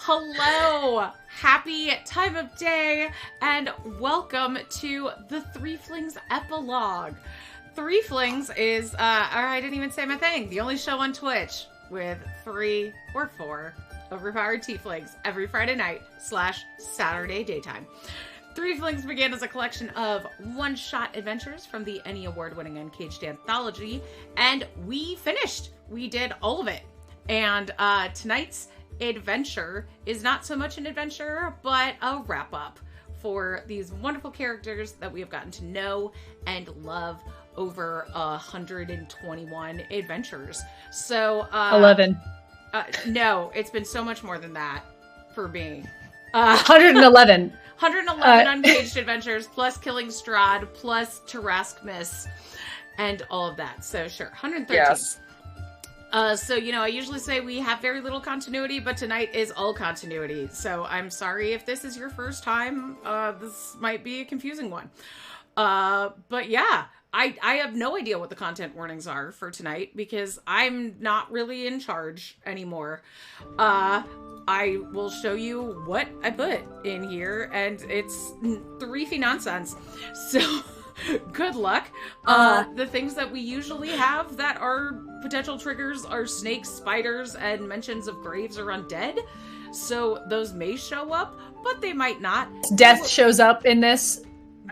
Hello! Happy time of day, and welcome to the Threeflings Epilogue. Threeflings is, I didn't even say my thing, the only show on Twitch with 3 or 4 overpowered tieflings every Friday night / Saturday daytime. Threeflings began as a collection of one-shot adventures from the Emmy Award-winning UNCAGED Anthology, and we finished. We did all of it. And tonight's adventure is not so much an adventure, but a wrap-up for these wonderful characters that we have gotten to know and love over 121 adventures. So 11. No, it's been so much more than that for me. 111. 111 uncaged adventures, plus killing Strahd, plus Tarrasque and all of that. So sure, 113. Yes. So, I usually say we have very little continuity, but tonight is all continuity. So I'm sorry if this is your first time. This might be a confusing one. But yeah, I have no idea what the content warnings are for tonight because I'm not really in charge anymore. I will show you what I put in here, and it's threefy nonsense. So good luck. The things that we usually have that are potential triggers are snakes, spiders, and mentions of graves or undead. So those may show up, but they might not. Death shows up in this.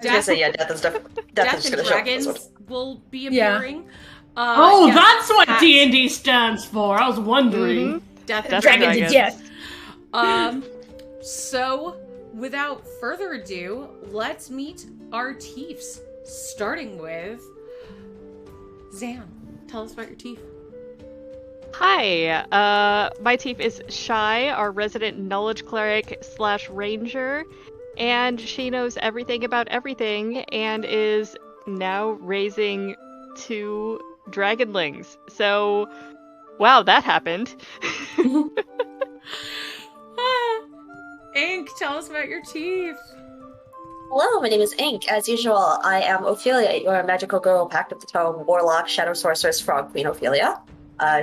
Death and dragons will be appearing. Yeah. That's what D&D stands for. I was wondering. Mm-hmm. Death and dragons. Yes. So, without further ado, let's meet our Tiefs. Starting with Zan. Tell us about your Tief. Hi, my Tief is Shy, our resident knowledge cleric / ranger, and she knows everything about everything and is now raising 2 dragonlings. So, wow, that happened. Ink, tell us about your Tief. Hello, my name is Ink. As usual, I am Ophelia, your magical girl, Pact of the Tome, warlock, shadow sorceress, frog queen Ophelia.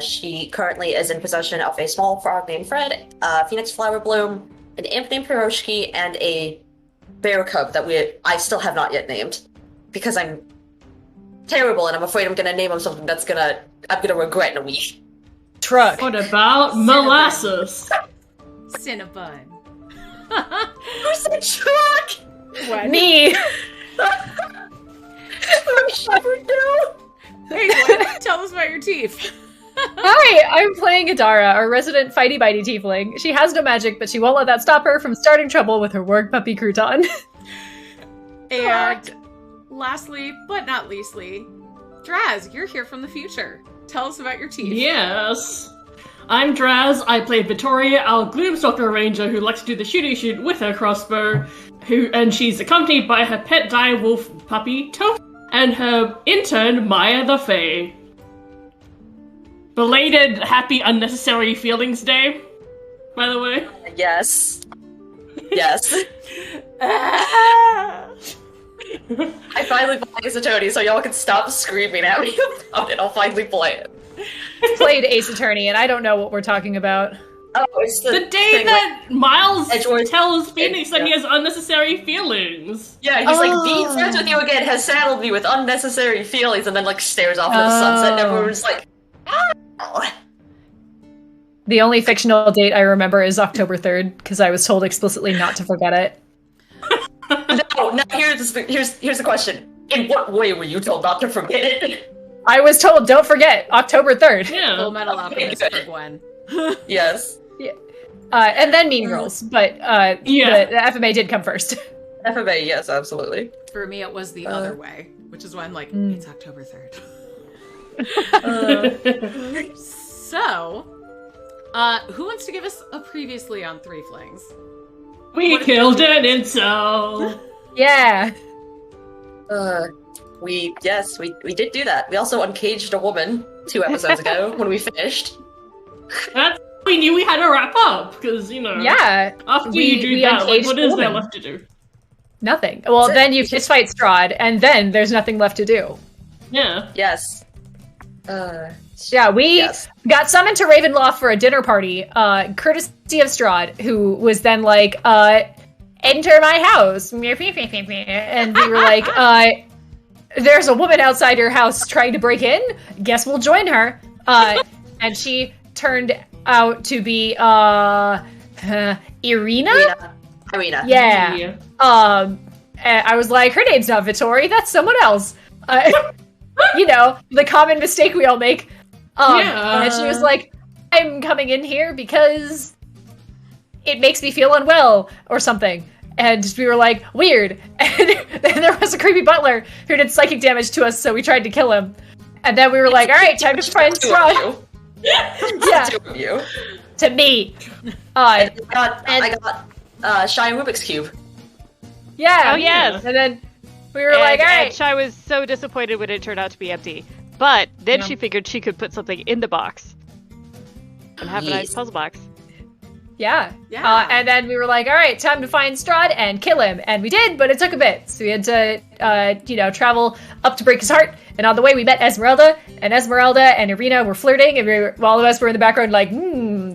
She currently is in possession of a small frog named Fred, phoenix flower bloom, an imp named Piroshki, and a bear cub that I still have not yet named because I'm terrible and I'm afraid I'm gonna name him something I'm gonna regret in a week. Truck. What about molasses? Cinnabon. Who said truck? What? Me. Hey, what? Tell us about your Tief. Hi, I'm playing Adara, our resident fighty-bitey tiefling. She has no magic, but she won't let that stop her from starting trouble with her warg puppy Crouton. And lastly, but not leastly, Draz, you're here from the future. Tell us about your Tief. Yes. I'm Draz. I play Victoria, our Gloomstalker ranger who likes to do the shooty shoot with her crossbow, and she's accompanied by her pet direwolf puppy, Toph, and her intern, Maya the Fae. Belated Happy Unnecessary Feelings Day, by the way. Yes. Yes. I finally bought Ace Attorney, so y'all can stop screaming at me about it. I'll finally play it. I played Ace Attorney, and I don't know what we're talking about. Oh, it's the day that Miles Edgeworth tells Phoenix that he has unnecessary feelings. Yeah, he's like, being friends with you again has saddled me with unnecessary feelings, and then like stares off into the sunset, and everyone's like, oh. The only fictional date I remember is October 3rd, because I was told explicitly not to forget it. No, here's the question. In what way were you told not to forget it? I was told, don't forget, October 3rd. Yeah. Full Metal Alchemist for Gwen. Yes. Yeah. And then Mean Girls, but the FMA did come first. FMA, yes, absolutely. For me, it was the other way, which is why I'm like, it's October 3rd. So, who wants to give us a previously on Threeflings? We killed an incel! Yeah. We did do that. We also uncaged a woman 2 episodes ago when we finished. That's we knew we had to wrap up, because, Yeah. after you do that, like, what is there left to do? Nothing. Well, then you fist fight Strahd, and then there's nothing left to do. Yeah. Yes. Yeah, we Yes. got summoned to Ravenloft for a dinner party, courtesy of Strahd, who was then like, enter my house. And we were like, there's a woman outside your house trying to break in. Guess we'll join her. And she turned out to be, Irina? Irina. Yeah. And I was like, her name's not Vittori, that's someone else. You know, the common mistake we all make. And she was like, I'm coming in here because it makes me feel unwell or something. And we were like, weird. And then there was a creepy butler who did psychic damage to us, so we tried to kill him. And then we were like, all right, time to find Strahd. Yeah. Two of you. To me. I got Shy and Rubik's Cube. Yeah. Oh, yes. And then we were like, all right. And Shai was so disappointed when it turned out to be empty. But then she figured she could put something in the box. And have a nice puzzle box. Yeah. Yeah. And then we were like, all right, time to find Strahd and kill him. And we did, but it took a bit. So we had to, travel up to break his heart. And on the way, we met Esmeralda. And Esmeralda and Irina were flirting. And all of us were in the background like,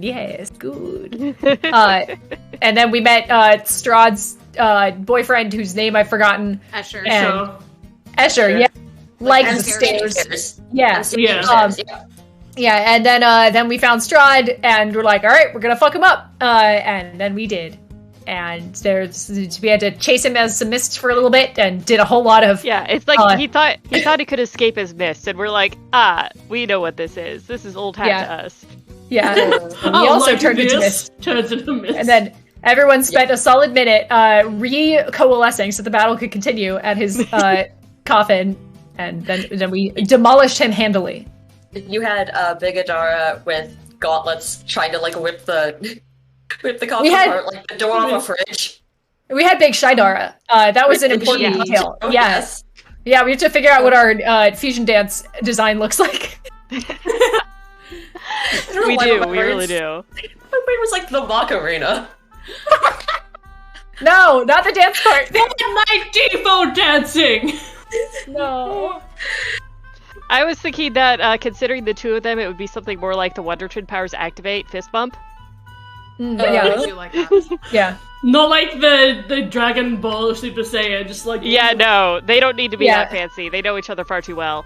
yes, good. And then we met Strahd's boyfriend, whose name I've forgotten. Escher. And Escher, yeah. Like the stairs. stairs. Yeah. Yeah. Yeah, and then we found Strahd, and we're like, all right, we're gonna fuck him up. And then we did. And we had to chase him as a mist for a little bit, and did a whole lot of... Yeah, it's like he thought he could escape as mist, and we're like, we know what this is. This is old hat to us. Yeah. He also turned into mist. Turns into mist. And then everyone spent a solid minute re-coalescing so the battle could continue at his coffin, and then we demolished him handily. You had Big Adara with gauntlets trying to like whip the coffin apart like the door of a fridge. We had Big Shidara. That was an important detail. Oh, yes. Yeah, we have to figure out what our fusion dance design looks like. We really do. My brain was like the Macarena. No, not the dance part. My default dancing! No. I was thinking that, considering the two of them, it would be something more like the Wonder Twin Powers Activate fist bump. I do like that. Yeah. Not like the Dragon Ball Super Saiyan, just like... Yeah, no, they don't need to be that fancy. They know each other far too well.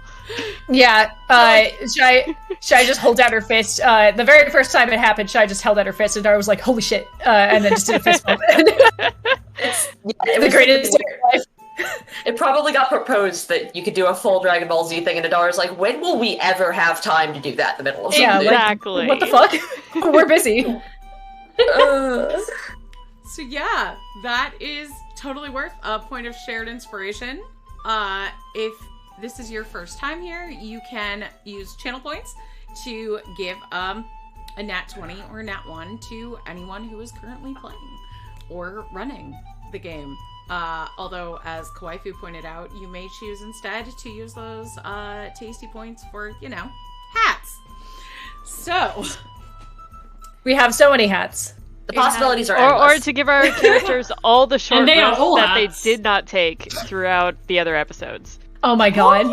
Yeah, Shai just holds out her fist. The very first time it happened, Shai just held out her fist, and Dara was like, holy shit, and then just did a fist bump. It was the greatest day of life. It probably got proposed that you could do a full Dragon Ball Z thing, and Adara's like, when will we ever have time to do that in the middle of something? Yeah, exactly. What the fuck? We're busy. So yeah, that is totally worth a point of shared inspiration. If this is your first time here, you can use channel points to give a nat 20 or a nat 1 to anyone who is currently playing or running the game. Although, as Kawaifu pointed out, you may choose instead to use those tasty points for, hats. So, we have so many hats. The possibilities are Or endless. to give our characters all the short And they are rests all that hats. they did not take throughout the other episodes. Oh my god.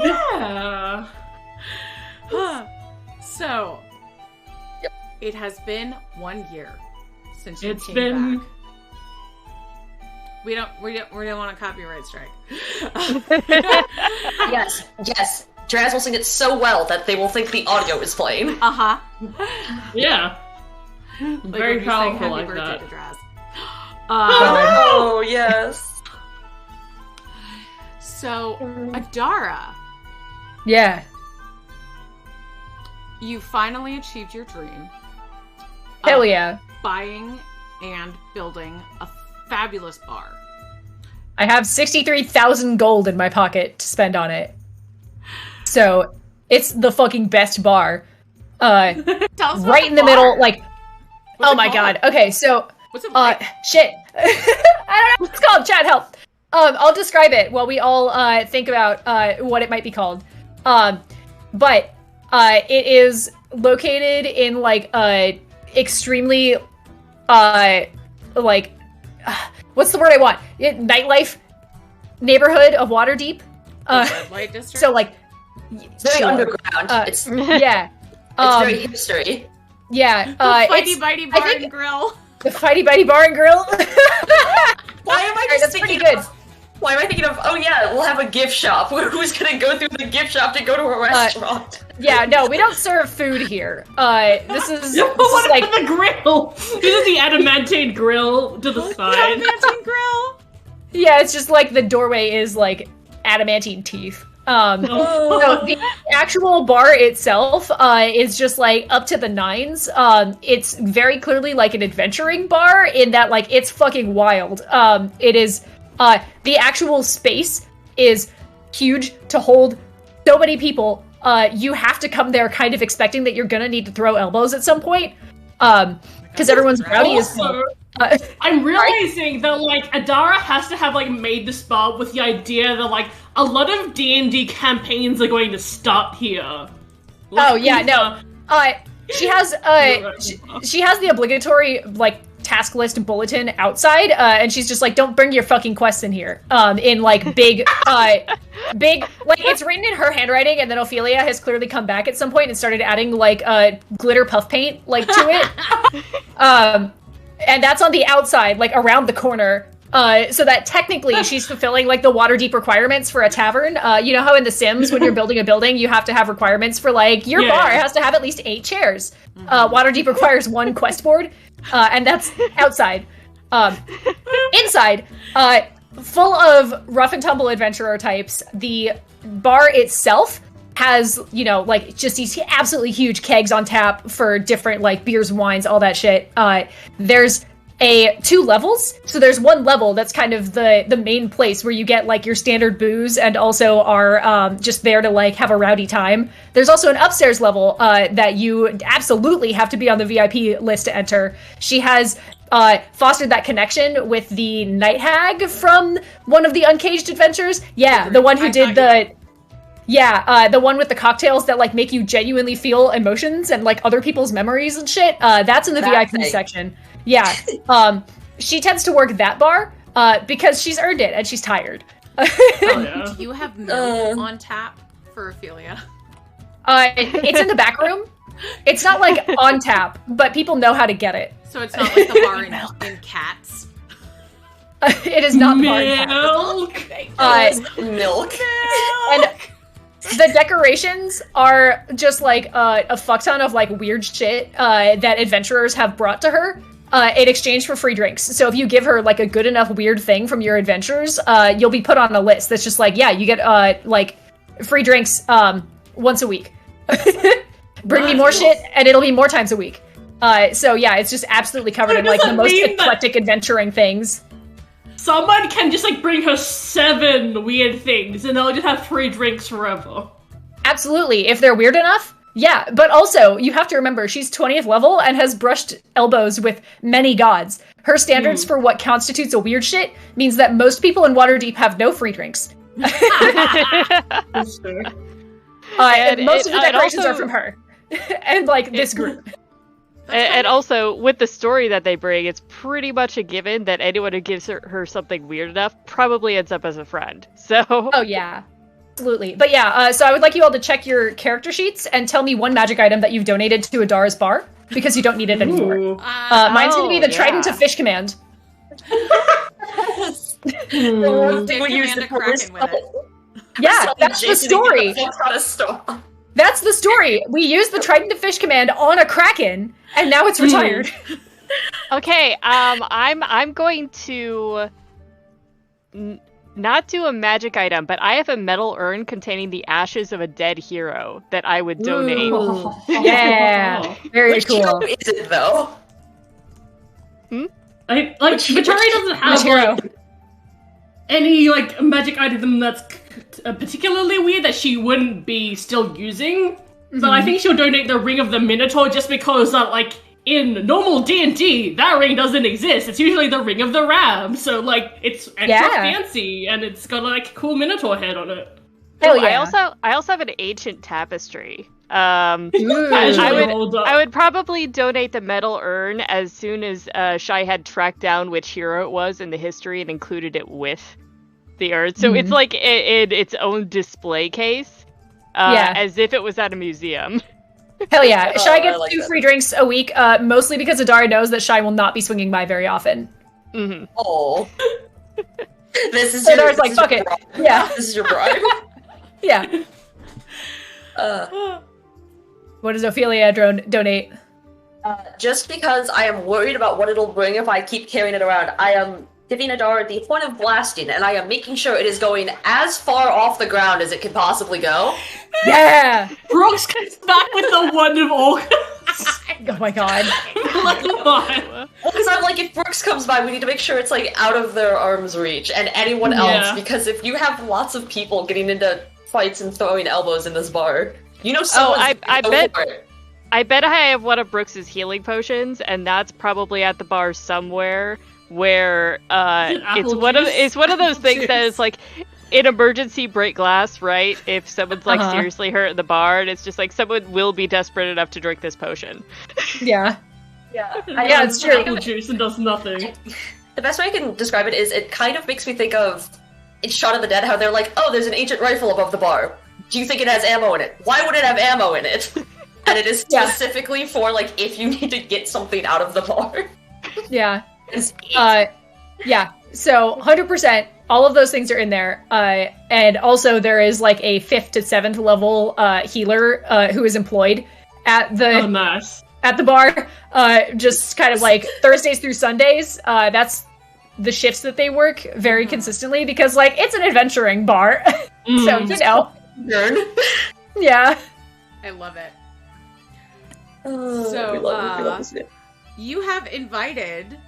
Yeah. So, Yep. It has been 1 year since you It's came been... back. We don't want a copyright strike. Yes. Draz will sing it so well that they will think the audio is playing. Uh-huh. Yeah. Like Very when you sang powerful Happy like Birthday that. to Draz. Oh, yes. So, Adara, Yeah. you finally achieved your dream. Hell of yeah. Buying and building a fabulous bar. I have 63,000 gold in my pocket to spend on it. So, it's the fucking best bar. Tell us about Right in the bar. middle, like... What's oh it my called? god. Okay, so... What's it like? Shit. I don't know what it's called. Chat, help. I'll describe it while we all think about what it might be called. But it is located in like extremely like what's the word I want? Nightlife neighborhood of Waterdeep. The red light district? So like It's very underground. It's yeah. It's very hipstery. Yeah. The Fighty Bitey Bar and Grill. The Fighty Bitey Bar and Grill. Why am I just That's thinking pretty good. Why am I thinking of, oh yeah, we'll have a gift shop. Who's gonna go through the gift shop to go to a restaurant? Yeah, no, we don't serve food here. This is What like about the grill? This is the adamantine grill to the side. Adamantine Grill. yeah, it's just like the doorway is like adamantine teeth. So the actual bar itself is just like up to the nines. It's very clearly like an adventuring bar in that like it's fucking wild. It is the actual space is huge to hold so many people. You have to come there kind of expecting that you're gonna need to throw elbows at some point. Because everyone's rowdy as hell. I'm realizing that like Adara has to have like made this bar with the idea that like a lot of D&D campaigns are going to start here. Like, Oh yeah, no. She has she has the obligatory like task list bulletin outside, and she's just like, "Don't bring your fucking quests in here." In like big, big, like it's written in her handwriting, and then Ophelia has clearly come back at some point and started adding like glitter puff paint like to it. And that's on the outside, like around the corner. So that technically she's fulfilling like the Waterdeep requirements for a tavern. You know how in The Sims, when you're building a building, you have to have requirements for like your bar has to have at least 8 chairs. Waterdeep requires 1 quest board, and that's outside. Inside, full of rough and tumble adventurer types. The bar itself has, you know, like just these absolutely huge kegs on tap for different like beers, wines, all that shit. There's 2 levels. So there's one level that's kind of the main place where you get like your standard booze and also are just there to like have a rowdy time. There's also an upstairs level that you absolutely have to be on the VIP list to enter. She has fostered that connection with the Night Hag from one of the Uncaged adventures. Yeah, the one who did the... Yeah, the one with the cocktails that like make you genuinely feel emotions and like other people's memories and shit. That's in the VIP section. Yeah. She tends to work that bar because she's earned it and she's tired. Do you have milk on tap for Ophelia? It's in the back room. It's not like on tap, but people know how to get it. So it's not like the bar in Cats. It is not the bar in Cats. Milk. And the decorations are just like a fuck ton of like weird shit that adventurers have brought to her in exchange for free drinks. So if you give her like a good enough weird thing from your adventures, you'll be put on a list that's just like, yeah, you get like free drinks once a week. Bring me more shit and it'll be more times a week. So yeah, it's just absolutely covered in like the most eclectic adventuring things. Someone can just like bring her 7 weird things and they'll just have free drinks forever. Absolutely, if they're weird enough. Yeah, but also, you have to remember, she's 20th level and has brushed elbows with many gods. Her standards for what constitutes a weird shit means that most people in Waterdeep have no free drinks. That's fair. And most of the decorations are from her. And, like, this group. And also, with the story that they bring, it's pretty much a given that anyone who gives her something weird enough probably ends up as a friend. So. Oh, yeah. Absolutely. But yeah, so I would like you all to check your character sheets and tell me one magic item that you've donated to Adara's bar, because you don't need it anymore. Mine's going to be the Trident to Fish command. We'll use the Kraken with it. Yeah, that's the story. That's the story. We used the Trident to Fish command on a Kraken, and now it's retired. Okay, I'm going to not do a magic item, but I have a metal urn containing the ashes of a dead hero that I would donate. Ooh. Yeah, very Which cool. hero is it though? Victoria doesn't have like any like magic item that's particularly weird that she wouldn't be still using. So I think she'll donate the Ring of the Minotaur just because like in normal D&D that ring doesn't exist. It's usually the Ring of the Ram. So like it's extra fancy and it's got like a cool Minotaur head on it. Hell yeah. I also have an ancient tapestry. I would probably donate the metal urn as soon as Shai had tracked down which hero it was in the history and included it with the urn. So it's like its own display case, as if it was at a museum. Hell yeah. Shai gets like 2 that. free drinks a week, mostly because Adara knows that Shai will not be swinging by very often. Mm-hmm. Oh. This is So your, Adara's like, fuck it. Yeah. This is your bribe. Yeah. What does Ophelia donate? Just because I am worried about what it'll bring if I keep carrying it around, I am giving Adara the point of blasting, and I am making sure it is going as far off the ground as it can possibly go. Yeah! Brooks comes back with the one of all. Oh my god. Well, because I'm like, if Brooks comes by, we need to make sure it's like out of their arm's reach, and anyone else, because if you have lots of people getting into fights and throwing elbows in this bar, you know someone's I bet I have one of Brooks's healing potions, and that's probably at the bar somewhere where it's one of those things that is like an emergency break glass, right? If someone's like seriously hurt in the bar, and it's just like someone will be desperate enough to drink this potion. Yeah. Yeah, it's true. Apple juice and does nothing. The best way I can describe it is it kind of makes me think of in Shaun of the Dead, how they're like, oh, there's an ancient rifle above the bar. Do you think it has ammo in it? Why would it have ammo in it? And it is specifically for, like, if you need to get something out of the bar. Yeah. Yeah. So, 100%, all of those things are in there. And also there is, like, a 5th to 7th level healer who is employed at the at the bar. Just kind of, like, Thursdays through Sundays. That's the shifts that they work very consistently because, like, it's an adventuring bar. So, you know. Yeah. I love it. We So, love it. you have invited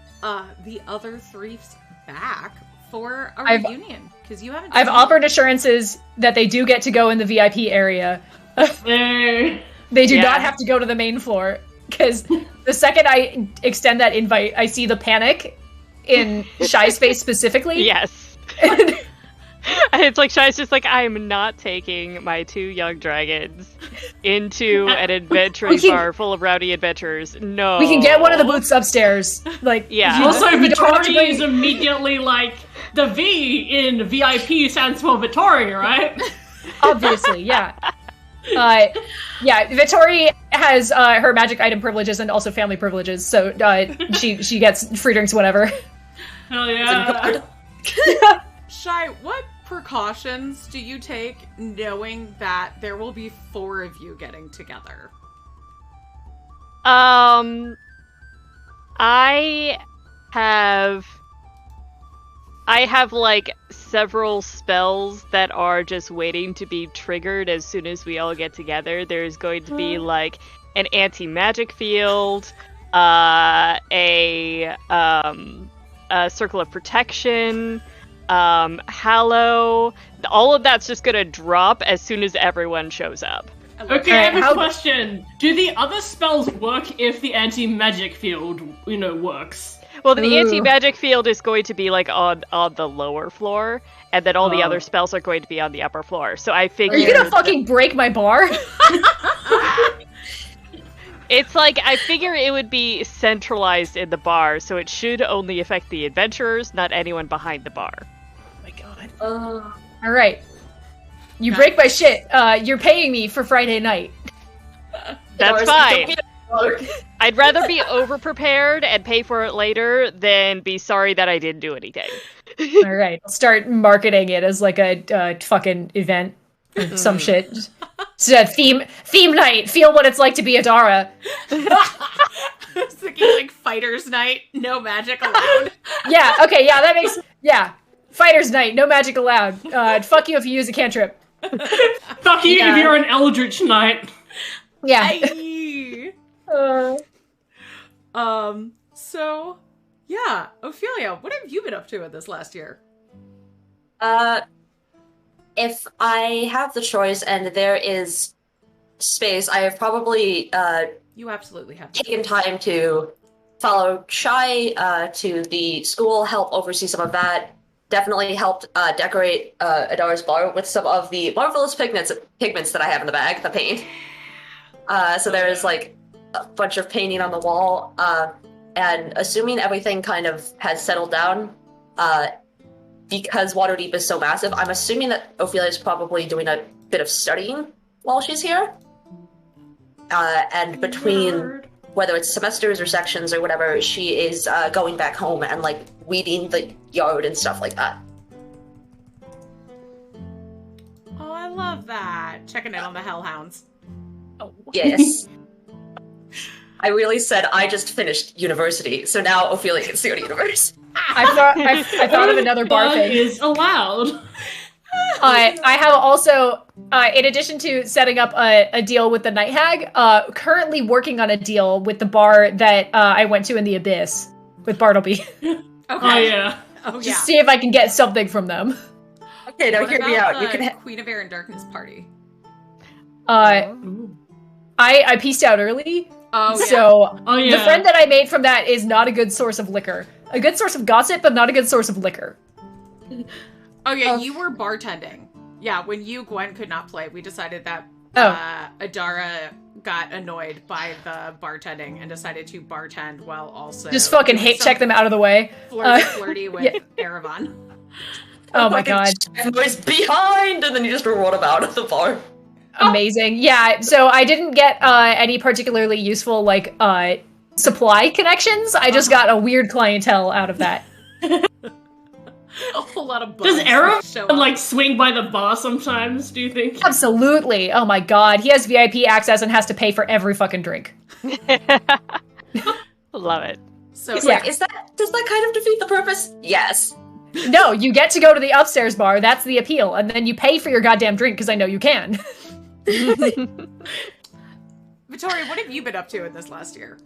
the other Threefs back for a reunion because you haven't. I've seen offered assurances that they do get to go in the VIP area. They do not have to go to the main floor because the second I extend that invite, I see the panic in Shai's face specifically. Yes. It's like Shai's just like, I am not taking my 2 young dragons into an adventuring bar full of rowdy adventurers. No. We can get one of the booths upstairs. Like, yeah. Also, Vittori bring... is immediately like, the V in VIP stands for Vittori, right? Obviously, yeah. Vittori has her magic item privileges and also family privileges, so she gets free drinks whenever. Hell yeah. Shai, what precautions do you take knowing that there will be 4 of you getting together? I have like several spells that are just waiting to be triggered as soon as we all get together. There's going to be like an anti-magic field, a circle of protection, Hallow. All of that's just gonna drop as soon as everyone shows up. Okay, I have a question. Do the other spells work if the anti-magic field, works? Well, the anti-magic field is going to be like on the lower floor, and then all the other spells are going to be on the upper floor. So I figured... Are you gonna fucking break my bar? It's like, I figure it would be centralized in the bar, so it should only affect the adventurers, not anyone behind the bar. Oh my god. Alright. You break my shit. You're paying me for Friday night. That's fine. I'd rather be over-prepared and pay for it later than be sorry that I didn't do anything. Alright, I'll start marketing it as like a fucking event. Or some shit. It's a theme night. Feel what it's like to be Adara. I was thinking like Fighters Night, no magic allowed. Yeah, okay, yeah, that makes... Yeah. Fighters Night, no magic allowed. Fuck you if you use a cantrip. Fuck you if you're an Eldritch Knight. Yeah. So, yeah, Ophelia, what have you been up to in this last year? If I have the choice and there is space, I have probably you absolutely have taken time to follow Shai to the school, help oversee some of that. Definitely helped decorate Adara's bar with some of the marvelous pigments that I have in the bag, the paint. So there is like a bunch of painting on the wall, and assuming everything kind of has settled down, because Waterdeep is so massive, I'm assuming that Ophelia is probably doing a bit of studying while she's here. and between whether it's semesters or sections or whatever, she is going back home and like weeding the yard and stuff like that. Oh, I love that. Checking in on the hellhounds. Oh. Yes. I really said I just finished university, so now Ophelia can see go to university. I thought of another bar thing. Is allowed. I have also, in addition to setting up a deal with the Night Hag, currently working on a deal with the bar that I went to in the Abyss with Bartleby. Okay. Oh yeah. Oh yeah. Just see if I can get something from them. Okay, now What hear me about out. You the can Queen of Air and Darkness party. I pieced out early. Oh yeah. So Oh yeah. the friend that I made from that is not a good source of liquor. A good source of gossip, but not a good source of liquor. Oh yeah, you were bartending. Yeah, when you, Gwen, could not play, we decided that Adara got annoyed by the bartending and decided to bartend while also Just fucking hate check them out of the way. Flirty with Erevan. Oh my god. was behind, and then you just run him out of the bar. Amazing. Yeah, so I didn't get any particularly useful, like, supply connections. I just got a weird clientele out of that. A whole lot of Does bugs Arrow show up. like swing by the bar sometimes, do you think? Absolutely. Oh my god. He has VIP access and has to pay for every fucking drink. Love it. So He's Yeah. like, does that kind of defeat the purpose? Yes. No, you get to go to the upstairs bar. That's the appeal. And then you pay for your goddamn drink because I know you can. Victoria, what have you been up to in this last year?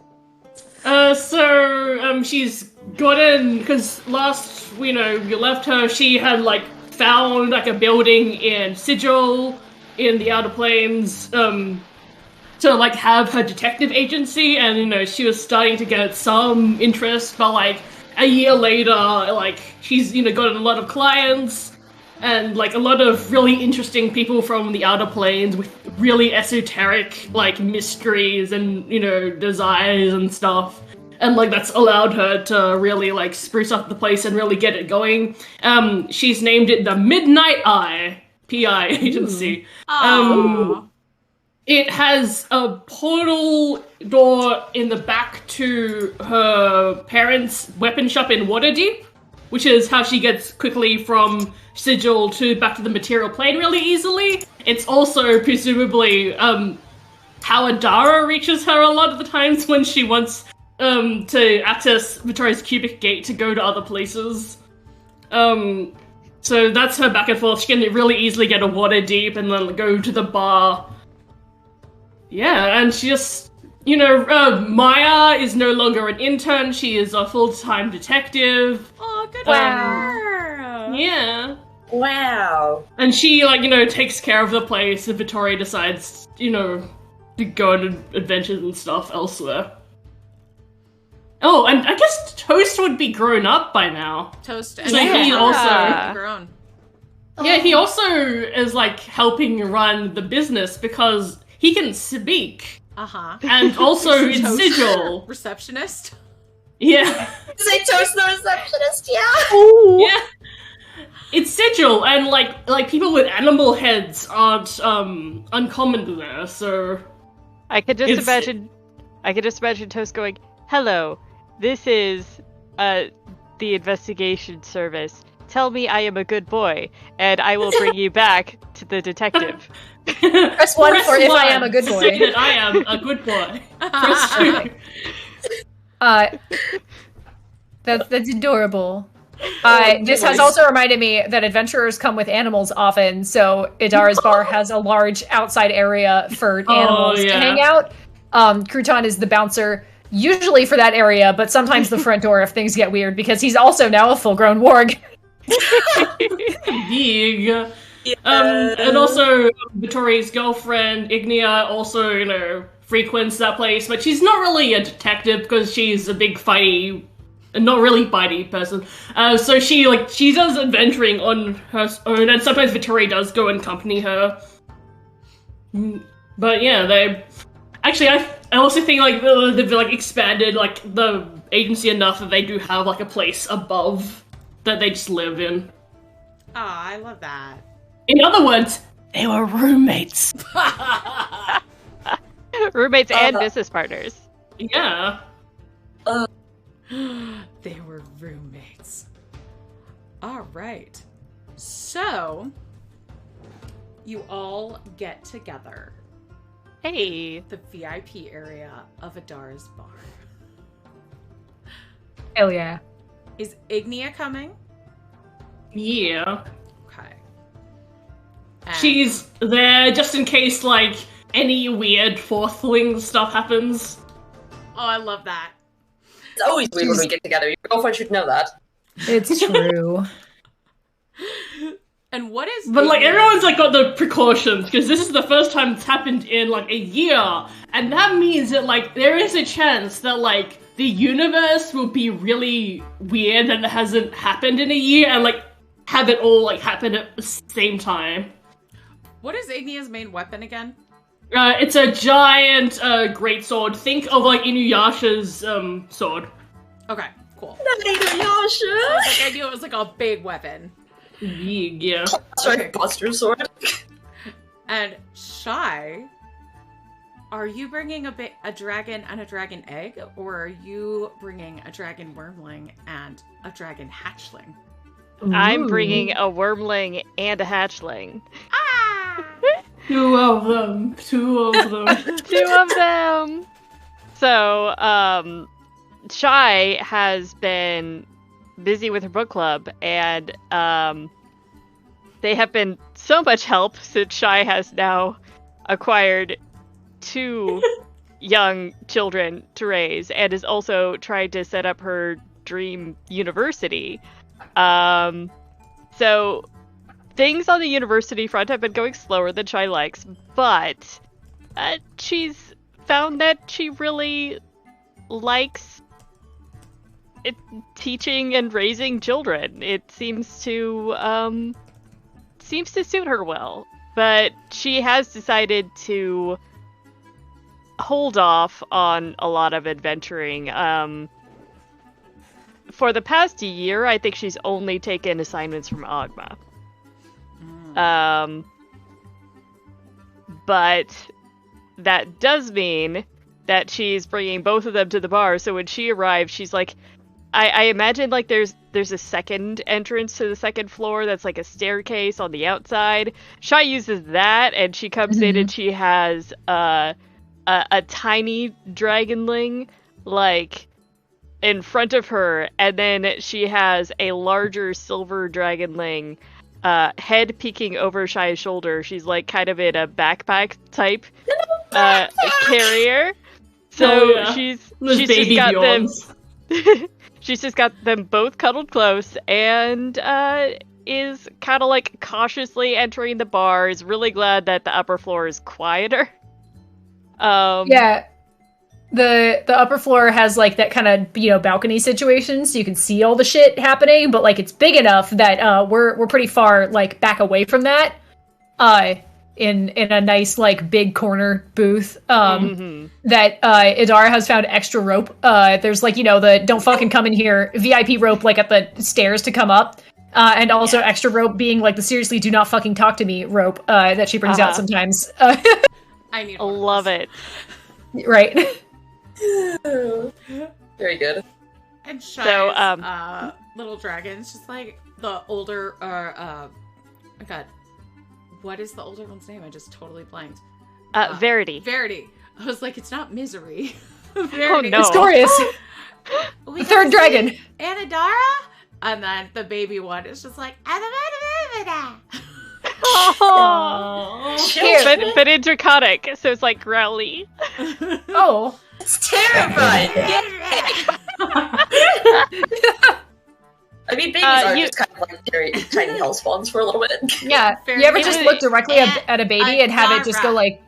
She's gotten, because last, you left her, she had, like, found, like, a building in Sigil, in the Outer Plains, to, like, have her detective agency, and, she was starting to get some interest, but, like, a year later, like, she's, gotten a lot of clients, and, like, a lot of really interesting people from the Outer Plains with really esoteric, like, mysteries and, desires and stuff. And, like, that's allowed her to really, like, spruce up the place and really get it going. She's named it the Midnight Eye PI agency. It has a portal door in the back to her parents' weapon shop in Waterdeep, which is how she gets quickly from Sigil back to the material plane really easily. It's also presumably how Adara reaches her a lot of the times when she wants to access Victoria's cubic gate to go to other places. So that's her back and forth. She can really easily get a Waterdeep and then go to the bar. Yeah, and she just, Maya is no longer an intern. She is a full-time detective. Oh, good for her. Yeah. Wow. And she, takes care of the place, and Victoria decides, to go on adventures and stuff elsewhere. Oh, and I guess Toast would be grown up by now. Toast So he also... grown. Yeah, he also is, like, helping run the business because he can speak. Uh-huh. And also it's Toast Sigil. Receptionist? Yeah. Say Toast the receptionist, yeah. Ooh. Yeah. It's Sigil, and like people with animal heads aren't uncommon there, so I could just imagine Toast going, "Hello, this is the investigation service. Tell me I am a good boy, and I will bring you back to the detective." Press 1 for if I am a good boy. Say that I am a good boy. Press 2. That's adorable. This has also reminded me that adventurers come with animals often, so Idara's bar has a large outside area for animals to hang out. Crouton is the bouncer, usually for that area, but sometimes the front door if things get weird, because he's also now a full-grown warg. Big. And also Vittori's girlfriend, Ignia, also, frequents that place, but she's not really a detective because she's a big fighty, not really bitey person. So she does adventuring on her own, and sometimes Vittoria does go and accompany her. But yeah, I also think they've expanded the agency enough that they do have a place above that they just live in. Oh, I love that. In other words, they were roommates. Roommates and business partners. Yeah. They were roommates. All right. So, you all get together. Hey. The VIP area of Adara's bar. Hell yeah. Is Ignia coming? Yeah. Okay. She's there just in case, like, any weird fourthling stuff happens. Oh, I love that. It's always weird when we get together. Your girlfriend should know that. It's true. And what is... But, like, everyone's, like, got the precautions, because this is the first time it's happened in, like, a year. And that means that, like, there is a chance that, like, the universe will be really weird and it hasn't happened in a year, and, like, have it all, like, happen at the same time. What is Ignia's main weapon again? It's a giant, greatsword. Think of, like, Inuyasha's, sword. Okay, cool. Inuyasha! I knew it was like a big weapon. Yeah. Sorry, Buster Sword. And Shy, are you bringing a dragon and a dragon egg, or are you bringing a dragon wormling and a dragon hatchling? I'm bringing a wormling and a hatchling. Ah! Two of them. Two of them! So, Shy has been busy with her book club, and they have been so much help since Shy has now acquired 2 young children to raise, and is also trying to set up her dream university. So things on the university front have been going slower than Shy likes, but she's found that she really likes teaching and raising children. It seems to suit her well, but she has decided to hold off on a lot of adventuring. For the past year, I think she's only taken assignments from Agma. But that does mean that she's bringing both of them to the bar, so when she arrives, she's like, I imagine, like, there's a second entrance to the second floor that's like a staircase on the outside. Shy uses that, and she comes in and she has a tiny dragonling, like, in front of her, and then she has a larger silver dragonling, head peeking over Shy's shoulder. She's, like, kind of in a backpack type carrier. So she's just got them... She's just got them both cuddled close, and is kind of, like, cautiously entering the bar, is really glad that the upper floor is quieter. Yeah. The upper floor has, like, that kind of, balcony situation, so you can see all the shit happening, but, like, it's big enough that we're pretty far, like, back away from that. In a nice, like, big corner booth, that Idara has found extra rope. There's, like, the don't fucking come in here VIP rope, like, at the stairs to come up. And also extra rope being, like, the seriously do not fucking talk to me rope that she brings out sometimes. I need love it. Right. Very good. And Shy's little dragon's just like the older, oh god. What is the older one's name? I just totally blanked. Verity. Verity. I was like, it's not Misery. Verity. Oh no. It's glorious. The third dragon. Anadara? And then the baby one is just like, oh, but in Draconic, so it's like growly. Oh. It's terrifying. I mean, babies are just kind of like very tiny hell spawns for a little bit. Yeah. You ever just look directly at a baby and have it just go like...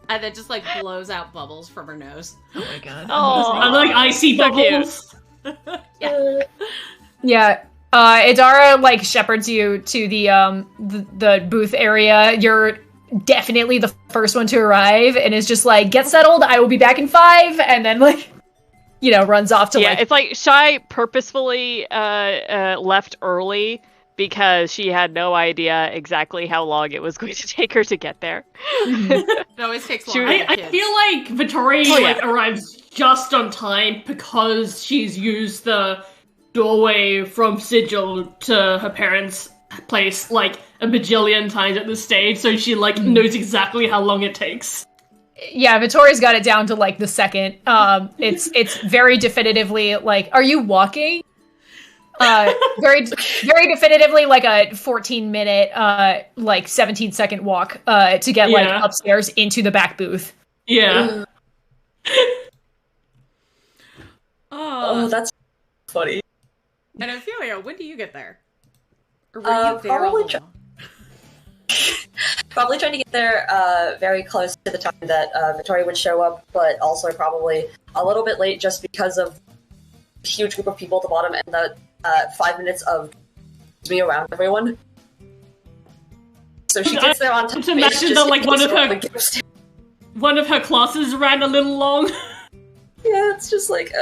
And then just like blows out bubbles from her nose. Oh my god. Oh, I'm like icy bubbles. Yeah. Idara, like, shepherds you to the booth area. You're definitely the first one to arrive and is just like, get settled, I will be back in 5, and then, like, runs off to, it's like Shy purposefully left early because she had no idea exactly how long it was going to take her to get there. It always takes longer. I feel like Vittori arrives just on time because she's used the doorway from Sigil to her parents' place like a bajillion times at this stage, so she like knows exactly how long it takes. Yeah, Vittori's got it down to like the second. It's very definitively like, are you walking? Very definitively like a 14-minute, like 17-second walk to get like upstairs into the back booth. Yeah. Oh, that's funny. And Ophelia, when do you get there? Or were you there probably all along? Probably trying to get there very close to the time that Vittori would show up, but also probably a little bit late just because of a huge group of people at the bottom and the 5 minutes of me around everyone. So she gets there on time. To imagine that like one of her classes ran a little long. Yeah, it's just like,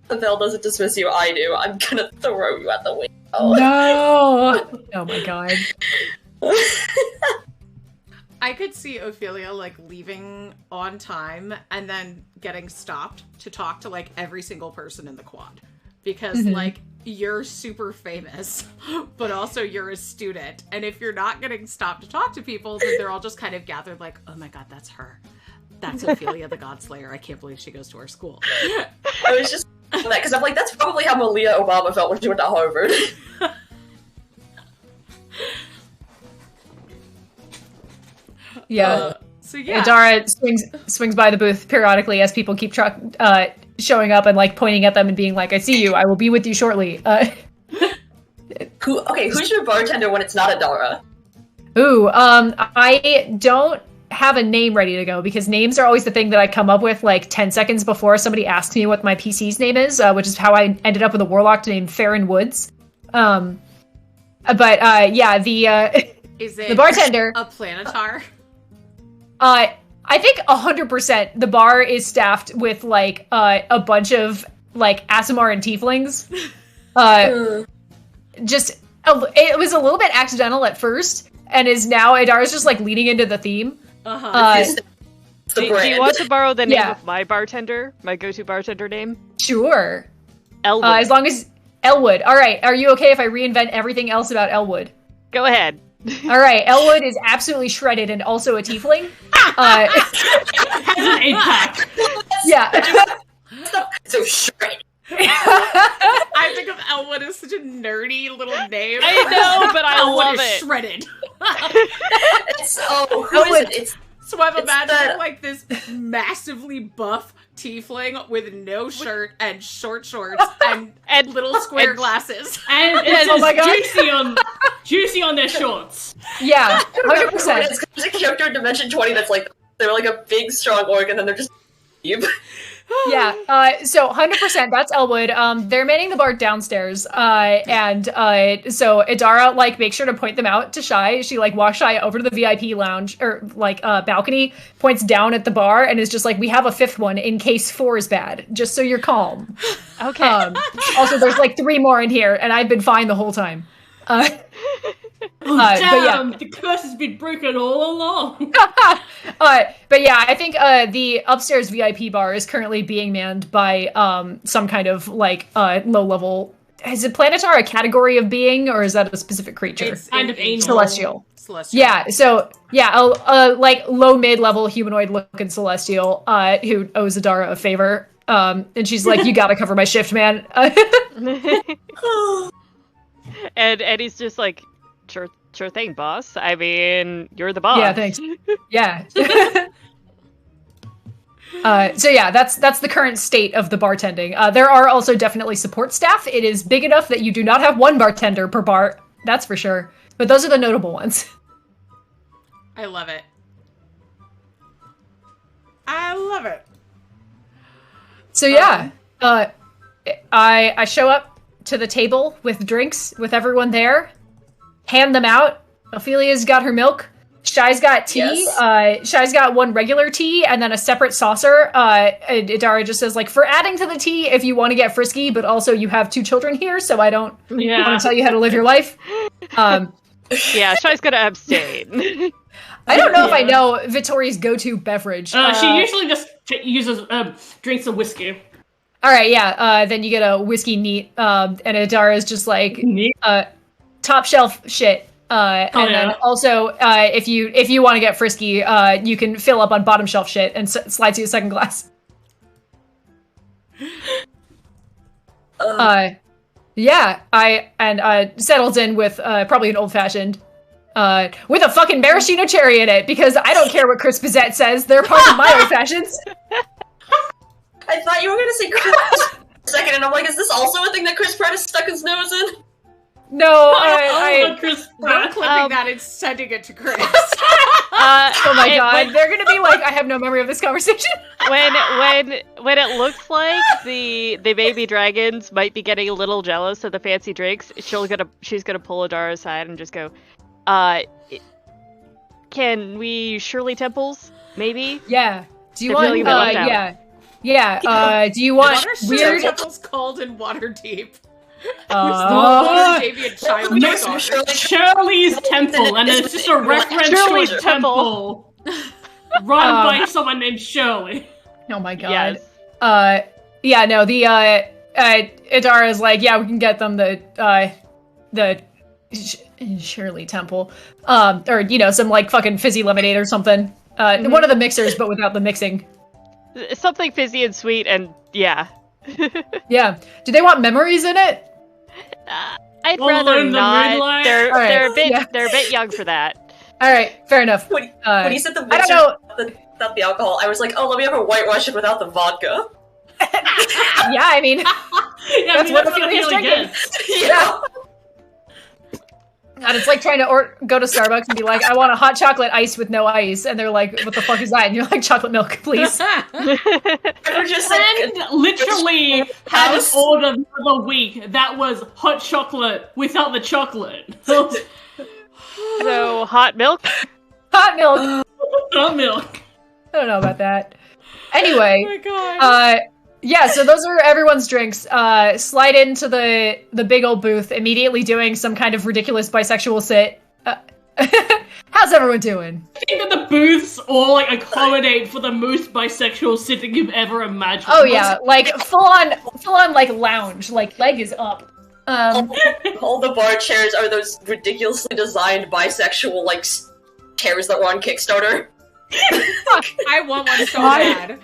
the bell doesn't dismiss you, I do. I'm gonna throw you at the window. No! Oh my god. I could see Ophelia like leaving on time and then getting stopped to talk to like every single person in the quad. Because like you're super famous, but also you're a student. And if you're not getting stopped to talk to people, then they're all just kind of gathered like, oh my god, that's her. That's Ophelia the Godslayer. I can't believe she goes to our school. I was just that because I'm like, that's probably how Malia Obama felt when she went to Harvard. Yeah. So yeah, Adara swings by the booth periodically as people keep showing up and like pointing at them and being like, "I see you. I will be with you shortly." Who's your bartender when it's not Adara? Ooh, I don't have a name ready to go because names are always the thing that I come up with like 10 seconds before somebody asks me what my PC's name is, which is how I ended up with a warlock named Farron Woods. The is it the bartender a planetar? I think 100% the bar is staffed with like a bunch of like Aasimar and tieflings. It was a little bit accidental at first, and is now Adara's just like leading into the theme. Do you want to borrow the name of my bartender? My go-to bartender name? Sure. Elwood. As long as Elwood. All right. Are you okay if I reinvent everything else about Elwood? Go ahead. All right. Elwood is absolutely shredded and also a tiefling. Has an 8-pack. Yeah. So shredded. I think of Elwood as such a nerdy little name. I know, but I Elwood love is it. shredded. Who is it? So I'm imagining like this massively buff tiefling with no shirt and short shorts and little square glasses. And it says juicy on their shorts. Yeah, 100%. There's a character in Dimension 20 that's like, they're like a big, strong orc, and then they're just Yeah, so 100% that's Elwood. They're manning the bar downstairs, so Adara, like, makes sure to point them out to Shy. She, like, walks Shy over to the VIP lounge, or, like, balcony, points down at the bar, and is just like, we have a 5th one in case 4 is bad, just so you're calm. Okay. Also, there's, like, 3 more in here, and I've been fine the whole time. Damn, the curse has been broken all along. But yeah, I think the upstairs VIP bar is currently being manned by some kind of like low level. Is it planetar a category of being, or is that a specific creature? It's kind of angel. Celestial. Yeah. So yeah, like low mid level humanoid looking celestial who owes Adara a favor. And she's like, "You gotta cover my shift, man." And Eddie's just like, sure thing, boss. I mean, you're the boss. Yeah, thanks. Yeah. So yeah, that's the current state of the bartending. There are also definitely support staff. It is big enough that you do not have one bartender per bar, that's for sure. But those are the notable ones. I love it. I love it. So yeah, I show up to the table with drinks with everyone there, hand them out. Ophelia's got her milk. Shy's got tea. Yes. Shy's got one regular tea and then a separate saucer. Idara just says, like, for adding to the tea if you want to get frisky, but also you have 2 children here, so I don't want to tell you how to live your life. Yeah, Shy's gonna abstain. I don't know if I know Vittori's go-to beverage. She usually just uses drinks of whiskey. All right, yeah. Then you get a whiskey neat, and Idara is just like top shelf shit. Then also, if you want to get frisky, you can fill up on bottom shelf shit and slides you a second glass. Settles in with probably an old fashioned. With a fucking maraschino cherry in it, because I don't care what Chris Bizette says, they're part of my old fashions. I thought you were gonna say Chris for a second, and I'm like, is this also a thing that Chris Pratt has stuck his nose in? No, Chris We're Pratt. clipping that and sending it to Chris. oh my god, they're gonna be like, I have no memory of this conversation. when it looks like the baby dragons might be getting a little jealous of the fancy drinks, she's gonna pull Adara aside and just go, can we Shirley Temples, maybe? Yeah. Do you They're feeling a bit left out. Yeah. Do you want What are weird? temples called in Waterdeep? Shirley's Temple, and it's just a reference Shirley's to a temple run by someone named Shirley. Oh my god. Yes. Idara is like, yeah, we can get them the Shirley Temple, or some like fucking fizzy lemonade or something. One of the mixers, but without the mixing. Something fizzy and sweet, and yeah. Yeah. Do they want memories in it? I'd rather not. They're a bit young for that. All right, fair enough. When he said the I mixer don't know. without the alcohol, I was like, oh, let me have a whitewash it without the vodka. Yeah, I mean, that's what Ophelia's drinking. Yeah. And it's like trying to go to Starbucks and be like, I want a hot chocolate ice with no ice. And they're like, what the fuck is that? And you're like, chocolate milk, please. We're just And literally had an order for the week that was hot chocolate without the chocolate. So, hot milk? Hot milk. Hot milk. I don't know about that. Anyway. Oh my god. Yeah, so those are everyone's drinks. Slide into the big old booth, immediately doing some kind of ridiculous bisexual sit. How's everyone doing? I think that the booths all like accommodate for the most bisexual sitting you've ever imagined. Oh yeah, like full on like lounge, like leg is up. All the bar chairs are those ridiculously designed bisexual like chairs that were on Kickstarter. I want one so bad.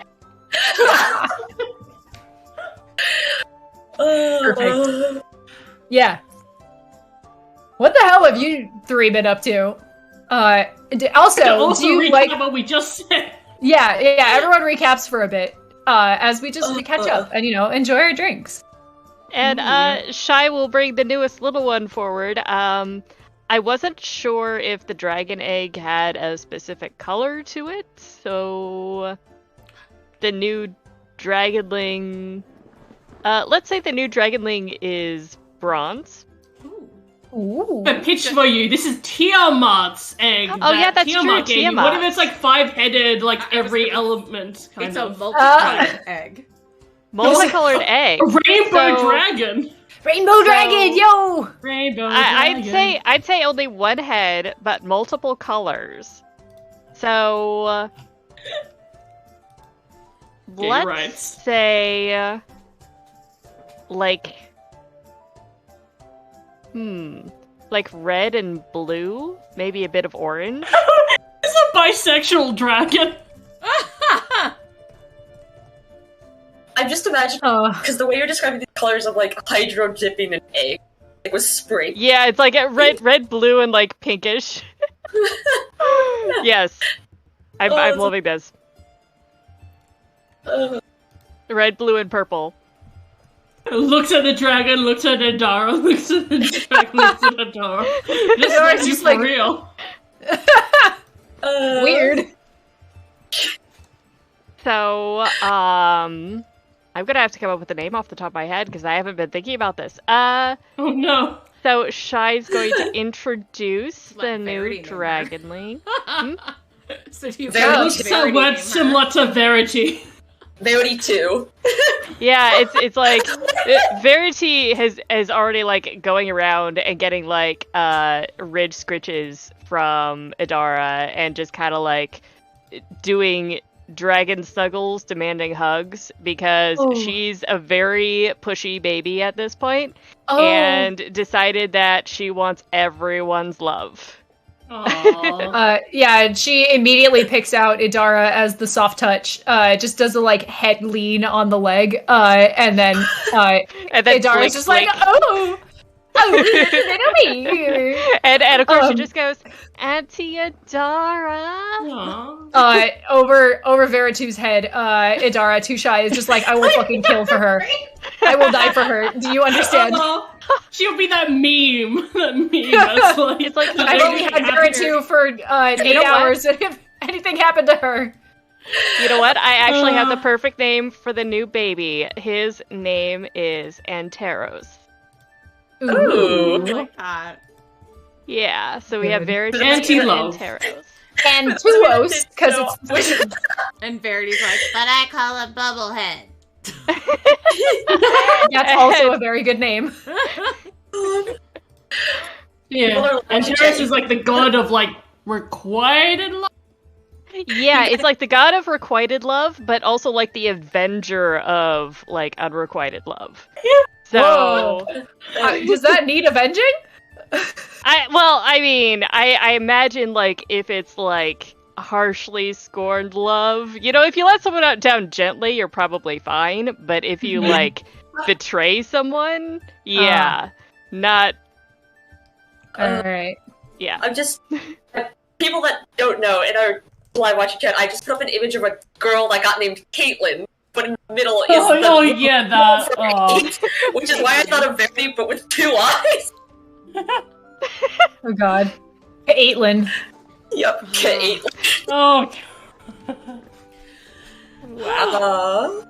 Perfect. Yeah. What the hell have you 3 been up to? Also, do you like what we just said? Yeah, everyone recaps for a bit. As we just catch up and enjoy our drinks. And Shy will bring the newest little one forward. I wasn't sure if the dragon egg had a specific color to it, so the new dragonling. Let's say the new dragonling is bronze. Ooh. A pitch for you. This is Tiamat's egg. Oh yeah, that's Tiamat true. gave you. Tiamat. What if it's like 5-headed, like every element kind It's of? a multicolored egg. Multicolored egg. A rainbow So- dragon. Rainbow dragon, yo! Rainbow dragon. I'd say only one head, but multiple colors. So let's right. say like red and blue, maybe a bit of orange. It's a bisexual dragon. I'm just imagining, because the way you're describing the colors of like hydro dipping an egg, like with spray. Yeah, it's like a red, blue, and like pinkish. Yes, I'm loving this. Red, blue, and purple. Looks at the dragon, looks at Adara, looks at the dragon, looks at Adara. This Adara's is just for like- real. Weird. So, I'm gonna have to come up with a name off the top of my head because I haven't been thinking about this. Oh no. So Shai's going to introduce the new Verity Dragonling. So do you Verity Looks somewhat similar to Verity. Verity 2. Yeah, it's like Verity is already like going around and getting like ridge scritches from Idara and just kind of like doing dragon snuggles, demanding hugs because she's a very pushy baby at this point and decided that she wants everyone's love. Yeah, she immediately picks out Idara as the soft touch. Just does a like head lean on the leg, and then Idara's just like, oh, little me. And of course she just goes, Auntie Idara. Over Veritu's head, Idara, too shy, is just like, I will fucking kill for her. I will die for her. Do you understand? She'll be that meme. That's like, it's like I've only had Veritu for 8 hours, and if anything happened to her. You know what? I actually have the perfect name for the new baby. His name is Anteros. Ooh. I like that. Yeah, so we have Veritu and Anteros. And Tuos, because it's... And Verity's like, but I call him Bubblehead. That's also a very good name. Yeah, and Anteros is like the god of like requited love. Yeah, it's like the god of requited love, but also like the avenger of like unrequited love. So, does that need avenging? I imagine like if it's like harshly scorned love, you know, if you let someone down gently, you're probably fine. But if you like betray someone, not. All right. Yeah. I'm just people that don't know in our live watching chat. I just put up an image of a girl that got named Caitlin, but in the middle is which is why I thought of Verity, but with 2 eyes. Oh God, Caitlin. Yep, Caitlin. Oh. Wow.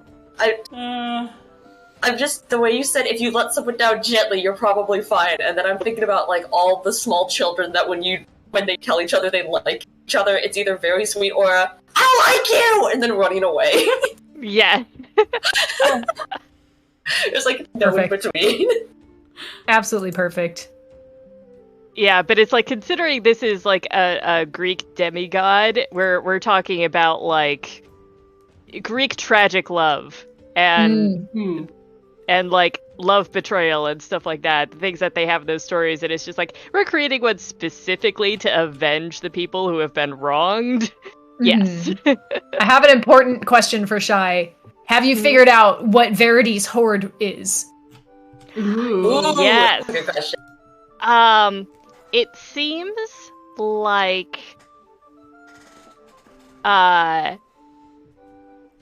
I'm just, the way you said if you let someone down gently, you're probably fine. And then I'm thinking about like all the small children that when they tell each other they like each other, it's either very sweet or I like you, and then running away. Yeah. There's like no in between. Absolutely perfect. Yeah, but it's like considering this is like a Greek demigod, we're talking about like Greek tragic love and like love betrayal and stuff like that, the things that they have in those stories, and it's just like we're creating one specifically to avenge the people who have been wronged. Yes. I have an important question for Shai. Have you figured out what Verity's horde is? Ooh, yes. Good question. It seems like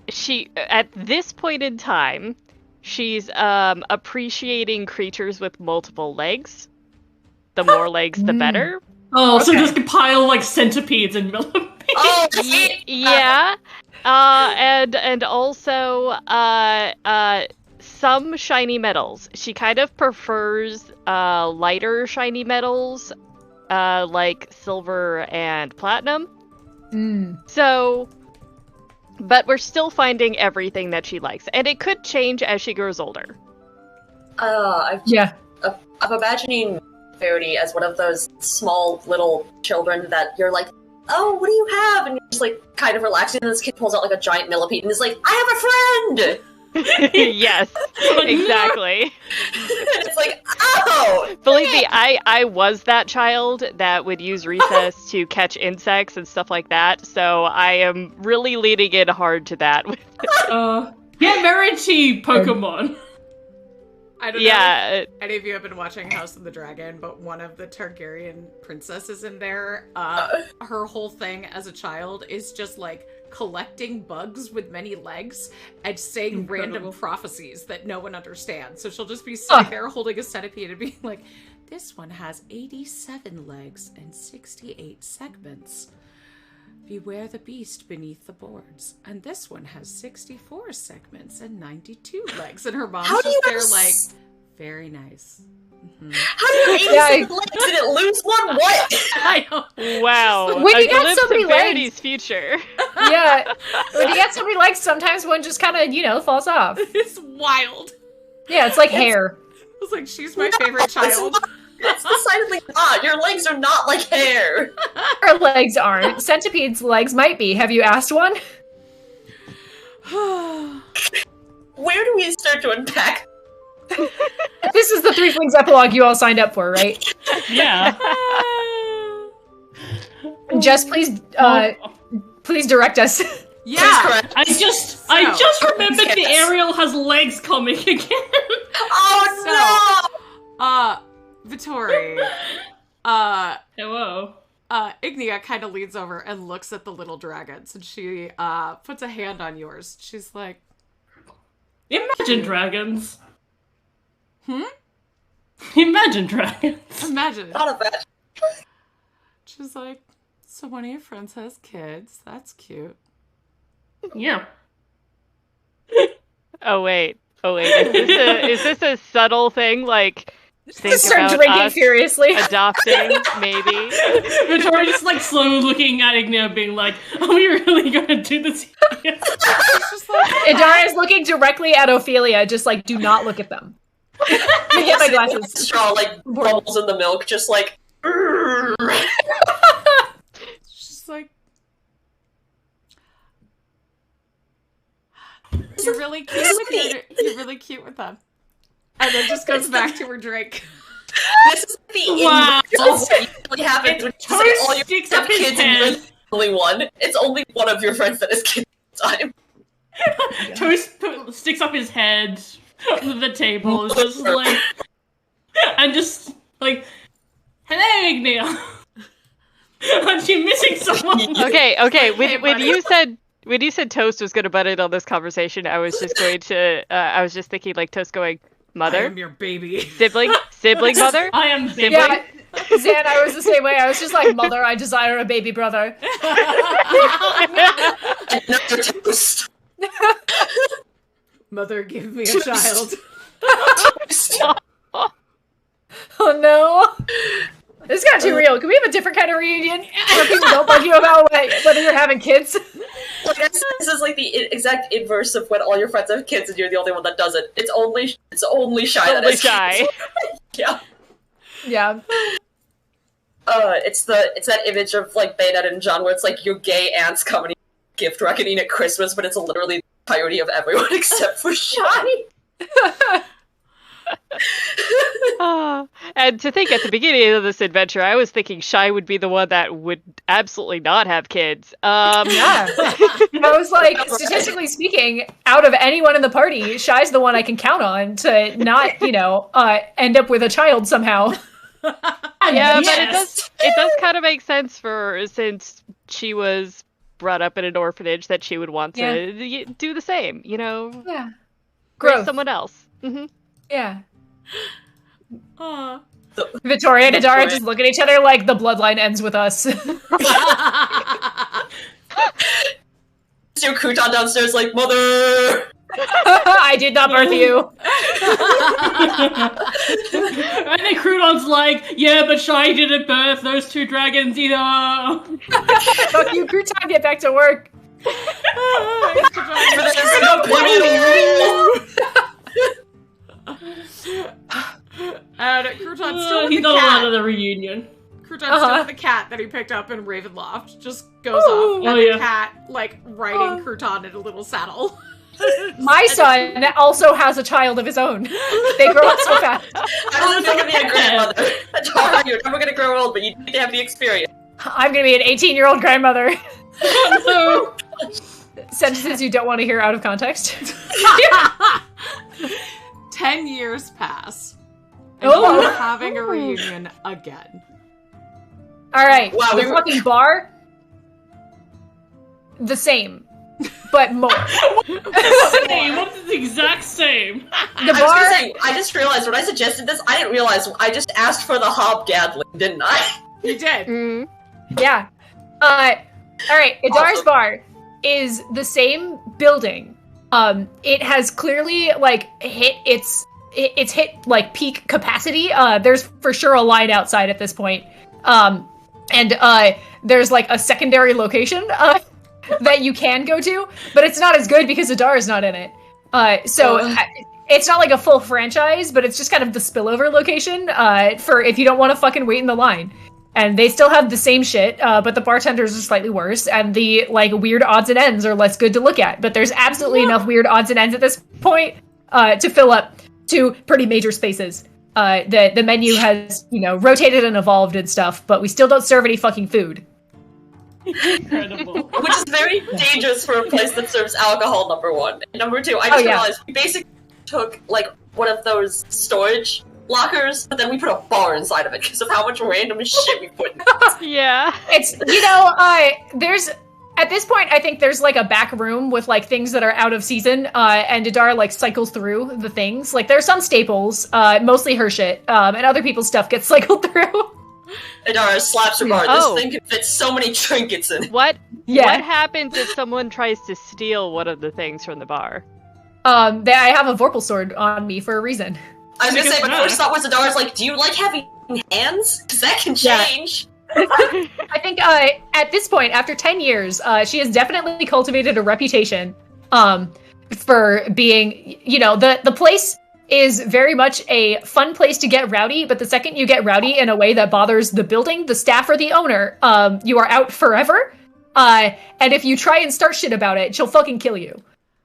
she at this point in time she's appreciating creatures with multiple legs. The more legs the better. Oh, so just pile like centipedes and millipedes. Oh, yeah. And also some shiny metals. She kind of prefers lighter shiny metals, like silver and platinum. So, but we're still finding everything that she likes, and it could change as she grows older. I'm imagining Verity as one of those small little children that you're like, oh, what do you have? And you're just like kind of relaxing, and this kid pulls out like a giant millipede and is like, I have a friend! Yes, exactly. It's like, oh! Believe me, I was that child that would use recess to catch insects and stuff like that, so I am really leaning in hard to that. Yeah, Verity Pokemon. I don't know if any of you have been watching House of the Dragon, but one of the Targaryen princesses in there, her whole thing as a child is just like collecting bugs with many legs and saying random prophecies that no one understands. So she'll just be sitting there holding a centipede and being like, this one has 87 legs and 68 segments. Beware the beast beneath the boards. And this one has 64 segments and 92 legs. And her mom's just there like, very nice. Mm-hmm. How do you have 86 legs and it lose one? What? I don't. Wow. When you got so many Verity's legs. future. Yeah. When you get so many legs, sometimes one just kind of, falls off. It's wild. Yeah, it's like hair. It's like, she's my favorite child. It's decidedly not. Your legs are not like hair. Her legs aren't. Centipede's legs might be. Have you asked one? Where do we start to unpack? This is the Threeflings Epilogue you all signed up for, right? Yeah. Jess, please direct us. Yeah. Correct. I just remembered the Ariel has legs coming again. Oh no! Vittori. Hello. Ignia kind of leans over and looks at the little dragons, and she puts a hand on yours. She's like, Imagine dragons. Hmm? Imagine dragons. Imagine. Thought of that. She's like, so one of your friends has kids. That's cute. Yeah. Oh wait. Is this a subtle thing? Like, think Start about drinking us furiously. adopting, maybe. Victoria just like slowly looking at Ignia, being like, "Are we really gonna do this?" It's just like, Idara is looking directly at Ophelia, just like, do not look at them. Let me get my glasses. Straw like bubbles in the milk, just like. she's like, you're really cute with them. And then just goes back to her drink. This is the inverse of what usually happens when you say all your sticks have up his kids and you're head. the only one. It's only one of your friends that has kids at the time. Toast sticks up his head on the table, is just like, and just like, "Hello, Ignia. Aren't you missing someone?" Okay. When buddy. you said Toast was going to butt in on this conversation, I was just going to. I was just thinking like Toast going, I mother, am your baby. sibling, mother. I am sibling. Yeah, Zan, I was the same way. I was just like, mother, I desire a baby brother. Another toast. Mother, give me a child. Oh no. This got too real. Can we have a different kind of reunion where people don't bug you about whether you're having kids? Like, this is like the exact inverse of when all your friends have kids and you're the only one that doesn't. It's only Shy that Only has Shy. kids. Yeah. Yeah. It's that image of like Bayonetta and John where it's like your gay aunts coming gift reckoning at Christmas, but it's literally the entirety of everyone except for Shy. And to think at the beginning of this adventure, I was thinking Shy would be the one that would absolutely not have kids. Yeah. I was like, statistically speaking, out of anyone in the party, Shy's the one I can count on to not, end up with a child somehow. Yeah, Yes. but it does kind of make sense since she was brought up in an orphanage that she would want to do the same, Yeah. raise Growth. someone else. Mm-hmm. Yeah. Aw. Victoria and Adara just look at each other like the bloodline ends with us. Your crouton downstairs like, mother! I did not birth you. And then Crouton's like, "Yeah, but Shy didn't birth those two dragons either." Fuck you, Crouton, get back to work. And Crouton's still with He's the not allowed cat. at the reunion. Crouton's still with the cat that he picked up in Ravenloft. Just goes off, and Oh, the yeah. cat, riding Crouton in a little saddle. My son also has a child of his own. They grow up so fast. I was going to be a grandmother. You're never going to grow old, but you need to have the experience. I'm gonna be an 18-year-old grandmother. Sentences you don't want to hear out of context. 10 years pass. And Oh. you're having a reunion again. Alright, Wow, the we were- fucking bar, the same, but more. Same. What's the exact same? The I was bar, gonna say, I just realized when I suggested this, I didn't realize I just asked for the hobgadling, didn't I? You did. Mm. yeah. Alright, Idar's Awesome. bar is the same building. It has clearly, like, hit its hit, like, peak capacity. There's for sure a line outside at this point. And there's, like, a secondary location, that you can go to, but it's not as good because Idar is not in it. It's not like a full franchise, but it's just kind of the spillover location, for if you don't want to fucking wait in the line. And they still have the same shit, but the bartenders are slightly worse, and the, like, weird odds and ends are less good to look at. But there's absolutely enough weird odds and ends at this point, to fill up 2 pretty major spaces. The menu has, rotated and evolved and stuff, but we still don't serve any fucking food. Incredible. Which is very dangerous for a place that serves alcohol, number 1. And number 2, I just realized we basically took, like, one of those storage lockers, but then we put a bar inside of it because of how much random shit we put in it. Yeah. It's, there's, at this point, I think there's, like, a back room with, like, things that are out of season, and Idar, like, cycles through the things. Like, there are some staples, mostly her shit, and other people's stuff gets cycled through. Idara slaps her bar. Oh. This thing can fit so many trinkets in it. What Yeah. What happens if someone tries to steal one of the things from the bar? I have a Vorpal sword on me for a reason. I was gonna say, Because my first thought was Idara's like, do you like having hands? Because that can Yeah. change. I think, at this point, after 10 years, she has definitely cultivated a reputation, for being, the place is very much a fun place to get rowdy, but the second you get rowdy in a way that bothers the building, the staff, or the owner, you are out forever. And if you try and start shit about it, she'll fucking kill you.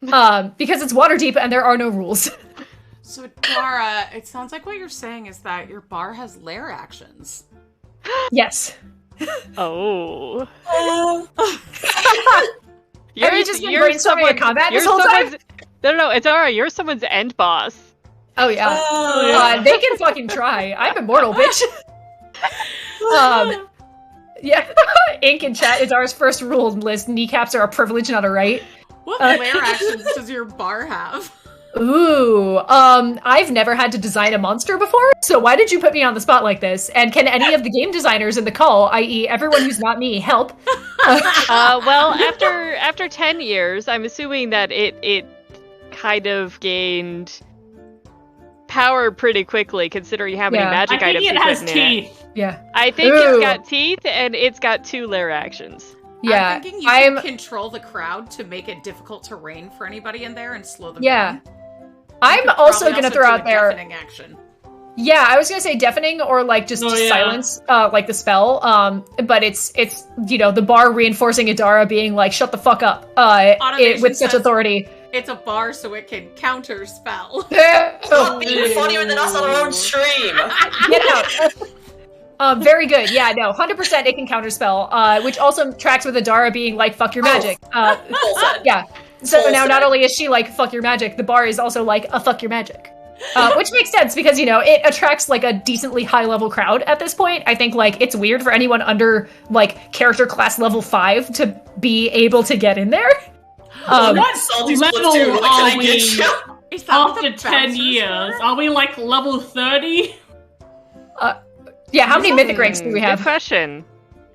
Because it's Waterdeep and there are no rules. So, Dara, it sounds like what you're saying is that your bar has lair actions. Yes. Oh. Have you just been brainstorming a combat this whole time? No, it's alright. You're someone's end boss. Oh, yeah. Oh, They can fucking try. I'm immortal, bitch. Yeah. Ink in chat is ours first rule list. Kneecaps are a privilege, not a right. What lair actions does your bar have? Ooh, I've never had to design a monster before, so why did you put me on the spot like this? And can any of the game designers in the call, i.e. everyone who's not me, help? Well, after 10 years, I'm assuming that it kind of gained power pretty quickly, considering how many magic I items think you it has put in it. teeth. Yeah. I think Ooh. it's got teeth, and it's got 2 lair actions. Yeah, I'm thinking you can control the crowd to make it difficult terrain for anybody in there and slow them down. I'm also gonna throw out there. Deafening action. Yeah, I was gonna say deafening or like just silence, like the spell. But it's the bar reinforcing Idara being like, "Shut the fuck up," with such authority. It's a bar, so it can counter spell. Stop being funnier than us on our own stream. Very good. Yeah, no, 100% it can counterspell, which also tracks with Idara being like, "Fuck your magic." Yeah. So now not only is she like, "Fuck your magic," the bar is also like, "A fuck your magic." Which makes sense because, it attracts like a decently high level crowd at this point. I think like it's weird for anyone under like character class level 5 to be able to get in there. What Salty level Splatoon, what can are I we get you? Is that what after the 10 bouncers years? were? Are we like level 30? Yeah, how many mythic ranks do we Good have? question.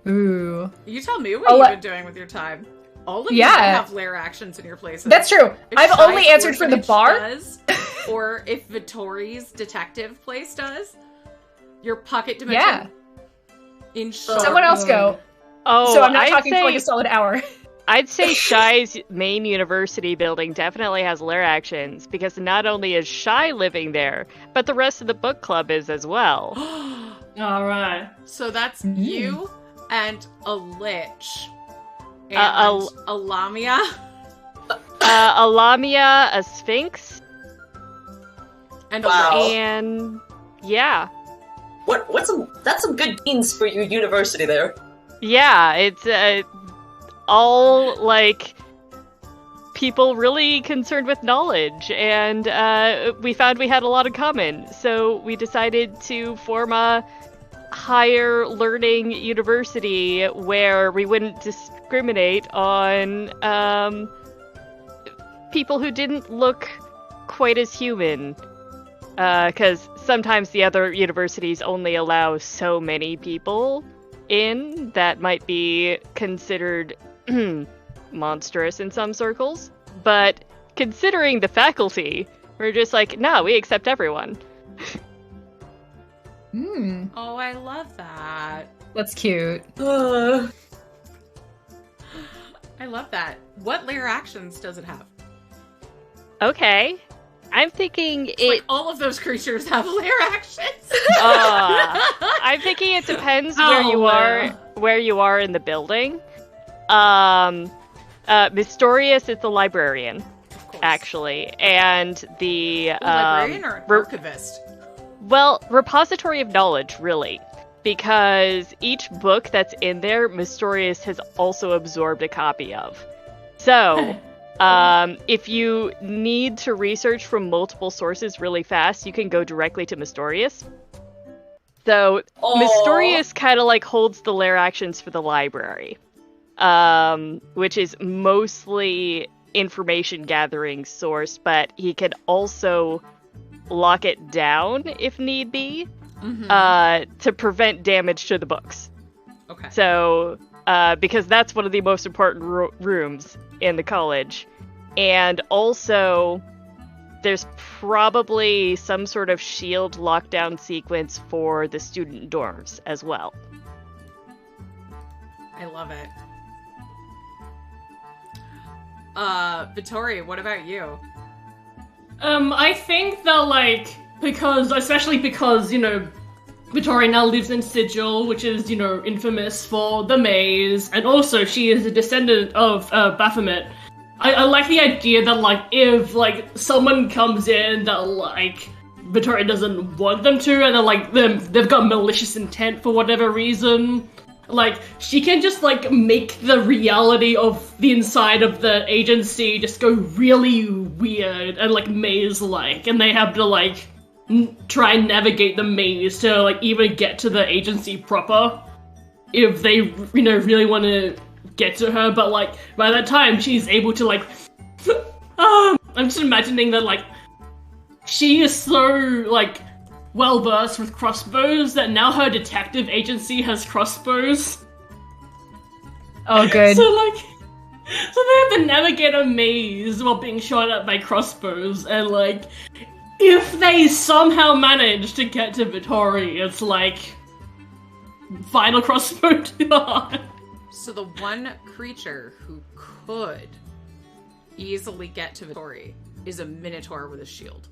Ooh. You tell me what I'll you've let- been doing with your time. All of you Yeah. have lair actions in your places. That's true. If I've Shy's only answered for the orphanage bar. does, or if Vittori's detective place does. Your pocket dimension. Yeah. In short. Someone else go. Oh, So I'm not I'd talking for like say- a solid hour. I'd say Shy's main university building definitely has lair actions, because not only is Shy living there, but the rest of the book club is as well. Alright. So that's you and a lich. And a Lamia. A Lamia, a Sphinx, And a Wow. lich. and yeah. That's some good beans for your university there. Yeah, it's all like people really concerned with knowledge, and we found we had a lot in common, so we decided to form a higher learning university where we wouldn't discriminate on people who didn't look quite as human, because sometimes the other universities only allow so many people in that might be considered monstrous in some circles. But considering the faculty, we're just like, no, we accept everyone. Oh, I love that. That's cute. I love that. What layer actions does it have? Okay. I'm thinking Like all of those creatures have layer actions. I'm thinking it depends where you are in the building. Mystorious is the librarian, actually, and the librarian or an archivist? Well, repository of knowledge, really, because each book that's in there, Mystorious has also absorbed a copy of. So, if you need to research from multiple sources really fast, you can go directly to Mystorious. So, Mystorious kind of like holds the lair actions for the library, which is mostly information gathering source, but he can also lock it down if need be, to prevent damage to the books. Okay. So, because that's one of the most important rooms in the college. And also, there's probably some sort of shield lockdown sequence for the student dorms as well. I love it. Vittori, what about you? I think that, especially because, Vittori now lives in Sigil, which is, infamous for the maze, and also she is a descendant of Baphomet. I like the idea that, if, someone comes in that, Vittori doesn't want them to, and then, they've got malicious intent for whatever reason, she can just, make the reality of the inside of the agency just go really weird and, maze-like, and they have to, try and navigate the maze to, even get to the agency proper, if they, really want to get to her, but, by that time, she's able to, I'm just imagining that, she is so, well-versed with crossbows that now her detective agency has crossbows. Oh, good. So they have to navigate a maze while being shot at by crossbows, and, if they somehow manage to get to Vittori, it's, final crossbow to So the one creature who could easily get to Vittori is a minotaur with a shield.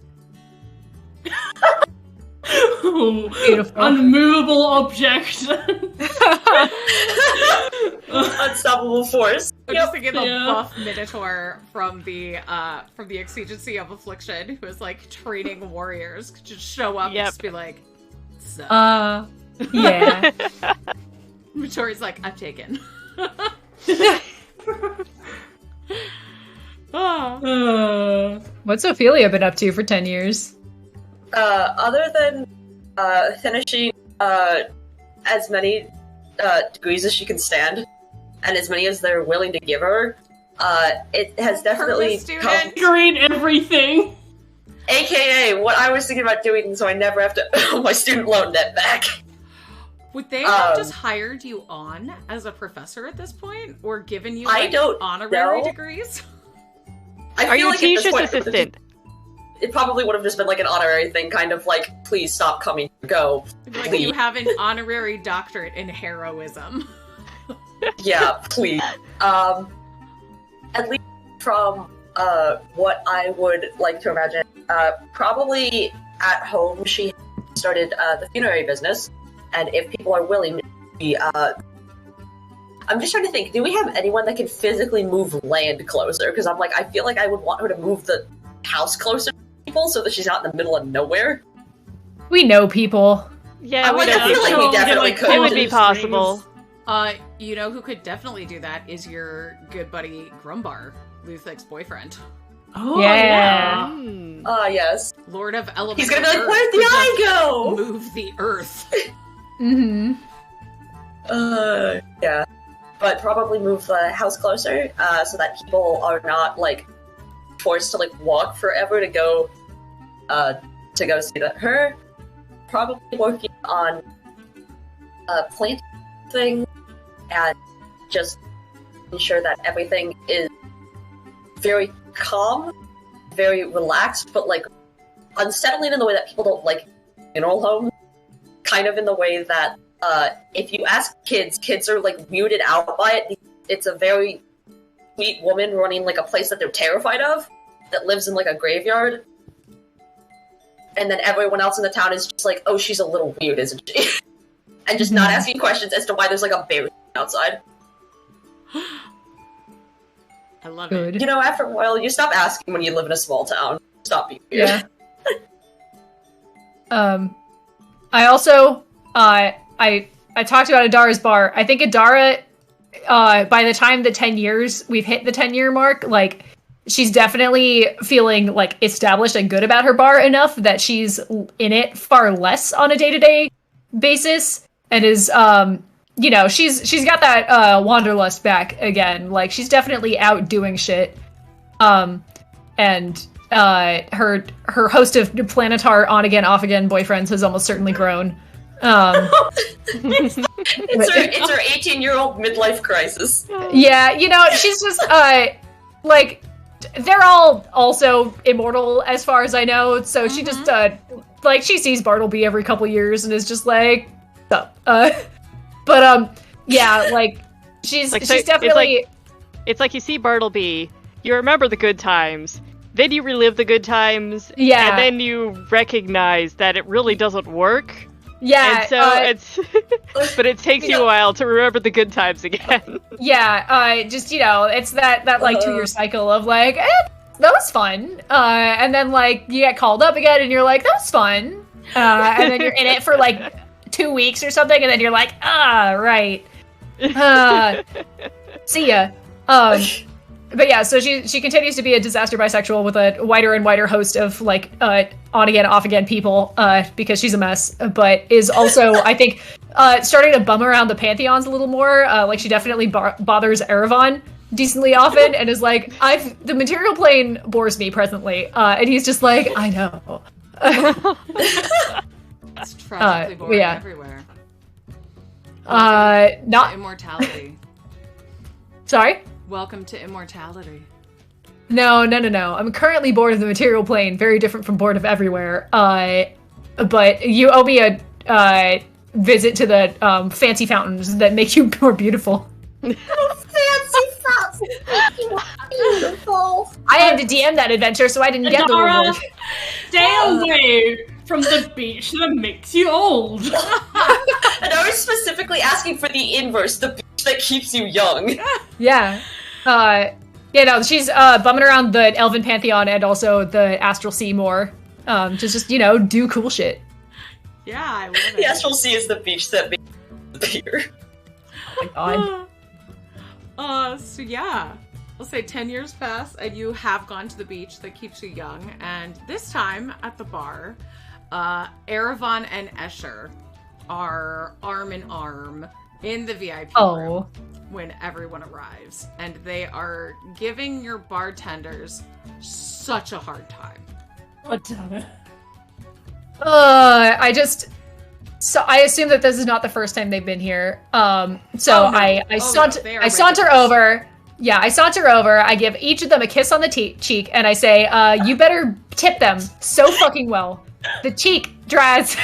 Beautiful. Unmovable object. Unstoppable force. I'm just thinking the buff minotaur from the Exigency of Affliction, who is training warriors, could just show up and just be like, sup? Yeah. Vittori's like, I'm taken. What's Ophelia been up to for 10 years? Other than finishing as many degrees as she can stand, and as many as they're willing to give her, it has definitely come... Green everything! AKA what I was thinking about doing, so I never have to owe my student loan debt back. Would they have just hired you on as a professor at this point? Or given you honorary degrees? Are you a teacher's assistant? It probably would have just been an honorary thing, kind of please stop coming, go. You have an honorary doctorate in heroism. Yeah, please. At least from what I would like to imagine, probably at home she started the funerary business, and if people are willing to be, I'm just trying to think, do we have anyone that can physically move land closer? Because I feel like I would want her to move the house closer to people so that she's not in the middle of nowhere. We know people. Yeah, I feel like we definitely could. It would be possible. You know who could definitely do that is your good buddy Grumbar, Luthic's boyfriend. Oh, yeah. Yes. Lord of Elemental. He's gonna be like, where'd the eye go? Move the earth. Mm-hmm. Yeah. But probably move the house closer, so that people are not, forced to, walk forever to go see her. Probably working on planting things and just ensure that everything is very calm, very relaxed, but like unsettling in the way that people don't like funeral homes. Kind of in the way that if you ask kids are like weirded out by it. It's a very sweet woman running like a place that they're terrified of, that lives in like a graveyard. And then everyone else in the town is just like, oh, she's a little weird, isn't she? And just not asking questions as to why there's like a bear outside. I love it. You know, after a while, you stop asking when you live in a small town. Stop being weird. Yeah. I also, I talked about Adara's bar. I think Adara, by the time we've hit the 10-year mark, like, she's definitely feeling, like, established and good about her bar enough that she's in it far less on a day-to-day basis, and is, you know, she's got that, wanderlust back again. Like, she's definitely out doing shit. And her host of Planetar on-again, off-again boyfriends has almost certainly grown. It's her 18-year-old midlife crisis. Yeah, you know, she's just, like, they're all also immortal as far as I know, so she just, like, she sees Bartleby every couple years and is just like, sup? Yeah, like, she's definitely... It's like you see Bartleby, you remember the good times, then you relive the good times, yeah, and then you recognize that it really doesn't work. Yeah, and so but it takes you a while to remember the good times again. Yeah, just, you know, it's that like 2-year cycle of like, that was fun, and then like you get called up again and you're like, that was fun, and then you're in it for like 2 weeks or something, and then you're like, right, see ya. But yeah, so she continues to be a disaster bisexual with a wider and wider host of like on-again, off-again people, because she's a mess, but is also, I think, starting to bum around the pantheons a little more. Like, she definitely bothers Erevan decently often, and is like, the material plane bores me presently, and he's just like, I know. It's tragically boring everywhere. Not immortality. Sorry? Welcome to immortality. No. I'm currently bored of the material plane, very different from bored of everywhere. But you owe me a visit to the fancy fountains that make you more beautiful. Fancy fountains make you beautiful. I had to DM that adventure, so I didn't get the reward. Stay away from the beach that makes you old. And I was specifically asking for the inverse, the beach that keeps you young. Yeah. Yeah, no, she's bumming around the Elven Pantheon and also the Astral Sea more. To just, you know, do cool shit. Yeah, I love it. The Astral Sea is the beach that makes you disappear. Oh my god. So yeah. We'll say 10 years pass and you have gone to the beach that keeps you young, and this time at the bar, Erevan and Escher are arm in arm in the VIP room when everyone arrives, and they are giving your bartenders such a hard time. God damn it. I assume that this is not the first time they've been here. I saunter over. Yeah, I saunter over. I give each of them a kiss on the cheek, and I say, "You better tip them so fucking well." The cheek, Draz.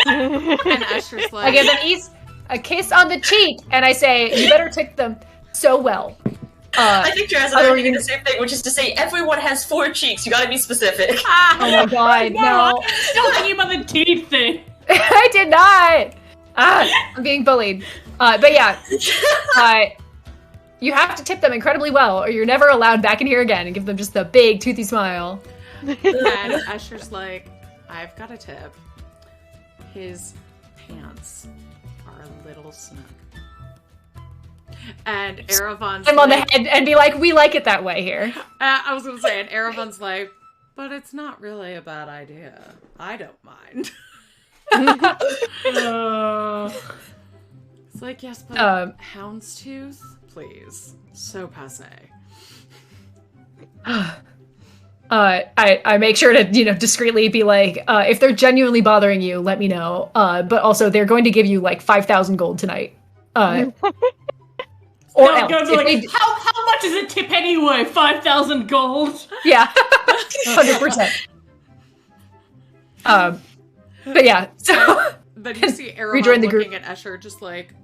And Escher's like, I give them each a kiss on the cheek, and I say, "You better tip them so well." I think Draz and I are doing the same thing, which is to say, everyone has 4 cheeks. You gotta be specific. Oh my god, no! Still thinking about the teeth thing. I did not. I'm being bullied. But yeah, you have to tip them incredibly well, or you're never allowed back in here again. And give them just the big toothy smile. And Escher's like, I've got a tip. His pants are a little snug. And Erevan's him on the head and be like, we like it that way here. I was gonna say, and Erevan's like, but it's not really a bad idea. I don't mind. It's like, yes, but houndstooth, please. So passé. I make sure to, discreetly be like, if they're genuinely bothering you, let me know. But also, they're going to give you like 5,000 gold tonight. Or Go, else. go, If like, they- how much is a tip anyway? 5,000 gold. Yeah, 100%. But yeah, so But you see Aramon Rejoin the looking group. at Escher just like,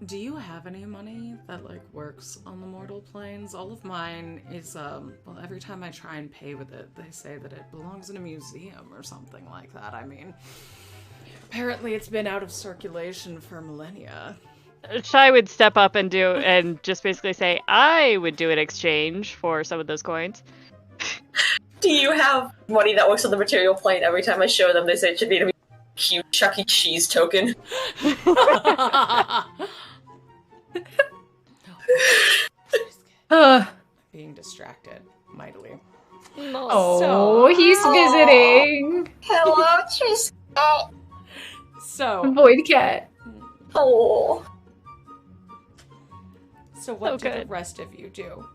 do you have any money that, like, works on the mortal planes? All of mine is, well, every time I try and pay with it, they say that it belongs in a museum or something like that. I mean, apparently it's been out of circulation for millennia. Shai would step up and just basically say, I would do an exchange for some of those coins. Do you have money that works on the material plane? Every time I show them, they say it should be a cute Chuck E. Cheese token. Being distracted mightily. oh, he's visiting. Hello, Tristan. So, Void cat. Oh. so what So do the good. rest of you do?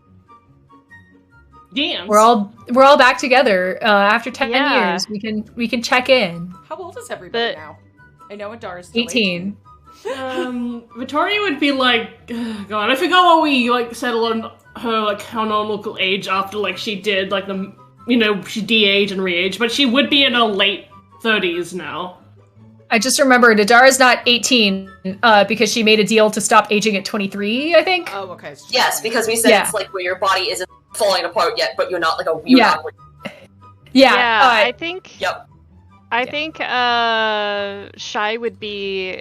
Dance. We're all back together after 10 Yeah. years. We can check in. How old is everybody But- now? I know Adara's still 18. Victoria would be like, God, I forgot what we like settled on her like canonical age after like she did like the she de-age and re-age, but she would be in her late 30s now. I just remembered Adara's not 18 because she made a deal to stop aging at 23, I think. Oh, okay. So Yes, because we said Yeah. it's like where your body isn't falling apart yet, but you're not like a weird. Yeah. awkward- Yeah. I think. Yep. I think Shai would be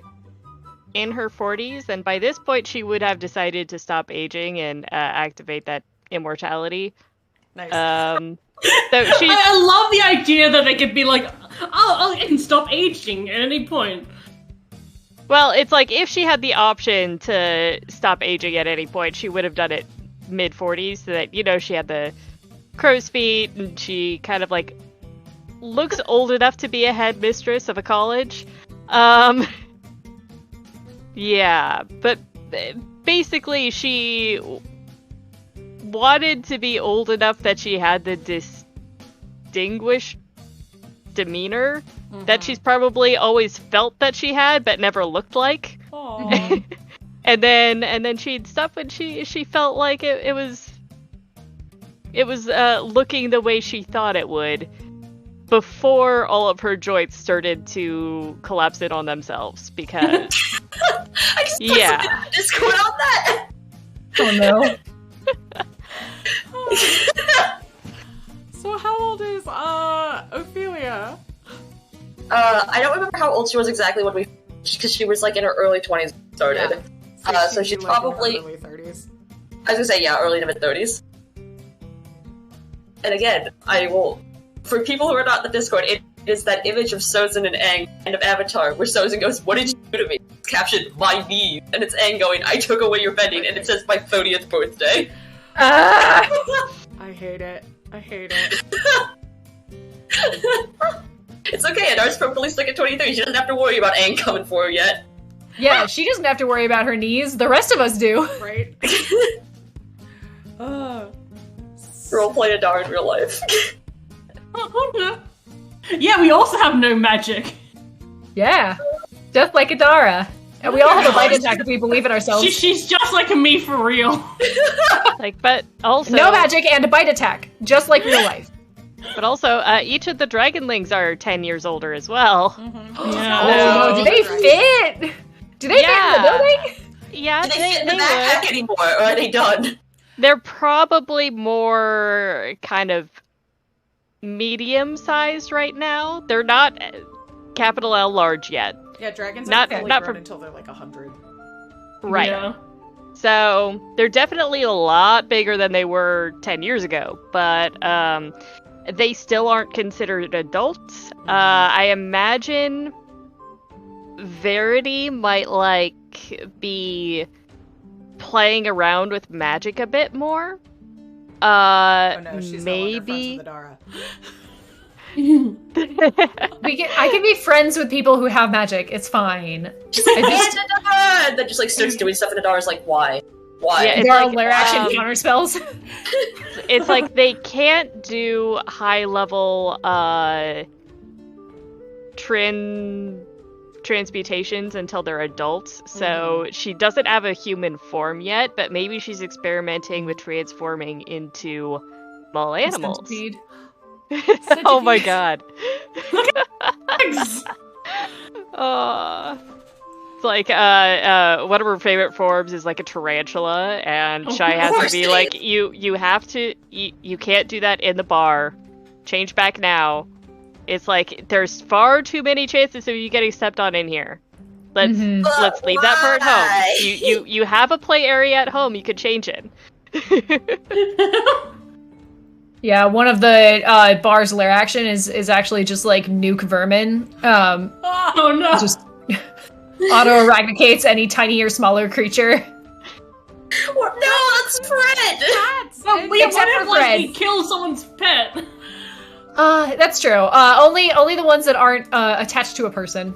in her 40s, and by this point she would have decided to stop aging and activate that immortality. Nice. So she's I love the idea that they could be like, oh, I can stop aging at any point. well, it's like if she had the option to stop aging at any point, she would have done it mid 40s, so that she had the crow's feet and she kind of like looks old enough to be a headmistress of a college. Yeah, but basically she wanted to be old enough that she had the distinguished demeanor that she's probably always felt that she had but never looked like. Aww. And then she'd stop when she felt like it was looking the way she thought it would before all of her joints started to collapse in on themselves because I just put Yeah. something in the Discord on that. Oh no. So how old is Ophelia? I don't remember how old she was exactly when we, because she was like in her early 20s when we started. So she's like, probably- in her early 30s. I was gonna say, yeah, early to mid 30s. And again, I will, for people who are not in the Discord, it is that image of Sozin and Aang, end of Avatar, where Sozin goes, "What did you do to me?" It's captioned, "My knees," and it's Aang going, "I took away your bending," and it says, "My 30th birthday." Ah! I hate it. I hate it. It's okay, Adar's perfectly stuck at 23. She doesn't have to worry about Aang coming for her yet. Yeah, she doesn't have to worry about her knees. The rest of us do. Right? Roleplay Adar in real life. Yeah, we also have no magic. Yeah. Just like Adara. And we all have a bite attack if we believe in ourselves. She's just like me for real. but also No magic and a bite attack. Just like real life. But also, each of the dragonlings are 10 years older as well. Oh, do they fit? Do they fit in the building? Yeah, Do they fit in the would. backpack anymore, or are they done? They're probably more kind of medium-sized right now. They're not capital L large yet. Yeah, dragons Not- aren't fully not grown for- until they're like 100. Right. Yeah. So they're definitely a lot bigger than they were 10 years ago, but they still aren't considered adults. I imagine Verity might be playing around with magic a bit more. Oh no, she's Maybe. no longer friends with Adara. I can be friends with people who have magic. It's fine. She's like, I just- and then just like starts doing stuff, and Adar's like, "Why? Why?" Yeah, it's There are like, lair action um, counterspells. It's like they can't do high level transmutations until they're adults, so she doesn't have a human form yet, but maybe she's experimenting with transforming into small animals. Centipede. Oh my god. It's like one of her favorite forms is like a tarantula, and Shai has to be like, you have to, you can't do that in the bar. Change back now. It's like there's far too many chances of you getting stepped on in here. Let's leave that part at home. You have a play area at home you could change in. Yeah, one of the bar's lair action is actually just like nuke vermin. Oh no! Just auto-eradicates any tiny or smaller creature. No, that's Fred! But Except what for if, like, Fred. he kills someone's pet? That's true. Only the ones that aren't attached to a person,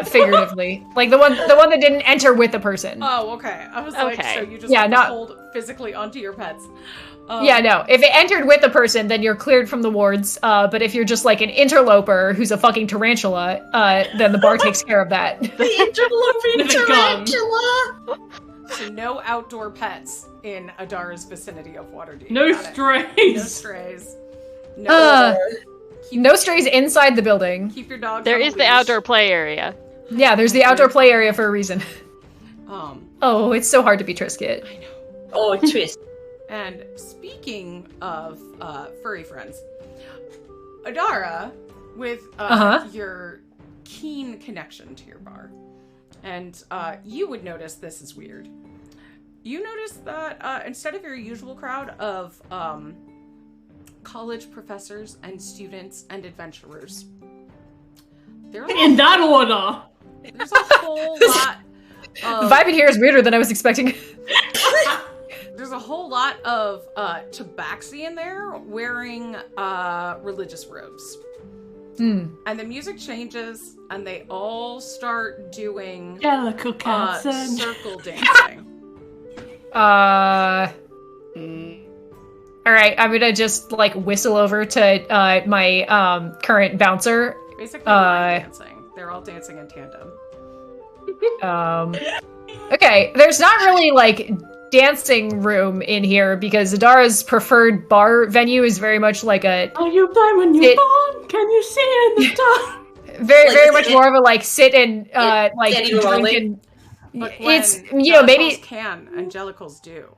figuratively. Like the one that didn't enter with a person. Oh, okay. I was like, so you just hold physically onto your pets. Yeah, no. If it entered with a person, then you're cleared from the wards. But if you're just like an interloper who's a fucking tarantula, then the bar takes care of that. The interloping tarantula! So no outdoor pets in Adara's vicinity of Waterdeep. No strays. No strays. No strays inside the building. Keep your dog. There is the outdoor play area. Yeah, there's the outdoor play area for a reason. Oh, it's so hard to be Trisket. I know. Oh, twist. And speaking of furry friends, Adara, with your keen connection to your bar, and you would notice this is weird. You notice that instead of your usual crowd of college professors and students and adventurers, In that order! There's a whole lot The vibe in here is weirder than I was expecting. There's a whole lot of tabaxi in there wearing religious robes. And the music changes, and they all start doing circle dancing. Alright, I'm gonna just, like, whistle over to my current bouncer. Basically, dancing. They're all dancing in tandem. Okay, there's not really, like, dancing room in here because Adara's preferred bar venue is very much like a... Are you blind when you're born? Can you see in the dark? Very much more of a, like, sit and, like, drink and... It's, you know, maybe... can, Angelicals do.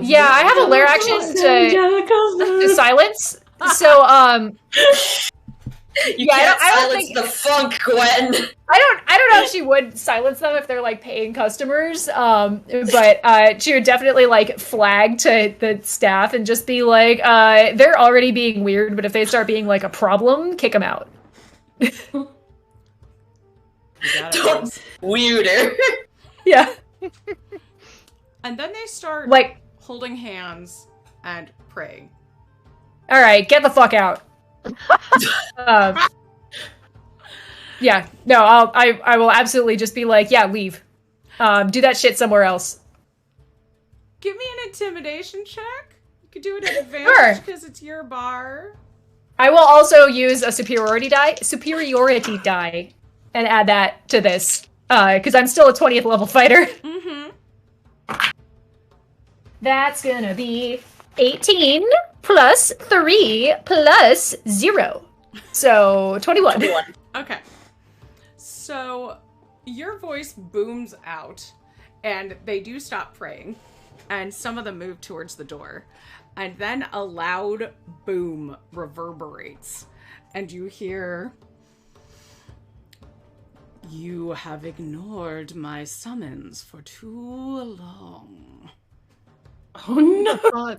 Yeah, I have a lair action to silence, so, You can't silence the funk, Gwen. I don't know if she would silence them if they're like paying customers, but she would definitely like flag to the staff and just be like, they're already being weird, but if they start being like a problem, kick them out. Don't weirder. Yeah. And then they start like holding hands and praying. All right, get the fuck out. Yeah, no, I will absolutely just be like, yeah, leave. Do that shit somewhere else. Give me an intimidation check. You could do it at advantage because it's your bar. I will also use a superiority die, and add that to this, because I'm still a 20th level fighter. That's gonna be 18 plus 3 plus 0. So 21. Okay. So your voice booms out and they do stop praying and some of them move towards the door and then a loud boom reverberates and you hear, "You have ignored my summons for too long." Oh no!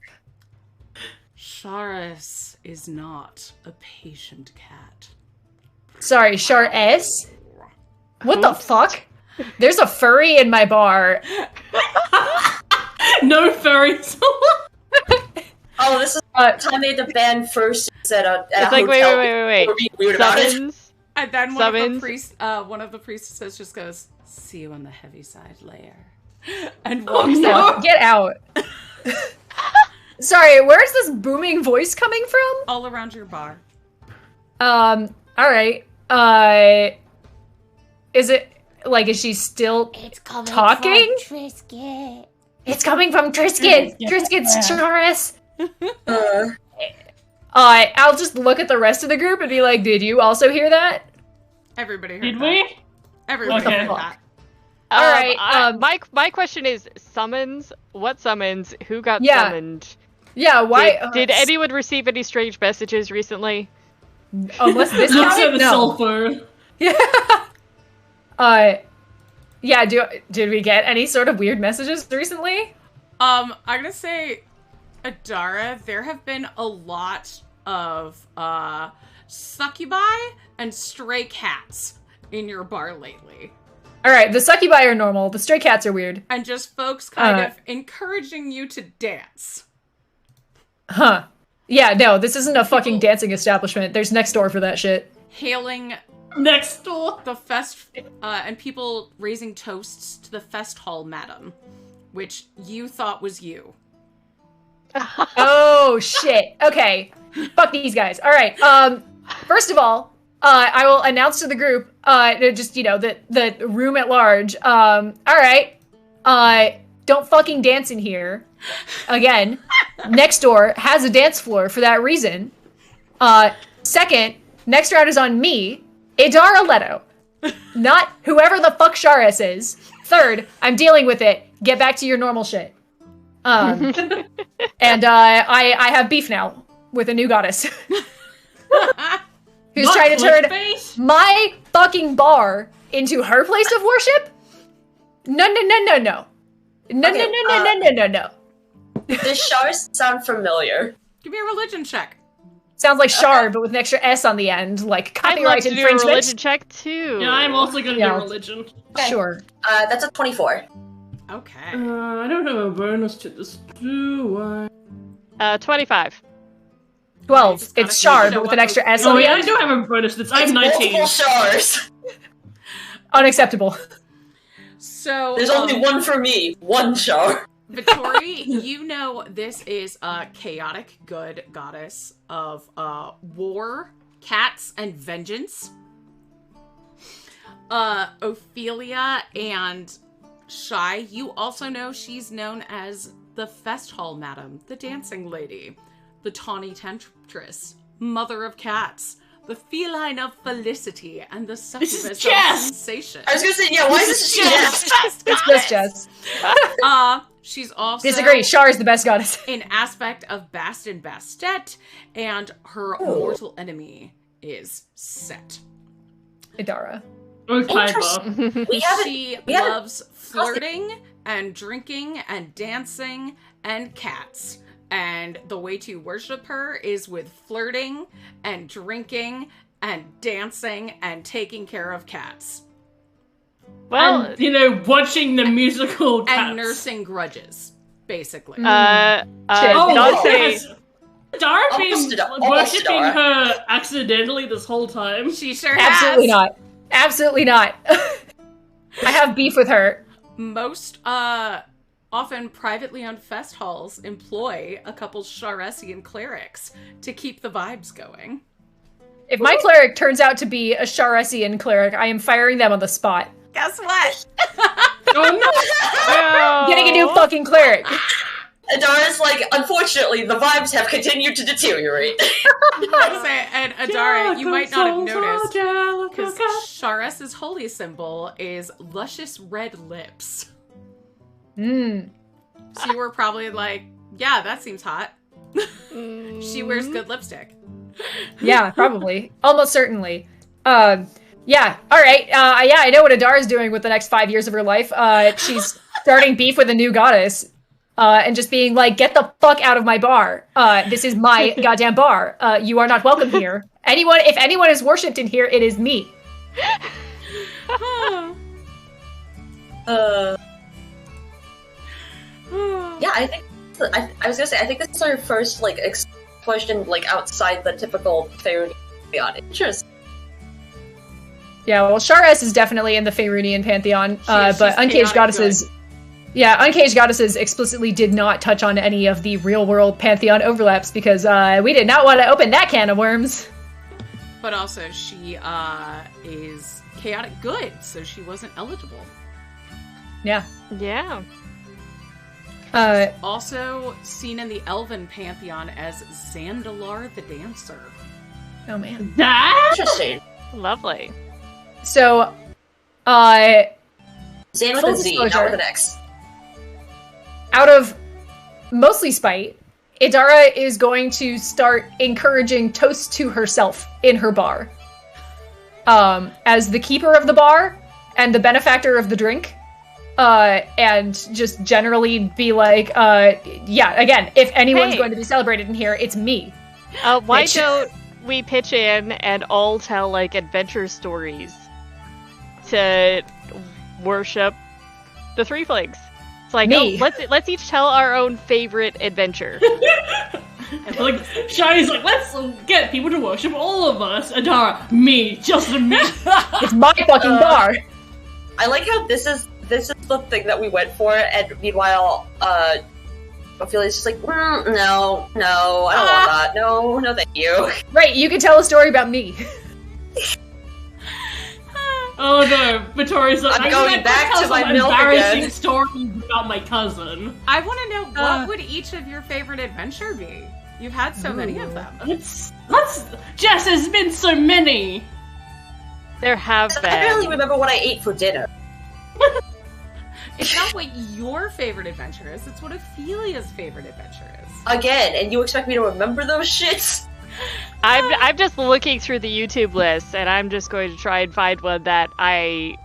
Sharis is not a patient cat. Sorry, Char-S? What the fuck? There's a furry in my bar. No furries. Oh, this is the time they had to ban first at a it's like, hotel. wait. Being weird about it. And then one of the priestesses just goes, "See you on the heavy side layer." And walks out. Get out. Sorry, where's this booming voice coming from? All around your bar. Alright. is she still talking? Trisket. It's coming from Trisket. Trisket's Charis. I'll just look at the rest of the group and be like, did you also hear that? Everybody heard Did that. we? Everybody Okay. heard that. All right. My question is summons. What summons? Who got Yeah. summoned? Yeah, why? Did anyone receive any strange messages recently? Unless this Looks counted? at the No. sulfur. Yeah. Yeah, did we get any sort of weird messages recently? I'm gonna say, Adara, there have been a lot of succubi and stray cats in your bar lately. Alright, the succubi are normal, the stray cats are weird. And just folks kind of encouraging you to dance. Huh. Yeah, no, this isn't a fucking dancing establishment. There's next door for that shit. Hailing Next door. the fest, and people raising toasts to the fest hall madam, which you thought was you. Oh, shit. Okay. Fuck these guys. Alright, first of all, I will announce to the group, just, the room at large, alright, don't fucking dance in here. Again, next door has a dance floor for that reason. Second, next round is on me, Idara Leto, not whoever the fuck Sharis is. Third, I'm dealing with it. Get back to your normal shit. And I have beef now with a new goddess. Who's Not trying to turn clickbait? my fucking bar into her place of worship? No. No. Does Shars sound familiar? Give me a religion check. Sounds like Shar, but with an extra S on the end, like I'd love copyright to do a infringement. religion check too. Yeah, I'm also gonna Yeah. do religion. Okay. Sure. That's a 24. Okay. I don't have a bonus to this, do I? 25. 12. just gotta It's Shar, show but with an up extra with- S Oh on the yeah, I end. do have a bonus. I have It's 19. multiple Shars. Unacceptable. So There's only one for me. One Shar. Vittori, you know this is a chaotic good goddess of war, cats, and vengeance. Ophelia and Shy, you also know she's known as the Fest Hall Madam, the Dancing Lady, the Tawny Temptress, Mother of Cats, the Feline of Felicity, and the Succubus of Jess! Sensation. I was gonna say, yeah, why is this Jess? It's just Jess. She's also Disagree. Shar is the best goddess. an aspect of Bast and Bastet, and her mortal enemy is Set. Idara. Okay, Interesting. Bob. She we haven't- loves flirting and drinking and dancing and cats. And the way to worship her is with flirting and drinking and dancing and taking care of cats. Well, And, watching the musical Cats. And nursing grudges, basically. Shit. Oh, Dante. has Dara Almost been Dara. worshipping her accidentally this whole time? She sure Absolutely has. not. Absolutely not. I have beef with her. Most, often privately owned fest halls employ a couple Sharesian clerics to keep the vibes going. If my cleric turns out to be a Sharesian cleric, I am firing them on the spot. Guess what? Oh no! Getting a new fucking cleric. Adara's like, unfortunately, the vibes have continued to deteriorate. And Adara, you might not have noticed, because Because Shares's holy symbol is luscious red lips. Mm. So you were probably like, yeah, that seems hot. She wears good lipstick. Yeah, probably. Almost certainly. Yeah, alright. Yeah, I know what Adara's doing with the next 5 years of her life. She's starting beef with a new goddess. And just being like, get the fuck out of my bar. This is my goddamn bar. You are not welcome here. If anyone is worshipped in here, it is me. Yeah, I think I was gonna say I think this is our first explosion outside the typical Faerunian interest. Yeah, well, Shares is definitely in the Faerunian pantheon, but she's Uncaged chaotic Goddesses... Yeah, Uncaged Goddesses explicitly did not touch on any of the real-world pantheon overlaps because we did not want to open that can of worms. But also, she is chaotic good, so she wasn't eligible. Yeah. Yeah. Also seen in the Elven Pantheon as Zandalar the Dancer. Oh man. Interesting. Lovely. So, Zan with Full a Z, not disclosure. with an X. out of mostly spite, Idara is going to start encouraging toast to herself in her bar. As the keeper of the bar and the benefactor of the drink. And just generally be like, yeah, again, if anyone's Hey. going to be celebrated in here, it's me. Why Bitch. don't we pitch in and all tell like adventure stories to worship the Threeflings? It's like, Me. oh, let's each tell our own favorite adventure. Like, Shai's like, let's get people to worship all of us. Adara, me, just me. It's my fucking bar. I like how this is the thing that we went for, and meanwhile, Ophelia's just like, no, I don't want that. No, thank you. Right, you can tell a story about me. Oh no, Vittoria's like, I'm going back to my milk embarrassing again. stories about my cousin. I want to know, what would each of your favorite adventure be? You've had so many of them. Let's Jess, there's been so many. There have I barely been. remember what I ate for dinner. It's not what your favorite adventure is, it's what Ophelia's favorite adventure is. Again, and you expect me to remember those shits? I'm just looking through the YouTube list, and I'm just going to try and find one that I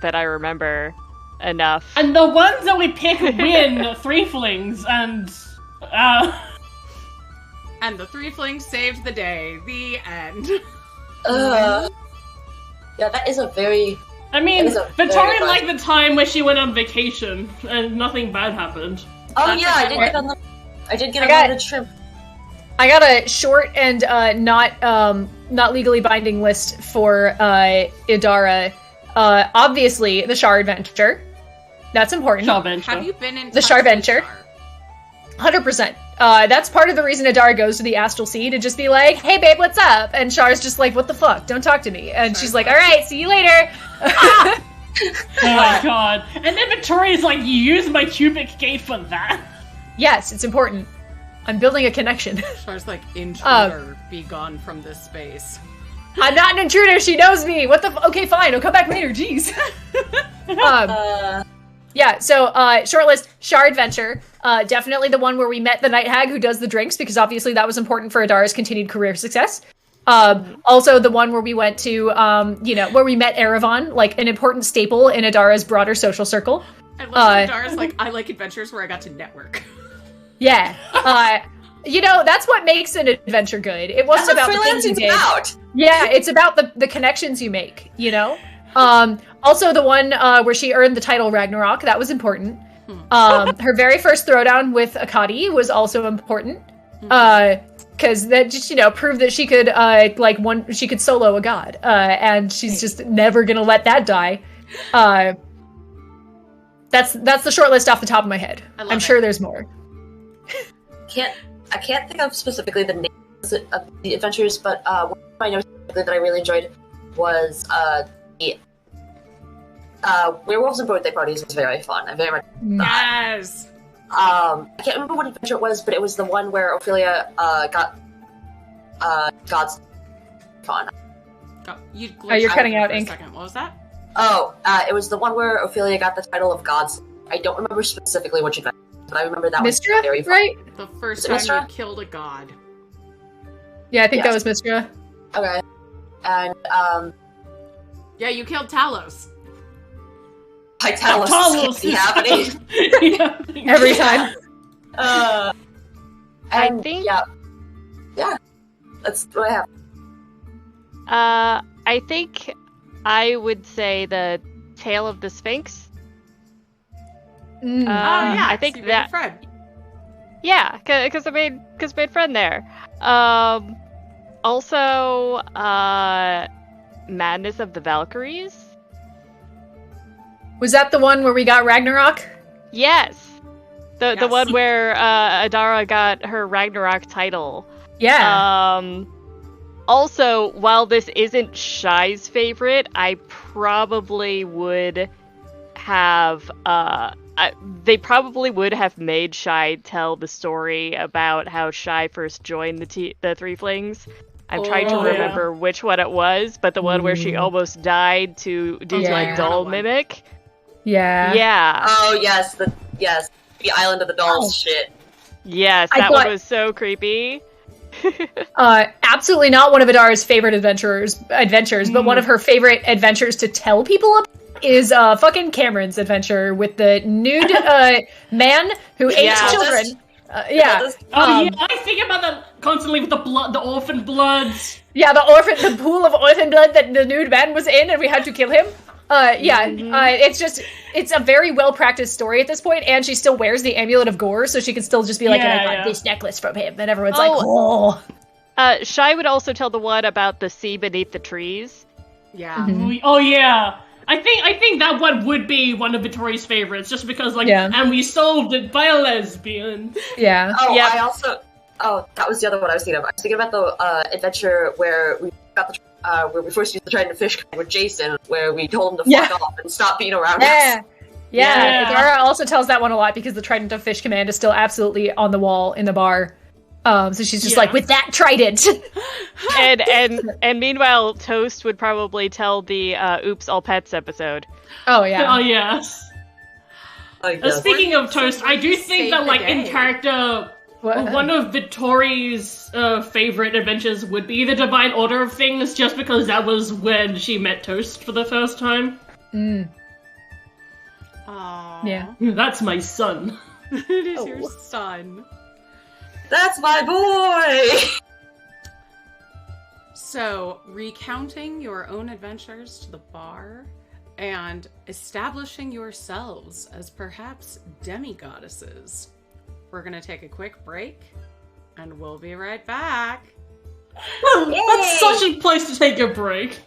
remember enough. And the ones that we pick win Threeflings, and And the Threeflings saved the day. The end. Yeah, that is a very... I mean, That is a very Victoria fun- liked the time where she went on vacation and nothing bad happened. Oh That's yeah, a I good did one. get on the... I did get I on got- the trip. I got a short and not legally binding list for Idara. Obviously, the Shar adventure. That's important. Shaw venture. Have you been in The touch Shar with venture. Shar? 100%. That's part of the reason Idara goes to the Astral Sea, to just be like, hey babe, what's up? And Char's just like, what the fuck? Don't talk to me. And she's like, alright, see you later. Oh my god. And then Victoria's like, you used my cubic gate for that? Yes, it's important. I'm building a connection. Shar's like, intruder, be gone from this space. I'm not an intruder, she knows me. What the okay, fine, I'll come back later, jeez. Yeah, so short list, Shar Adventure. Definitely the one where we met the Night Hag who does the drinks, because obviously that was important for Adara's continued career success. Also the one where we went to, where we met Erevan, like an important staple in Adara's broader social circle. I love Dara's like, I like adventures where I got to network. Yeah. That's what makes an adventure good. It wasn't That's about what the things you freelancing's did. about! Yeah, it's about the connections you make, Also the one where she earned the title Ragnarok, that was important. Her very first throwdown with Akadi was also important. Because that just, proved that she could she could solo a god. And she's just never gonna let that die. That's the short list off the top of my head. I'm sure there's more. I can't think of specifically the names of the adventures, but one I know specifically that I really enjoyed was the Werewolves and Birthday Parties was very fun. I very much Yes! I can't remember what adventure it was, but it was the one where Ophelia got God's fun. You're cutting out, for a Ink. second. What was that? Oh, it was the one where Ophelia got the title of God's. I don't remember specifically which adventure, but I remember that was Mistra, very fun. right? The first Is it time Mistra? you killed a god. Yeah, I think that Yes. was Mistra. Okay. And, Yeah, you killed Talos. I tell us Talos be is- happening. Yeah. Every time. I And, think- Yeah. That's what I have. I think I would say the Tale of the Sphinx. Mm. Yeah, I think so you made a that. friend. Yeah, because I made friend there. Also, Madness of the Valkyries. Was that the one where we got Ragnarok? Yes, the Yes. one where Adara got her Ragnarok title. Yeah. Also, while this isn't Shy's favorite, I probably would have they probably would have made Shy tell the story about how Shy first joined the Threeflings. I'm trying to remember which one it was, but the one where she almost died due to a doll mimic. Yeah. Yeah. Oh yes, the Island of the Dolls shit. Yes, that one was so creepy. Absolutely not one of Adara's favorite adventures, but one of her favorite adventures to tell people about is fucking Cameron's adventure with the nude man who ate children. I think about that constantly with the blood, the orphan bloods. Yeah, the pool of orphan blood that the nude man was in, and we had to kill him. It's a very well practiced story at this point, and she still wears the amulet of gore, so she can still just be like, I got this necklace from him, and everyone's like, oh. Shy would also tell the one about the sea beneath the trees. Yeah. Mm-hmm. Oh yeah. I think that one would be one of Victoria's favorites, just because, and we solved it by a lesbian. Yeah. That was the other one I was thinking of. I was thinking about the adventure where we got where we first used the trident of fish with Jason, where we told him to fuck off and stop being around us. Yeah. Adara also tells that one a lot because the trident of fish command is still absolutely on the wall in the bar. So she's just like, with that trident. and meanwhile, Toast would probably tell the Oops All Pets episode. Oh yeah. Oh yes. Speaking of Toast, I do think that in character, one of Vittori's favorite adventures would be the Divine Order of Things, just because that was when she met Toast for the first time. Mm. Aww. Yeah. That's my son. It is your son. That's my boy! So, recounting your own adventures to the bar and establishing yourselves as perhaps demigoddesses. We're gonna take a quick break, and we'll be right back. That's such a place to take a break.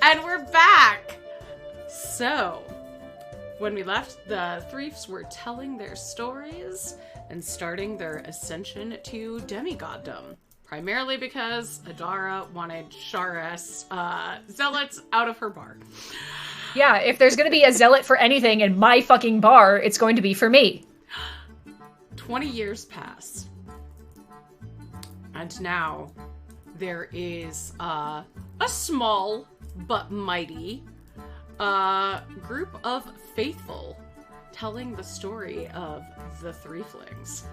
And we're back! So, when we left, the Threefs were telling their stories and starting their ascension to demigoddom. Primarily because Adara wanted Shara's zealots out of her bar. Yeah, if there's gonna be a zealot for anything in my fucking bar, it's going to be for me. 20 years pass. And now there is a small but mighty group of faithful telling the story of the Threeflings.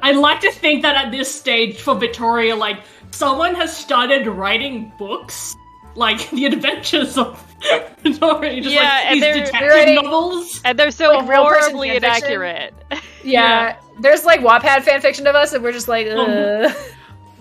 I'd like to think that at this stage for Victoria, like, someone has started writing books, like the adventures of Victoria, just like these detective novels. And they're so like, real person horribly fanfiction. inaccurate. Yeah, there's like Wattpad fanfiction of us, and we're just like, ugh.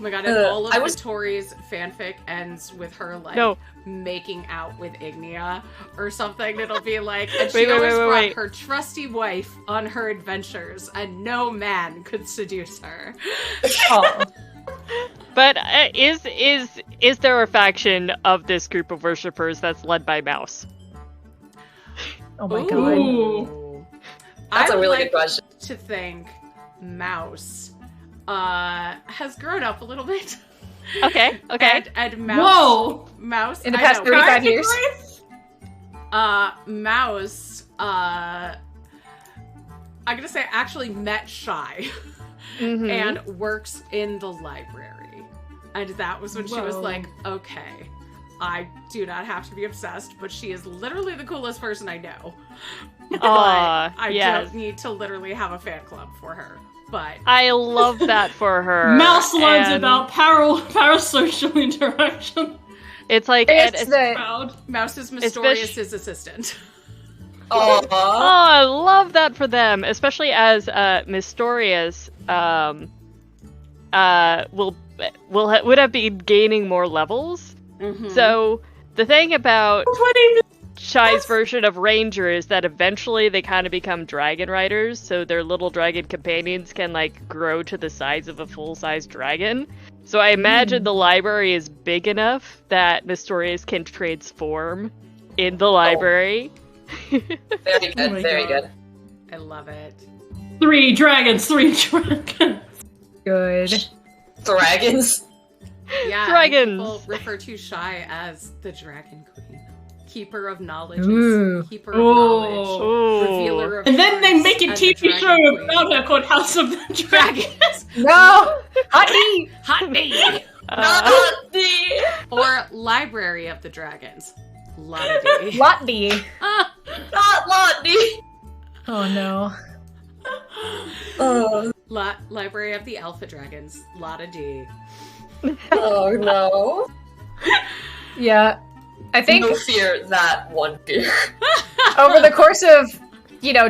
Oh my god, and all of Victoria's fanfic ends with her, like, making out with Ignia or something. It'll be like, and she always brought her trusty wife on her adventures, and no man could seduce her. Oh. But is there a faction of this group of worshippers that's led by Mouse? Oh my god. Ooh. That's I a would really like good question. to think Mouse has grown up a little bit. Okay. And Mouse. Whoa! Mouse. In the I past know, 35 years? Mouse. I'm gonna say actually met Shy Mhm. and works in the library, and that was when she was Whoa. like, okay. I do not have to be obsessed, but she is literally the coolest person I know. Aw, I yes. don't need to literally have a fan club for her. But I love that for her. Mouse learns and about parasocial interaction. It's like It's the Proud. Mouse is Mystorious' assistant. Oh, Aww. I love that for them, especially as Mystorious would have been gaining more levels. Mhm. So the thing about Shy's version of Ranger is that eventually they kind of become dragon riders, so their little dragon companions can like grow to the size of a full-size dragon. So I imagine the library is big enough that Mystorious can transform in the library. Very good, Oh my very God. good. I love it. 3 dragons. good. Dragons. Yeah, Dragons. people refer to Shy as the Dragon Queen. Keeper of knowledge. Ooh. Keeper of Ooh. knowledge. Ooh. Revealer of And then they truths make a and the TV show Dragon Queen. about her called House of the Dragon. Dragons. No! Honey! Hot me. Not the. Or Library of the Dragons. Lottie. Lotney. Not Lotney. Oh no. Oh, Library of the Alpha Dragons. Lotta D. oh no. Yeah. I think No fear that one fear. over the course of,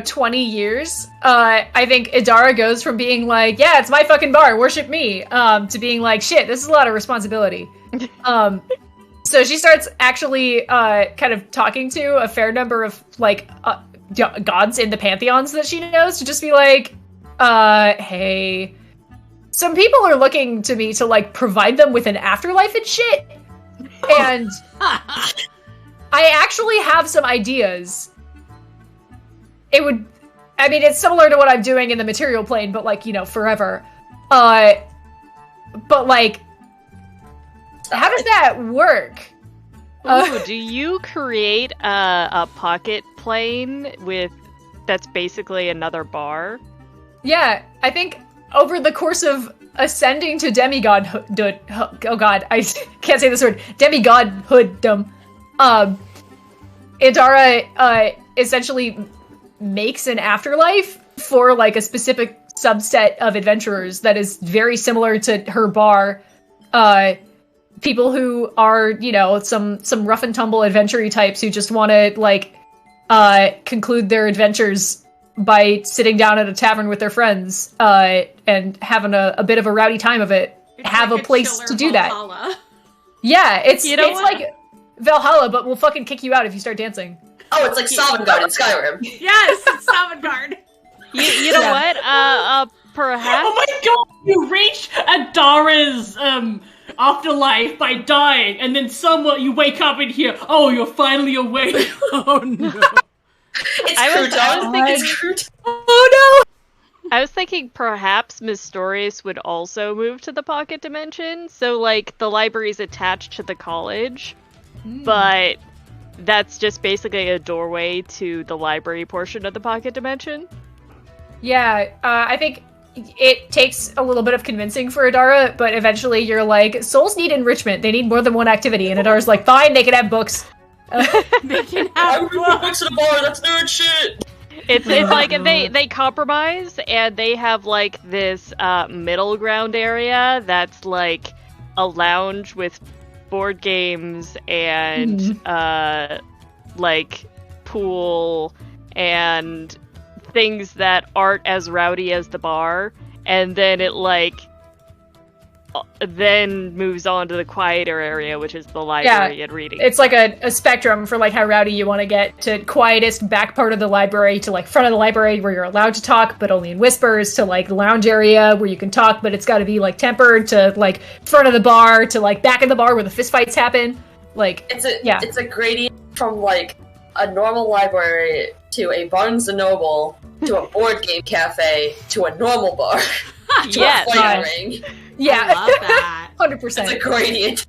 20 years, I think Idara goes from being like, yeah, it's my fucking bar, worship me, to being like, shit, this is a lot of responsibility. So she starts actually kind of talking to a fair number of, gods in the pantheons that she knows to just be like, hey, some people are looking to me to, provide them with an afterlife and shit. And I actually have some ideas. It's similar to what I'm doing in the material plane, but forever. But how does that work? Ooh, do you create a pocket plane that's basically another bar? Yeah, I think over the course of ascending to demigodhood, oh god, I can't say this word, demigodhooddom, Idara essentially makes an afterlife for a specific subset of adventurers that is very similar to her bar. People who are, some rough and tumble adventure-y types who just want to conclude their adventures by sitting down at a tavern with their friends and having a bit of a rowdy time of it, have a place chiller to do that. Valhalla. Yeah, it's what? like Valhalla, but we'll fucking kick you out if you start dancing. Oh, it's like Sovngarde in Skyrim. Yes, it's Sovngarde. You know what? Perhaps. Oh my god! You reach Adara's afterlife by dying, and then you wake up in here. Oh, you're finally awake. Oh no. It's I was Crouton. thinking- It's Crouton. Oh I was thinking perhaps Mystorious would also move to the pocket dimension, so the library's attached to the college, but that's just basically a doorway to the library portion of the pocket dimension. no! Yeah, I think it takes a little bit of convincing for Idara, but eventually you're like, souls need enrichment, they need more than one activity, and Idara's like, fine, they can have books. They can I have would put books in a bar. That's nerd shit. It's like they compromise, and they have this middle ground area that's a lounge with board games and pool and things that aren't as rowdy as the bar, and then it then moves on to the quieter area, which is the library and reading. It's like a spectrum for like how rowdy you want to get, to quietest back part of the library, to like front of the library where you're allowed to talk but only in whispers, to like the lounge area where you can talk but it's got to be like tempered, to like front of the bar, to like back of the bar where the fistfights happen. Like it's a gradient from like a normal library to a Barnes & Noble to a board game cafe to a normal bar to a fighting ring. Yeah, I love that. 100%. It's a gradient.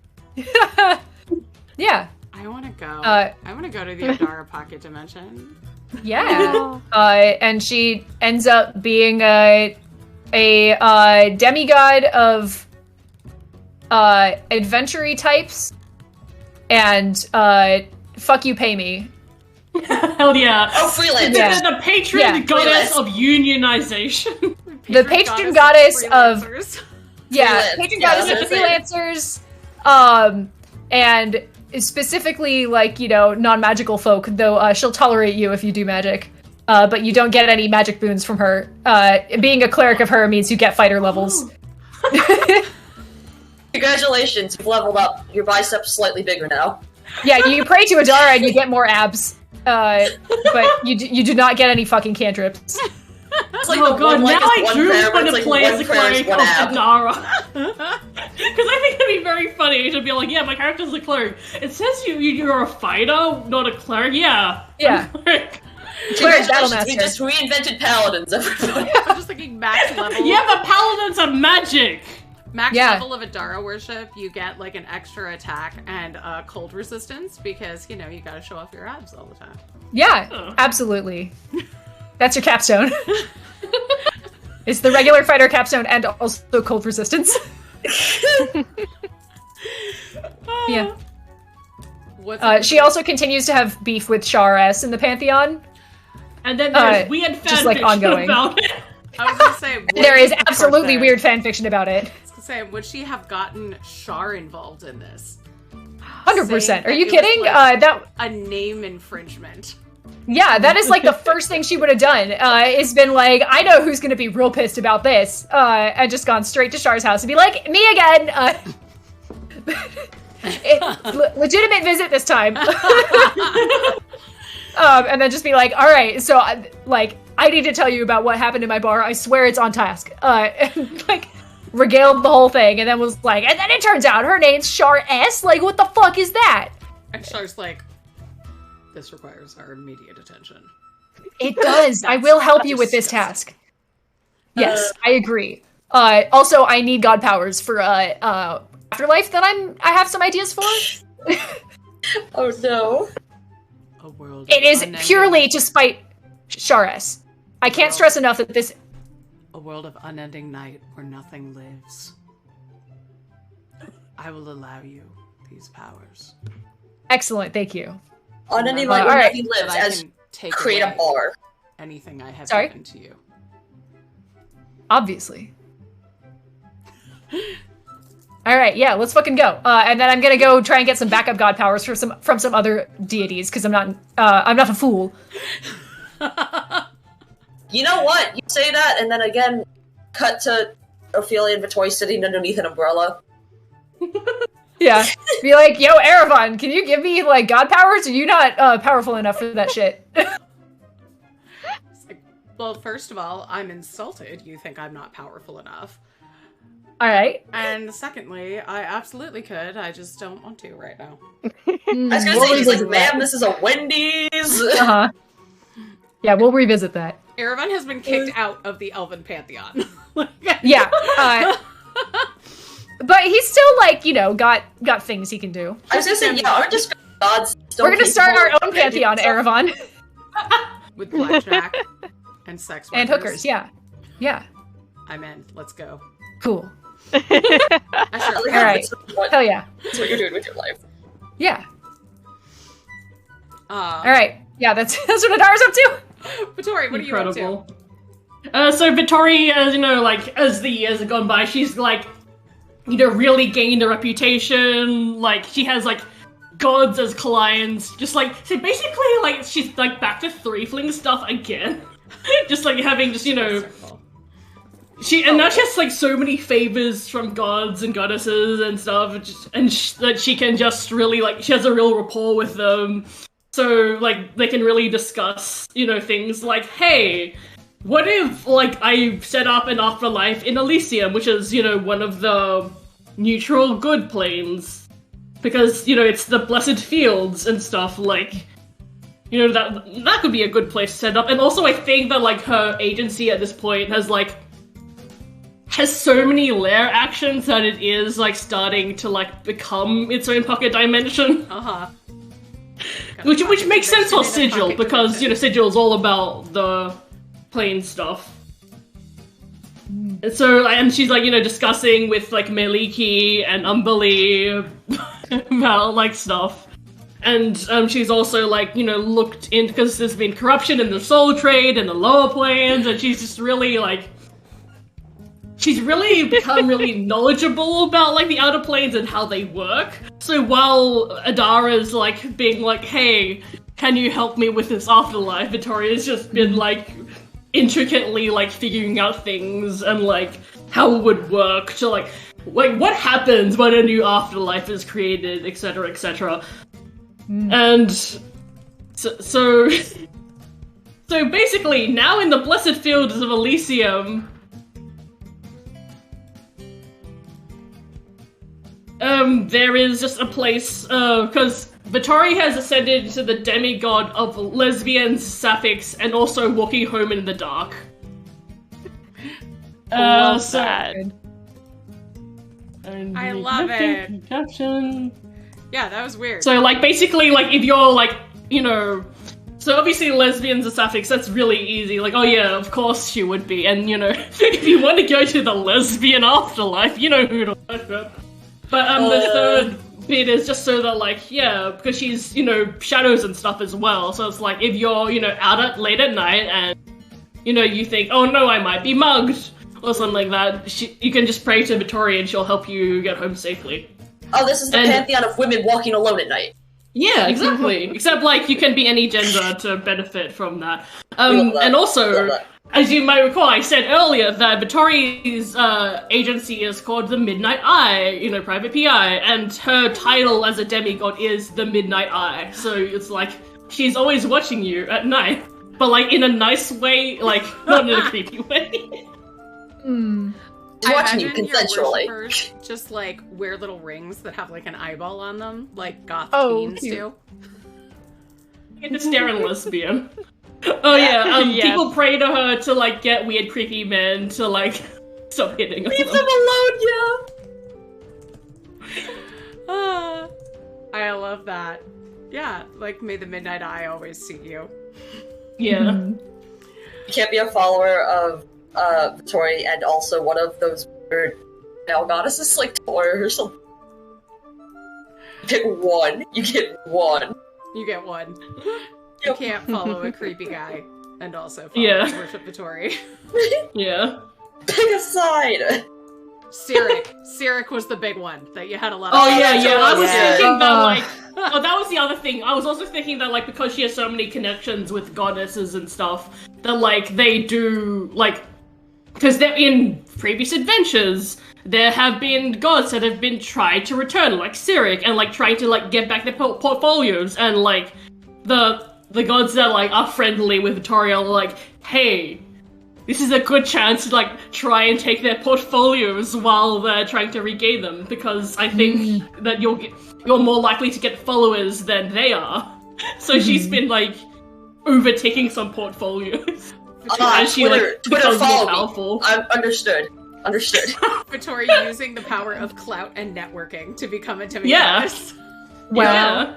Yeah. I want to go. I want to go to the Adara Pocket Dimension. Yeah. And she ends up being a demigod of adventure-y types and fuck you, pay me. Hell yeah. Oh, freelance. Yeah. The patron goddess of unionization. The patron goddess of Freelance. patron goddess of freelancers, and specifically like, you know, non-magical folk, though she'll tolerate you if you do magic, but you don't get any magic boons from her. Being a cleric of her means you get fighter levels. Congratulations, you've leveled up. Your biceps slightly bigger now. Yeah, you pray to Adara and you get more abs, but you do not get any fucking cantrips. It's like Oh god, now I do want to like play as a cleric of ab. Adara. Because I think it'd be very funny to be like, yeah, my character's a cleric. It says you're a fighter, not a cleric. Yeah. Yeah. Cleric. Cleric Congratulations, Battlemaster. we just reinvented paladins, everybody. I'm just thinking max level. Yeah, but paladins are magic. Max level of Adara worship, you get like an extra attack and cold resistance because, you know, you gotta show off your abs all the time. Yeah, absolutely. That's your capstone. It's the regular fighter capstone and also cold resistance. Yeah. She also continues to have beef with Char S in the Pantheon. And then there's weird just, like, fanfiction ongoing. about it. I was gonna say There is absolutely weird fanfiction about it. I was gonna say, would she have gotten Char involved in this? 100%. Are you It was kidding? like That a name infringement. Yeah, that is like the first thing she would have done. It's been like, I know who's going to be real pissed about this, and just gone straight to Char's house and be like, me again. Legitimate visit this time. And then just be like, all right, so I need to tell you about what happened in my bar. I swear it's on task. And, like, regaled the whole thing, and then was like, and then it turns out her name's Char S. Like, what the fuck is that? And Char's like, this requires our immediate attention. It does. I will help you with this task. Yes, I agree. Also, I need god powers for afterlife that I have some ideas for. Oh no. A world. It is unending- purely to spite Shares. I can't stress enough that this. A world of unending night where nothing lives. I will allow you these powers. Excellent, thank you. On any All like right. nothing lives That I as can take create a away bar. anything I have Sorry? given to you. Obviously. All right, yeah, let's fucking go. And then I'm gonna go try and get some backup god powers from some other deities because I'm not a fool. You know what? You say that, and then again, cut to Ophelia and Vittori sitting underneath an umbrella. Yeah, be like, yo, Erevan, can you give me like god powers? Are you not powerful enough for that shit? It's like, well, first of all, I'm insulted. You think I'm not powerful enough. All right. And secondly, I absolutely could. I just don't want to right now. I was gonna say, he's like, ma'am, this is a Wendy's! Uh-huh. Yeah, we'll revisit that. Erevan has been kicked out of the Elven Pantheon. Yeah. But he's still, like, you know, got things he can do. I was gonna say, yeah, aren't just gods still We're gonna start our capable own of managing pantheon, stuff? Erevan. With blackjack and sex workers. And hookers, yeah. Yeah. I'm in. Let's go. Cool. I sure All right. Hell yeah. That's what you're doing with your life. Yeah. All right. Yeah, that's what Adara's up to. Vittori, what are you up to? Incredible. So Vittori, as you know, like as the years have gone by, she's like, you know, really gained a reputation. Like she has like gods as clients. Just like so, basically, like she's like back to Threefling stuff again. Just like having just you know. now she has like so many favors from gods and goddesses and stuff, that she can just really like she has a real rapport with them. So like they can really discuss, things like, hey, what if like I set up an afterlife in Elysium, which is one of the neutral good planes, because it's the blessed fields and stuff, like that could be a good place to set up. And also I think that like her agency at this point has so many lair actions that it is like starting to like become its own pocket dimension. Which makes sense for Sigil, because Sigil is all about the plane stuff. And she's like, discussing with like Meliki and Umberly about like stuff. And she's also like, looked into, because there's been corruption in the soul trade and the lower planes, and she's just really like, she's really become really knowledgeable about like the outer planes and how they work. So while Adara's like being like, hey, can you help me with this afterlife, Victoria's just been like intricately like figuring out things and like how it would work to like what happens when a new afterlife is created, etc., etc. And so basically now in the blessed fields of Elysium, there is just a place, because Vittori has ascended to the demigod of lesbians, sapphics, and also walking home in the dark. Love that. I love it. Caption. Yeah, that was weird. So, like, basically, like, if you're, like, so obviously lesbians and sapphics, that's really easy. Like, oh yeah, of course she would be. And, if you want to go to the lesbian afterlife, you know who to worship. But, the third bit is just so that, like, yeah, because she's, shadows and stuff as well. So it's like, if you're, out late at night and, you think, oh no, I might be mugged, or something like that, you can just pray to Vittori and she'll help you get home safely. Oh, this is the pantheon of women walking alone at night. Yeah, exactly. Except, like, you can be any gender to benefit from that. And also, as you might recall, I said earlier that Vittori's agency is called the Midnight Eye, private PI, and her title as a demigod is the Midnight Eye. So it's like, she's always watching you at night, but, like, in a nice way, like, not in a creepy way. Watching you consensually. Worshippers just like wear little rings that have like an eyeball on them, like goth teens do. You can just stare at a lesbian. Oh yeah, Yes. People pray to her to like get weird creepy men to like stop hitting them. Leave them alone, Ah, I love that. Yeah, like may the Midnight Eye always see you. Yeah. You can't be a follower of Vittori and also one of those weird male goddesses like Tor or something. Pick one. You get one. You get one. Yep. You can't follow a creepy guy and also worship Vittori. Yeah. Pick a side. Cyric was the big one that you had a lot of. Oh yeah. I was thinking that like, Oh. that was the other thing. I was also thinking that like because she has so many connections with goddesses and stuff, that like they do like, because they're in previous adventures, there have been gods that have been tried to return, like Cyric, and like trying to like get back their portfolios, and like the gods that like are friendly with Vittoria are like, hey, this is a good chance to like try and take their portfolios while they're trying to regain them, because I think that you're more likely to get followers than they are. So she's been like overtaking some portfolios. As she Twitter, like becomes more powerful. Understood. Vittori using the power of clout and networking to become a demigod. Yeah. Well,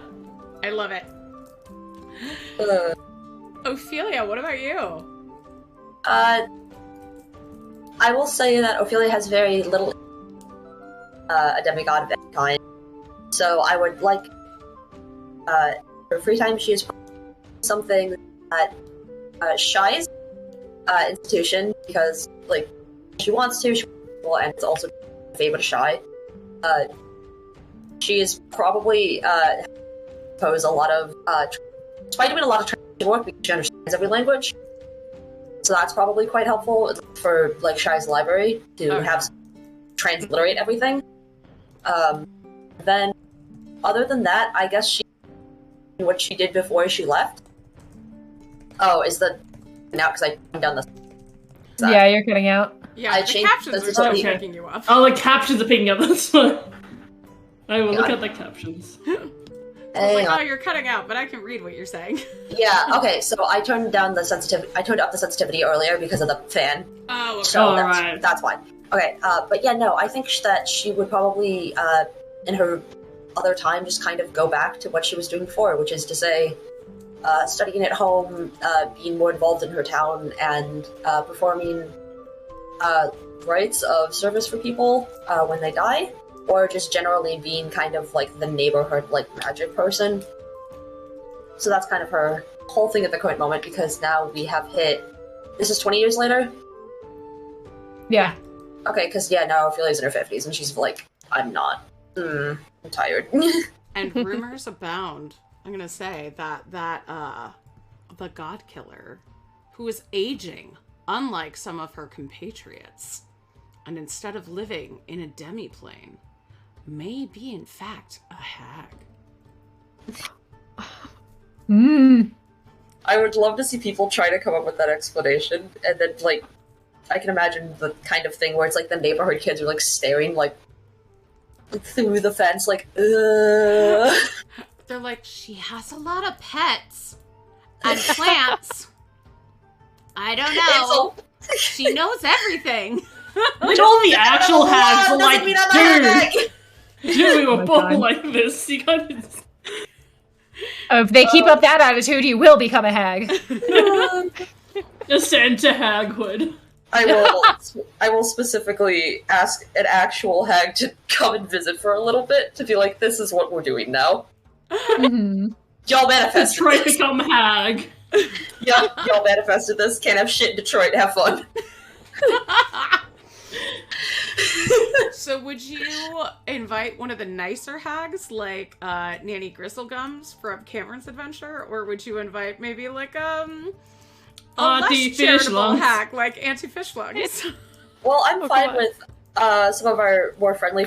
I love it. Ophelia, what about you? I will say that Ophelia has very little a demigod of any kind. So I would like her free time she is something that Shy's institution, because like she wants to, and it's also a favor to Shy. She is probably pose a lot of trying doing a lot of translation work because she understands every language. So that's probably quite helpful for like Shy's library to have transliterate everything. Then, other than that, I guess what she did before she left. Oh, is the now because I turned down the. Yeah, you're cutting out. Yeah, the captions are still picking you up. Oh, the captions are picking up. That's fine. I will look at the captions. I was like, oh, you're cutting out, but I can read what you're saying. Yeah. Okay. So I turned down the sensitivity. I turned up the sensitivity earlier because of the fan. Oh, okay. So right. That's fine. Okay. But yeah, no. I think that she would probably, in her other time, just kind of go back to what she was doing before, which is to say, studying at home, being more involved in her town, and performing rites of service for people when they die. Or just generally being kind of like the neighborhood like magic person. So that's kind of her whole thing at the current moment, because now we have hit. This is 20 years later? Yeah. Okay, because now Ophelia's in her 50s and she's like, I'm not. I'm tired. And rumors abound. I'm gonna say that the God Killer, who is aging, unlike some of her compatriots, and instead of living in a demiplane, may be in fact a hag. I would love to see people try to come up with that explanation, and then like I can imagine the kind of thing where it's like the neighborhood kids are like staring like through the fence like ugh. They're like, she has a lot of pets and plants. I don't know. She knows everything. Like all the actual hags are like, dude, we were born like this. You gotta. If they keep up that attitude, you will become a hag. Ascend to haghood. I will specifically ask an actual hag to come and visit for a little bit to be like, this is what we're doing now. Mm-hmm. Y'all manifested Detroit this. become hag. Yeah, y'all manifested this. Can't have shit in Detroit. Have fun. So would you invite one of the nicer hags, like Nanny Gristlegums from Cameron's Adventure, or would you invite maybe like a less charitable hag, like Auntie Fishlungs? Well, I'm fine with some of our more friendly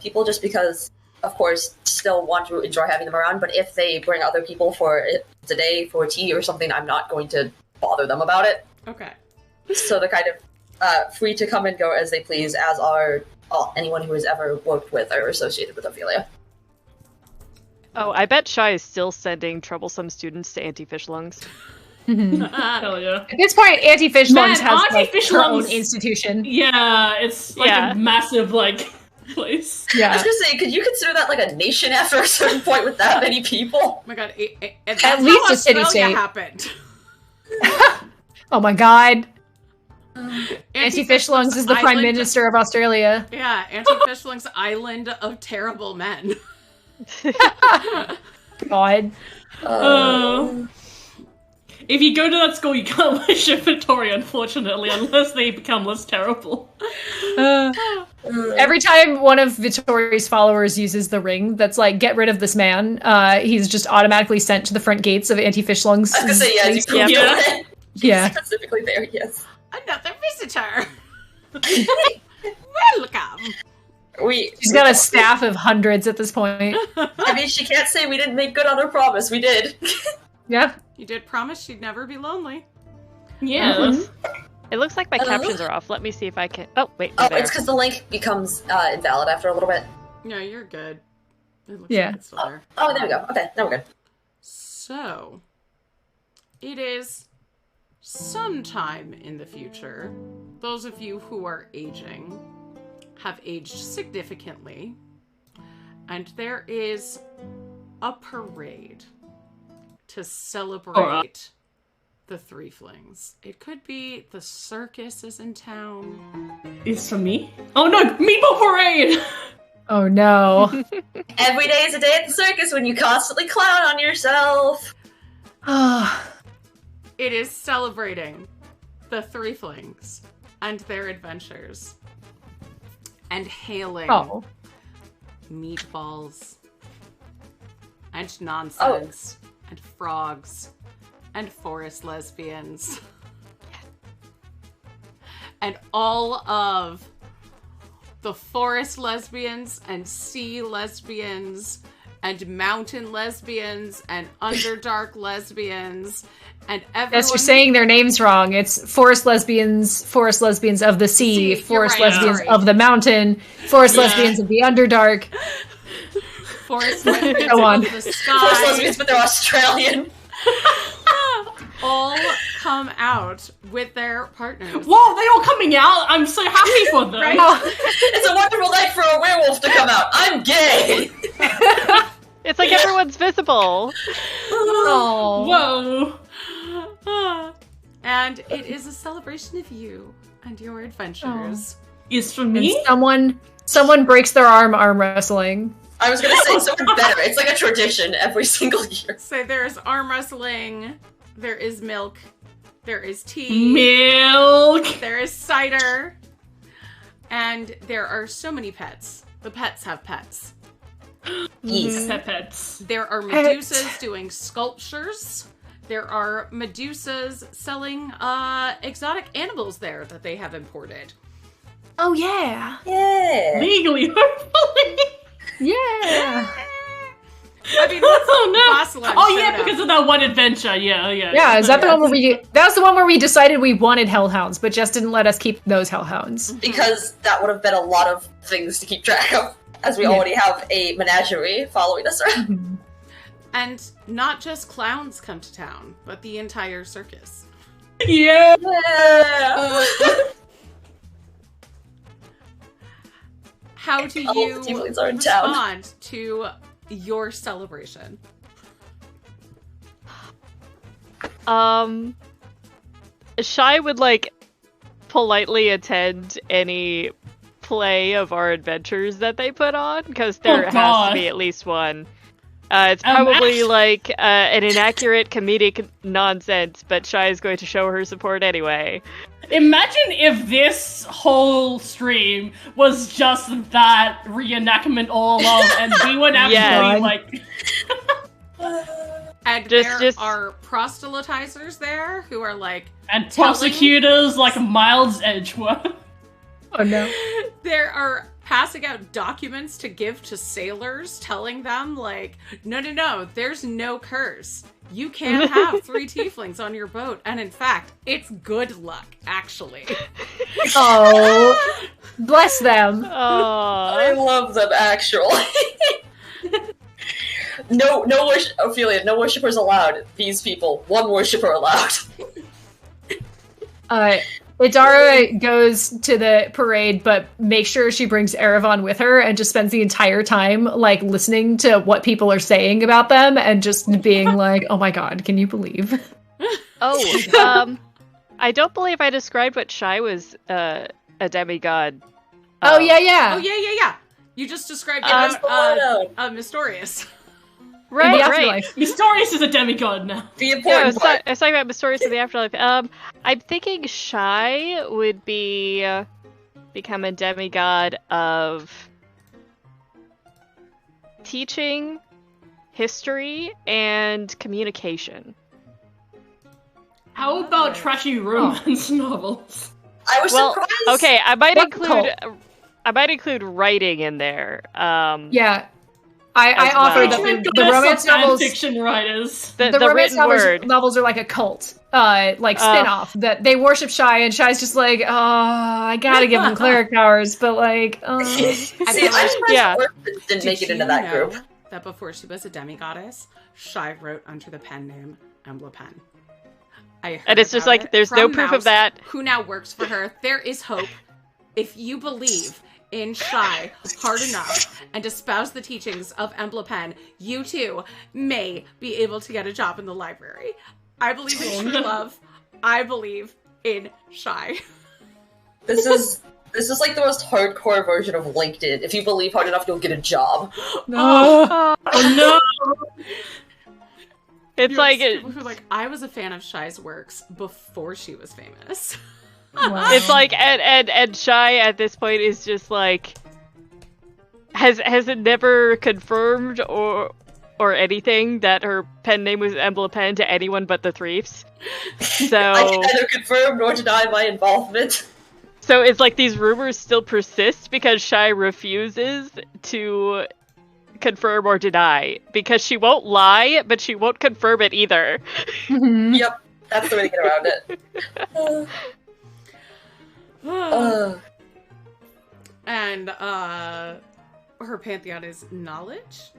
people, just because, of course, still want to enjoy having them around. But if they bring other people for today for tea or something, I'm not going to bother them about it. Okay. So they're kind of free to come and go as they please, as are anyone who has ever worked with or associated with Ophelia. Oh, I bet Shy is still sending troublesome students to Auntie Fishlungs. Hell yeah. At this point, Auntie Fishlungs has like, Fishlungs, her own institution. Yeah, it's like a massive like place. I was gonna say, could you consider that like a nation after a certain point with that many people? Oh my god, that's at least a city-state happened. Oh my god. Auntie Fishlungs is the Prime Minister of Australia. Yeah, Auntie Fishlungs Island of Terrible Men. God. If you go to that school, you can't worship Victoria, unfortunately, unless they become less terrible. Every time one of Vittori's followers uses the ring that's like, get rid of this man, he's just automatically sent to the front gates of Auntie Fishlungs. I was gonna say, yeah. Yeah. Specifically there, yes. Another visitor! Welcome! She's got a staff of hundreds at this point. I mean, she can't say we didn't make good on her promise. We did. Yeah. You did promise she'd never be lonely. Yeah. It looks like my captions are off. Let me see if I can... Oh, wait. Oh, it's because the link becomes invalid after a little bit. No, you're good. It looks Yeah. like it's still there. Oh, there we go. Okay, now we're good. So, it is sometime in the future. Those of you who are aging have aged significantly. And there is a parade to celebrate the Threeflings. It could be the circus is in town. It's for me? Oh no, Meatball Parade! Oh no. Every day is a day at the circus when you constantly clown on yourself. It is celebrating the Threeflings and their adventures. And hailing meatballs and nonsense and frogs and forest lesbians and all of the forest lesbians and sea lesbians and mountain lesbians and underdark lesbians and everyone... Yes, you're saying their names wrong. It's forest lesbians of the sea, forest lesbians of the mountain, forest lesbians of the underdark. Forest lesbians Go on. of the sky. Forest lesbians, but they're Australian. All come out with their partners. Whoa, they're all coming out! I'm so happy for them! It's a wonderful night for a werewolf to come out. I'm gay! It's like everyone's visible. Oh. Whoa! And it is a celebration of you and your adventures. Is for me? And someone breaks their arm wrestling. I was gonna say something better. It's like a tradition every single year. So there's arm wrestling, there is milk, there is tea, Milk! there is cider, and there are so many pets. The pets have pets. Yes. Pets. There are Medusas doing sculptures. There are Medusas selling exotic animals there that they have imported. Oh yeah. Yeah. Legally, hopefully! Yeah. I mean, what's Oh no! Oh yeah, because of that one adventure. Yeah. Yeah, is that the one where that was the one where we decided we wanted hellhounds, but just didn't let us keep those hellhounds. Because that would have been a lot of things to keep track of, as we already have a menagerie following us around. And not just clowns come to town, but the entire circus. Yeah! How do All you the tieflings are in town. respond to your celebration? Shy would politely attend any play of our adventures that they put on, because there has to be at least one. It's probably an inaccurate comedic nonsense, but Shy is going to show her support anyway. Imagine if this whole stream was just that reenactment all along, and we would actually And Just- there are proselytizers there who are and prosecutors like Miles Edgeworth. Oh no. there are passing out documents to give to sailors telling them no, there's no curse. You can't have 3 tieflings on your boat, and in fact, it's good luck, actually. Oh, bless them. I love them, actually. No Ophelia, no worshippers allowed. These people, one worshipper allowed. Idara goes to the parade, but makes sure she brings Erevan with her and just spends the entire time, listening to what people are saying about them and just being like, oh my god, can you believe? I don't believe I described what Shy was a demigod. Oh, yeah. Oh, yeah. You just described it as Mysterious. Right. Mysterious is a demigod now. The important part. I was talking about Mysterious in the Afterlife. I'm thinking Shy would become a demigod of teaching, history, and communication. How about trashy romance novels? I was surprised. Okay, I might What include writing in there. Yeah. I offer the romance novels. Fiction writers. The romance written novels are like a cult, spin-off that they worship Shy, and Shy's just like, oh, I gotta give them cleric powers, but See, I'm surprised Orphan didn't make it into that group. That before she was a demigoddess, Shy wrote under the pen name Emblepen. And it's just there's no proof of that. Who now works for her. There is hope. If you believe in Shy hard enough and espouse the teachings of Emblepen, you too may be able to get a job in the library. I believe in true love. I believe in Shy. This is the most hardcore version of LinkedIn. If you believe hard enough, you'll get a job. no. Oh no! It's people who are I was a fan of Shy's works before she was famous. Wow. It's and Shy at this point is just has it never confirmed or anything that her pen name was Emblepen to anyone but the Threefs. So I can neither confirm nor deny my involvement. So it's like these rumors still persist because Shai refuses to confirm or deny. Because she won't lie, but she won't confirm it either. Yep, that's the way to get around it. And her pantheon is knowledge?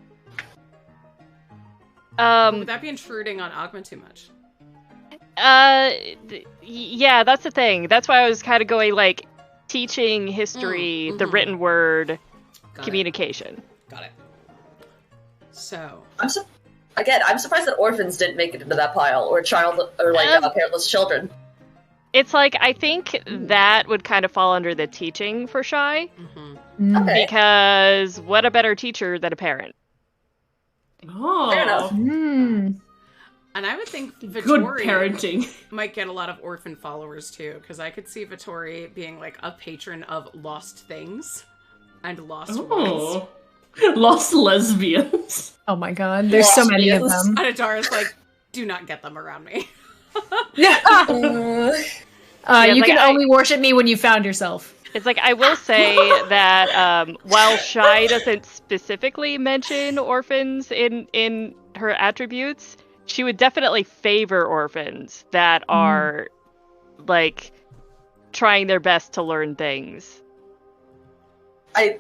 Would that be intruding on Agma too much? Yeah, that's the thing. That's why I was kind of going, like, teaching history, the written word, communication. Got it. So... I'm surprised that orphans didn't make it into that pile, or parentless children. It's like, I think that would kind of fall under the teaching for Shai. Okay. Because what a better teacher than a parent? Oh. Fair enough. And I would think Good Vittori parenting. might get a lot of orphan followers too, because I could see Vittori being like a patron of lost things and lost ones. Lost lesbians. Oh my god, there's so many of them. And Adara's like, do not get them around me. You like, can only worship me when you found yourself. It's like, I will say that while Shai doesn't specifically mention orphans in her attributes, she would definitely favor orphans that are, like, trying their best to learn things. I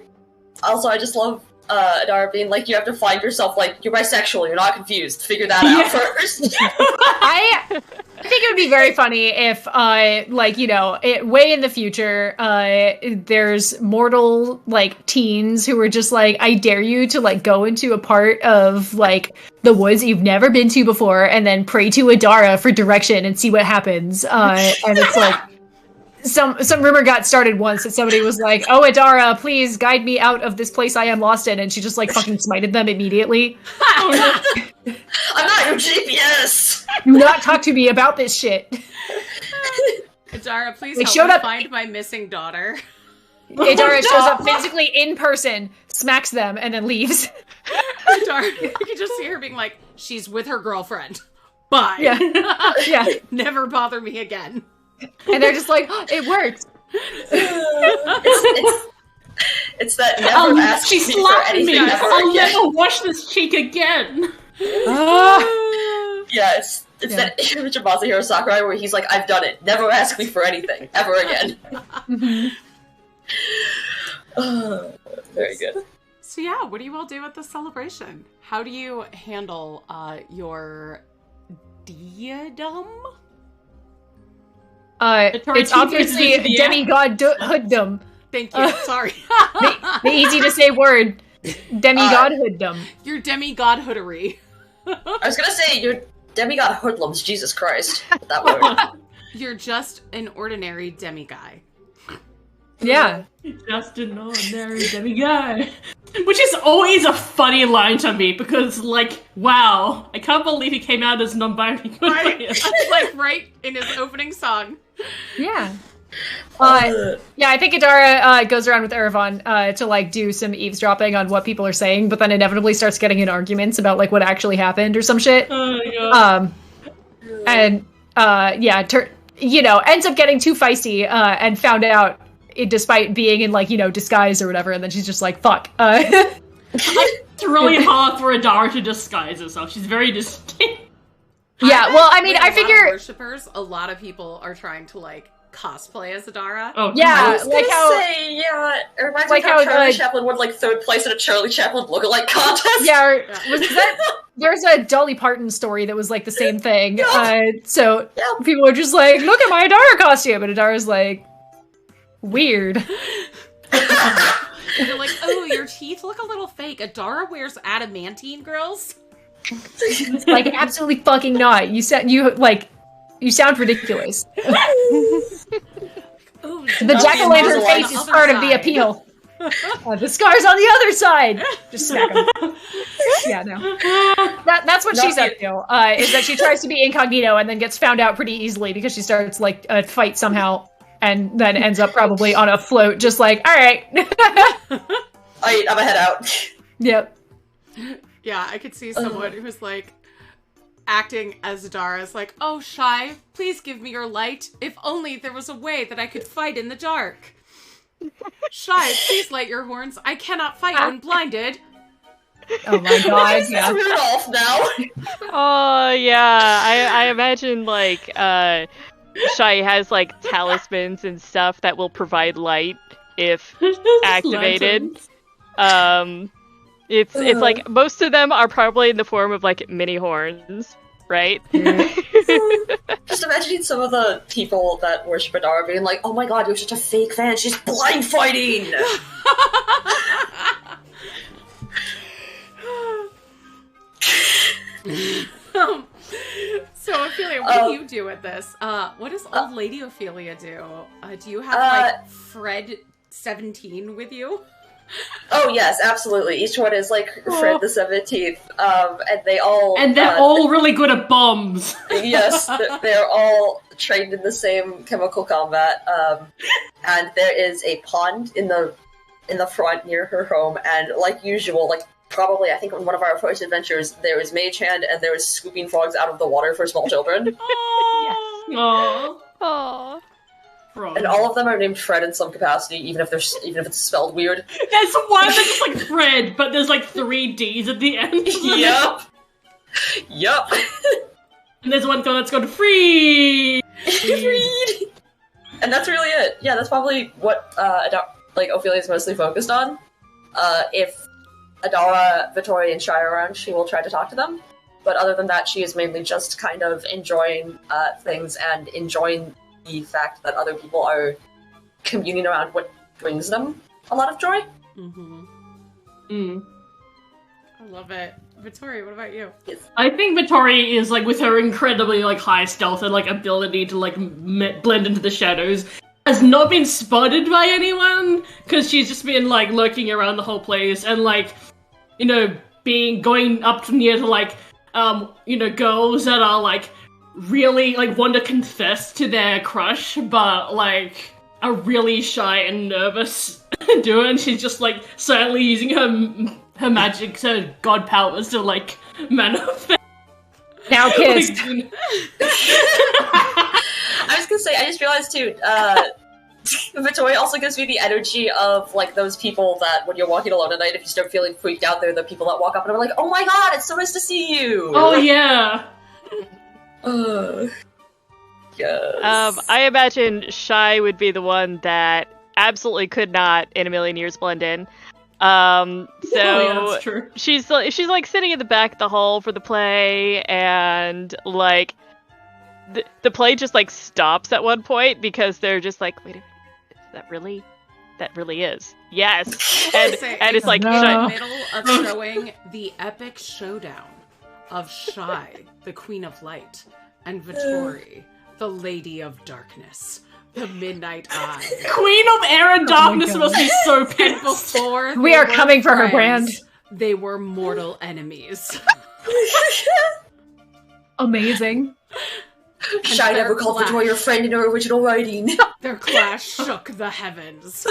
just love Adara being like, you have to find yourself, like, you're bisexual, you're not confused. Figure that out first. I think it would be very funny if, way in the future, there's mortal, like, teens who are just like, I dare you to, like, go into a part of, like, the woods that you've never been to before, and then pray to Adara for direction and see what happens. And it's like, some rumor got started once that somebody was like, oh, Adara, please guide me out of this place I am lost in, and she just, like, fucking smited them immediately. I'm not your GPS! Do not talk to me about this shit. Adara, please They help showed me up- find my missing daughter. Adara shows up physically in person, smacks them, and then leaves. Adara, you can just see her being like, she's with her girlfriend. Bye. Yeah. Never bother me again. And they're just like, oh, it worked. It's that never ask She me for slapped anything me. ever I'll again. never wash this cheek again. Yeah, it's that image of Masahiro Sakurai where he's like, I've done it. Never ask me for anything ever again. Very good. So yeah, what do you all do at the celebration? How do you handle your diadem? It's obviously demigod hooddom. Thank you. Sorry. The easy to say word. Demigod hooddom. Your demigod hoodery. I was gonna say, your demigod hoodlums, Jesus Christ. That word. You're just an ordinary demiguy. Yeah. Just an ordinary demiguy. Which is always a funny line to me, because, like, wow, I can't believe he came out as non-binary. Right? It's like right in his opening song. Yeah. I think Adara goes around with Erevan to, like, do some eavesdropping on what people are saying, but then inevitably starts getting in arguments about, like, what actually happened or some shit. Oh my god. Ends up getting too feisty and found out, despite being in, like, disguise or whatever, and then she's just like, fuck. It's really hard for Adara to disguise herself. She's very distinct. Yeah, well, I mean, I figure... Worshippers, a lot of people are trying to, like, cosplay as Adara. Oh, yeah, I was like gonna how... say, yeah, it reminds like me how how, Charlie Chaplin won, like, 3rd place in a Charlie Chaplin lookalike contest. Yeah, was that... There's a Dolly Parton story that was, like, the same thing. So people are just like, look at my Adara costume! And Adara's like, weird. They're like, oh, your teeth look a little fake. Adara wears adamantine, girls? Like, absolutely fucking not. You sound ridiculous. Ooh, The jack-o'-lantern on face the is other part of the side. appeal. The scar's on the other side. Just smack him. Yeah, no. That's what she's up to. Is that she tries to be incognito and then gets found out pretty easily because she starts, like, a fight somehow and then ends up probably on a float, just like, all right. I'm a head out. Yep. Yeah, I could see someone who was like, acting as Dara is like, oh, Shy, please give me your light. If only there was a way that I could fight in the dark. Shy, please light your horns. I cannot fight when blinded. Oh my god, yeah. Rudolph now. Oh yeah, I imagine like Shy has like talismans and stuff that will provide light if activated. It's like most of them are probably in the form of like mini horns, right? Just imagining some of the people that worship Adara being like, oh my god, you're such a fake fan, she's blind fighting! So Ophelia, what do you do with this? What does old lady Ophelia do? Do you have like Fred 17 with you? Oh yes, absolutely. Each one is like Fred the 17th, and they all they're all really good at bombs. Yes, they're all trained in the same chemical combat. And there is a pond in the front near her home, and like usual, like probably I think on one of our first adventures, there was Mage Hand and there was scooping frogs out of the water for small children. Yes. Aww. Aww. And all of them are named Fred in some capacity, even if it's spelled weird. There's one that's just like Fred, but there's like 3 D's at the end. Yup. And there's one that's called Free. Freed. And that's really it. Yeah, that's probably what Ophelia's mostly focused on. If Adara, Vittori, and Shy are around, she will try to talk to them. But other than that, she is mainly just kind of enjoying things and enjoying the fact that other people are communing around what brings them a lot of joy. Mm-hmm. Mm. I love it. Vittori, what about you? Yes. I think Vittori is like with her incredibly like high stealth and like ability to like blend into the shadows, has not been spotted by anyone because she's just been like lurking around the whole place and like, you know, going up to near to like girls that are like really like want to confess to their crush but like are really shy and nervous to do it, and she's just like silently using her magic, her god powers to like manifest. Now kiss. I was gonna say, I just realized too, Vittori also gives me the energy of like those people that when you're walking alone at night, if you start feeling freaked out, they're the people that walk up and are like, oh my god, it's so nice to see you! Oh yeah! Yes. I imagine Shy would be the one that absolutely could not in a million years blend in. Yeah, that's true. She's like sitting in the back of the hall for the play, and like the play just like stops at one point because they're just like, wait a minute, that really is. Yes. And it's like in Shy. the middle of showing the epic showdown of Shy, the Queen of Light, and Vittori, the Lady of Darkness, the Midnight Eye. Queen of Air and Darkness must be so pissed. Before We are coming for her brand. They were mortal enemies. Amazing. Shy never called Vittori your friend in her original writing. Their clash shook the heavens.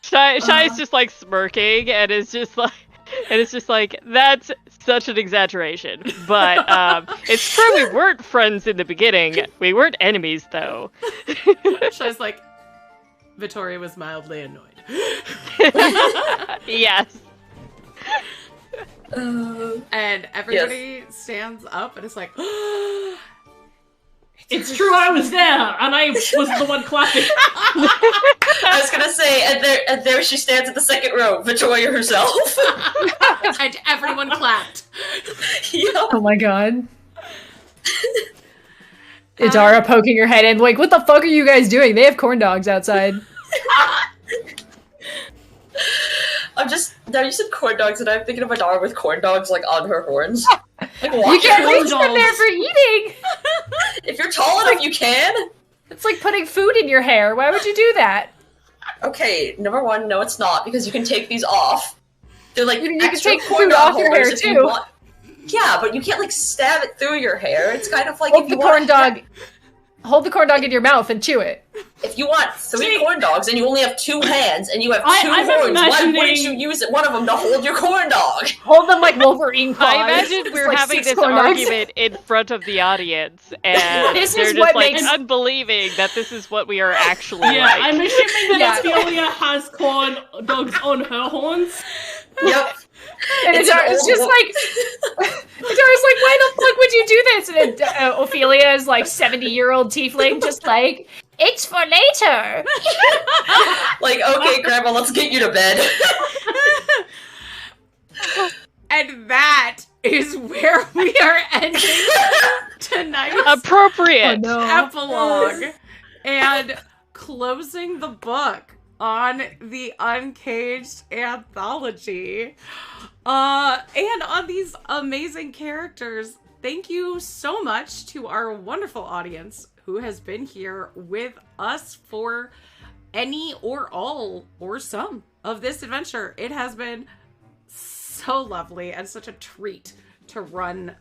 Shy's just like smirking, and it's just like that's such an exaggeration. But it's true we weren't friends in the beginning. We weren't enemies though. Shy's like, Vittori was mildly annoyed. Yes. And everybody stands up and is like, It's true, I was there, and I was the one clapping. I was gonna say, and there she stands at the second row, Vittori herself. and everyone clapped. Yep. Oh my god. Idara poking her head in, like, what the fuck are you guys doing? They have corn dogs outside. Now you said corn dogs, and I'm thinking of Adara with corn dogs, like, on her horns. Like, You can't corn reach them there for eating! If you're tall enough, you can! It's like putting food in your hair. Why would you do that? Okay, number one, no it's not, because you can take these off. They're like You can extra take corn food dog off your holders hair, if you too. want. Yeah, but you can't, like, stab it through your hair. It's kind of like Hold if the you corn want dog. Hold the corn dog in your mouth and chew it. if you want 3 corn dogs and you only have 2 hands and you have 2 I'm horns, why imagining- wouldn't you use one of them to hold your corn dog? Hold them like Wolverine claws. I imagine we're like having 6 this corn dogs. argument in front of the audience, and This they're is just what like makes- unbelieving that this is what we are actually Yeah, like. I'm assuming that Yeah. Ophelia has corn dogs on her horns. Yep. And It's it's an just old- like, Adara's like, why the fuck would you do this? And Ophelia is like 70-year-old tiefling, just like, it's for later. Like, okay, Grandma, let's get you to bed. And that is where we are ending tonight's Appropriate. epilogue and closing the book on the Uncaged Anthology. And on these amazing characters. Thank you so much to our wonderful audience who has been here with us for any or all or some of this adventure. It has been so lovely and such a treat to run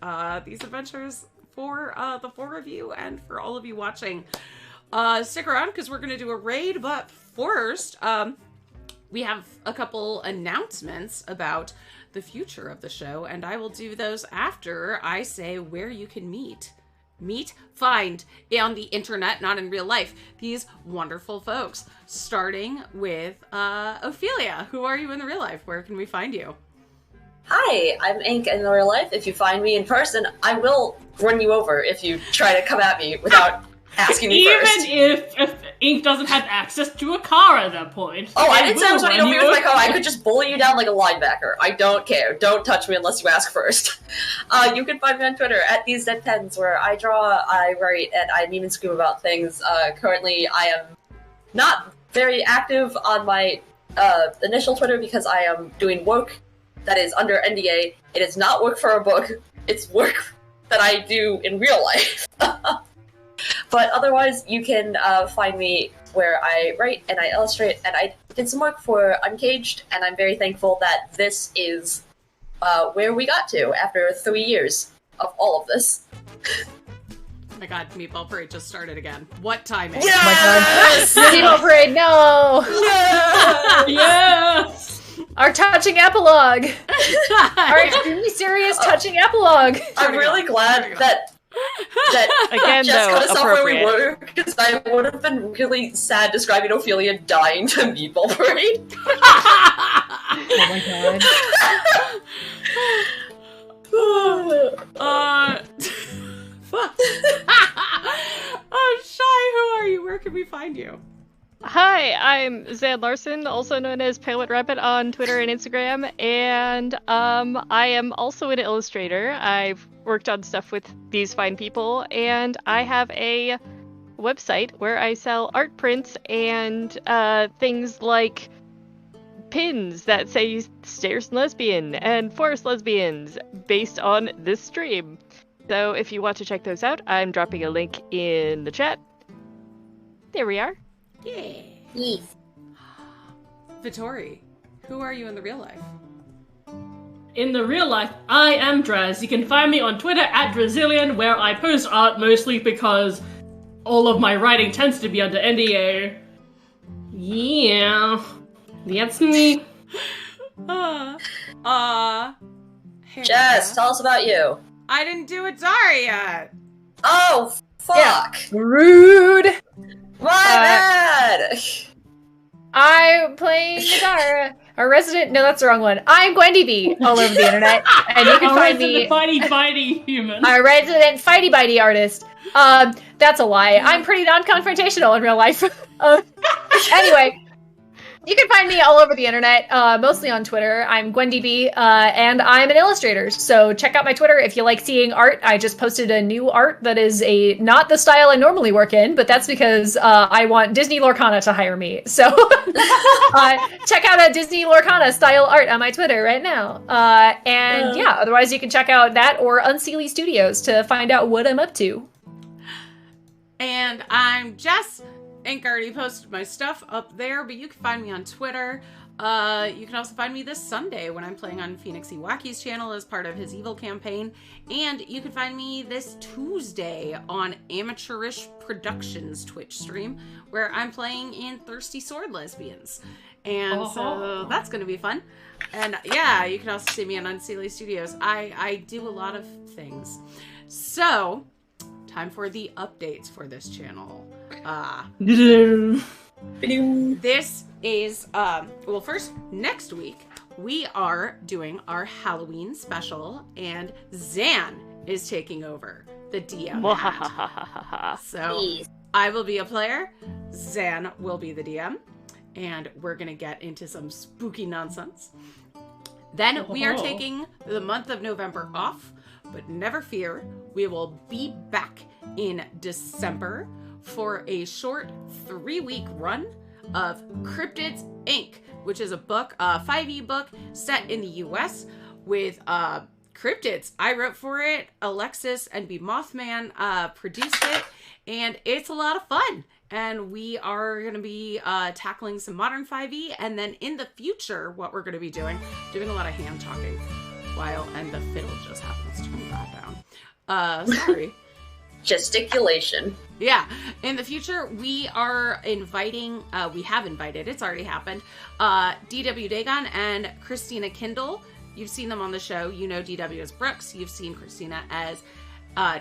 these adventures for the 4 of you and for all of you watching. Stick around because we're going to do a raid, but first, we have a couple announcements about the future of the show, and I will do those after I say where you can find on the internet, not in real life, these wonderful folks. Starting with Ophelia. Who are you in the real life? Where can we find you? Hi, I'm Ink in real life. If you find me in person, I will run you over if you try to come at me without asking me Even first. if Ink doesn't have access to a car at that point. Oh, I it didn't say I was will running over run you with my over. car. I could just bully you down like a linebacker. I don't care. Don't touch me unless you ask first. You can find me on Twitter at TheseDeadPens, where I draw, I write, and I meme and scream about things. Currently, I am not very active on my initial Twitter because I am doing work that is under NDA. It is not work for a book. It's work that I do in real life. But otherwise, you can find me where I write and I illustrate, and I did some work for Uncaged, and I'm very thankful that this is where we got to after 3 years of all of this. Oh my god, Meatball Parade just started again. What timing? Yes! Meatball Parade, no! Yes! Our touching epilogue! Our extremely serious touching epilogue! I'm really glad that Again, Jess though, cut us off where we appropriate. were, because I would have been really sad describing Ophelia dying to Meatball Parade. Oh my god. Fuck. Shy, who are you? Where can we find you? Hi, I'm Zan Larson, also known as Pilot Rabbit on Twitter and Instagram, and I am also an illustrator. I've worked on stuff with these fine people, and I have a website where I sell art prints and things like pins that say Stairs Lesbian and Forest Lesbians based on this stream. So if you want to check those out, I'm dropping a link in the chat. There we are. Yeah. Yes. Vittori, who are you in the real life? In the real life, I am Draz. You can find me on Twitter at Drazillion, where I post art mostly because all of my writing tends to be under NDA. Yeah. That's me. Jess, tell us about you. I didn't do a Dari yet. Oh, fuck. Rude! My bad. I'm playing Nadara, our resident. No, that's the wrong one. I'm Gwendy B, all over the internet, and you can find me. Fighty human. Our resident fighty bitey artist. That's a lie. I'm pretty non-confrontational in real life. Anyway, you can find me all over the internet, mostly on Twitter. I'm Gwendy B, and I'm an illustrator. So check out my Twitter if you like seeing art. I just posted a new art that is not the style I normally work in, but that's because I want Disney Lorcana to hire me. So check out a Disney Lorcana style art on my Twitter right now. And yeah, otherwise you can check out that or Unseelie Studios to find out what I'm up to. And I'm Jess. Ink already posted my stuff up there, but you can find me on Twitter You can also find me this Sunday when I'm playing on Phoenix E. Wacky's channel as part of his Evil campaign. And you can find me this Tuesday on Amateurish Productions Twitch stream, where I'm playing in Thirsty Sword Lesbians. And so that's going to be fun. And yeah, you can also see me on Unseelie Studios. I do a lot of things. So, time for the updates for this channel. This is, well, first, next week, we are doing our Halloween special, and Zan is taking over the DM hat. So, I will be a player, Zan will be the DM, and we're gonna get into some spooky nonsense. Then we are taking the month of November off, but never fear, we will be back in December for a short 3-week run of Cryptids Inc., which is a book, a 5e book set in the US with cryptids. I wrote for it, Alexis and B. Mothman produced it, and it's a lot of fun. And we are going to be tackling some modern 5e, and then in the future, what we're going to be doing a lot of hand talking while, and the fiddle just happens to turn that down. Sorry. Gesticulation. Yeah. In the future, we are inviting, we have invited, it's already happened, DW Dagon and Christina Kindle. You've seen them on the show. You know DW as Brooks. You've seen Christina as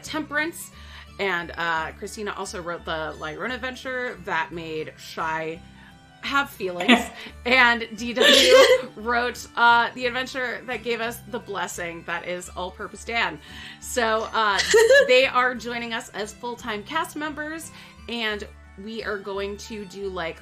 Temperance. And Christina also wrote the Lyron adventure that made Shy have feelings. And DW wrote the adventure that gave us the blessing that is All-Purpose Dan. So they are joining us as full-time cast members, and we are going to do like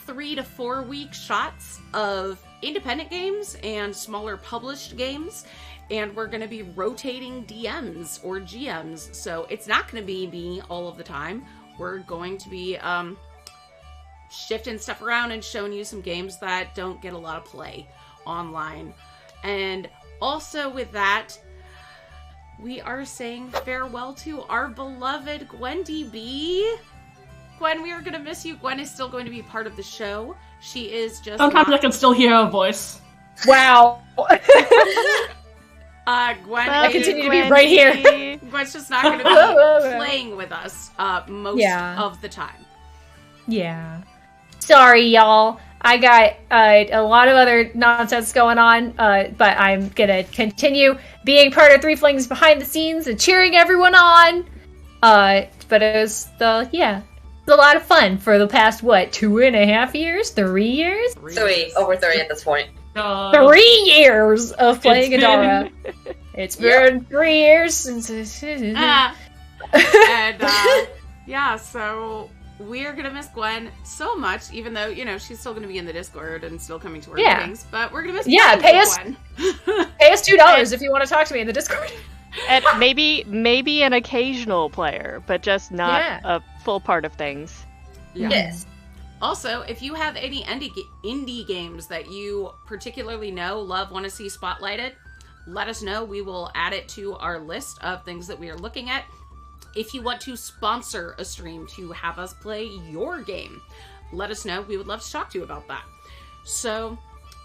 3 to 4 week shots of independent games and smaller published games. And we're going to be rotating DMs or GMs. So it's not going to be me all of the time. We're going to be shifting stuff around and showing you some games that don't get a lot of play online. And also with that, we are saying farewell to our beloved Gwen DB. Gwen, we are going to miss you. Gwen is still going to be part of the show. She is just sometimes I can still hear her voice. Wow. Gwen, I'll continue to be right here. Gwen's just not going to be playing with us most of the time. Yeah. Sorry, y'all. I got a lot of other nonsense going on, but I'm going to continue being part of Threeflings behind the scenes and cheering everyone on. But it was a lot of fun for the past, 2.5 years? 3 years? 3. Over 3 at this point. 3 years of playing Adara. It's been 3 years since. And so we're gonna miss Gwen so much, even though she's still gonna be in the Discord and still coming to our meetings. But we're gonna miss Gwen. Pay us $2 if you want to talk to me in the Discord. And maybe an occasional player, but just not a full part of things. Yeah. Yes. Also, if you have any indie games that you particularly love, want to see spotlighted, let us know. We will add it to our list of things that we are looking at. If you want to sponsor a stream to have us play your game, let us know. We would love to talk to you about that. So,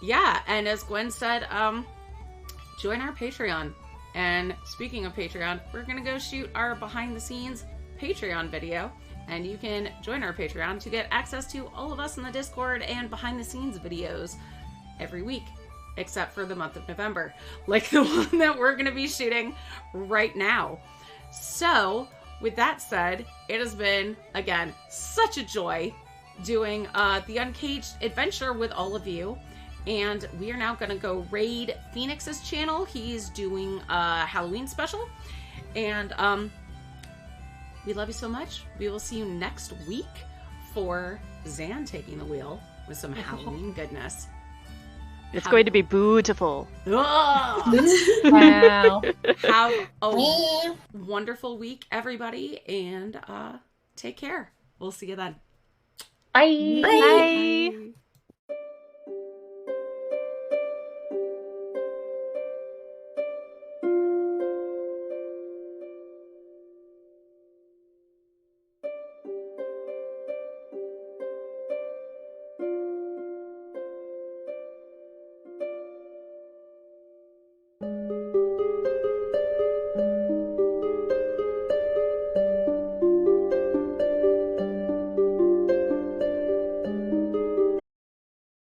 yeah, and as Gwen said, join our Patreon. And speaking of Patreon, we're going to go shoot our behind-the-scenes Patreon video. And you can join our Patreon to get access to all of us in the Discord and behind-the-scenes videos every week, except for the month of November, like the one that we're going to be shooting right now. So, with that said, it has been, again, such a joy doing the Uncaged adventure with all of you. And we are now going to go raid Phoenix's channel. He's doing a Halloween special. And, we love you so much. We will see you next week for Zan taking the wheel with some Halloween goodness. It's going to be beautiful. Wow. Have a wonderful week, everybody, and take care. We'll see you then. Bye. Bye.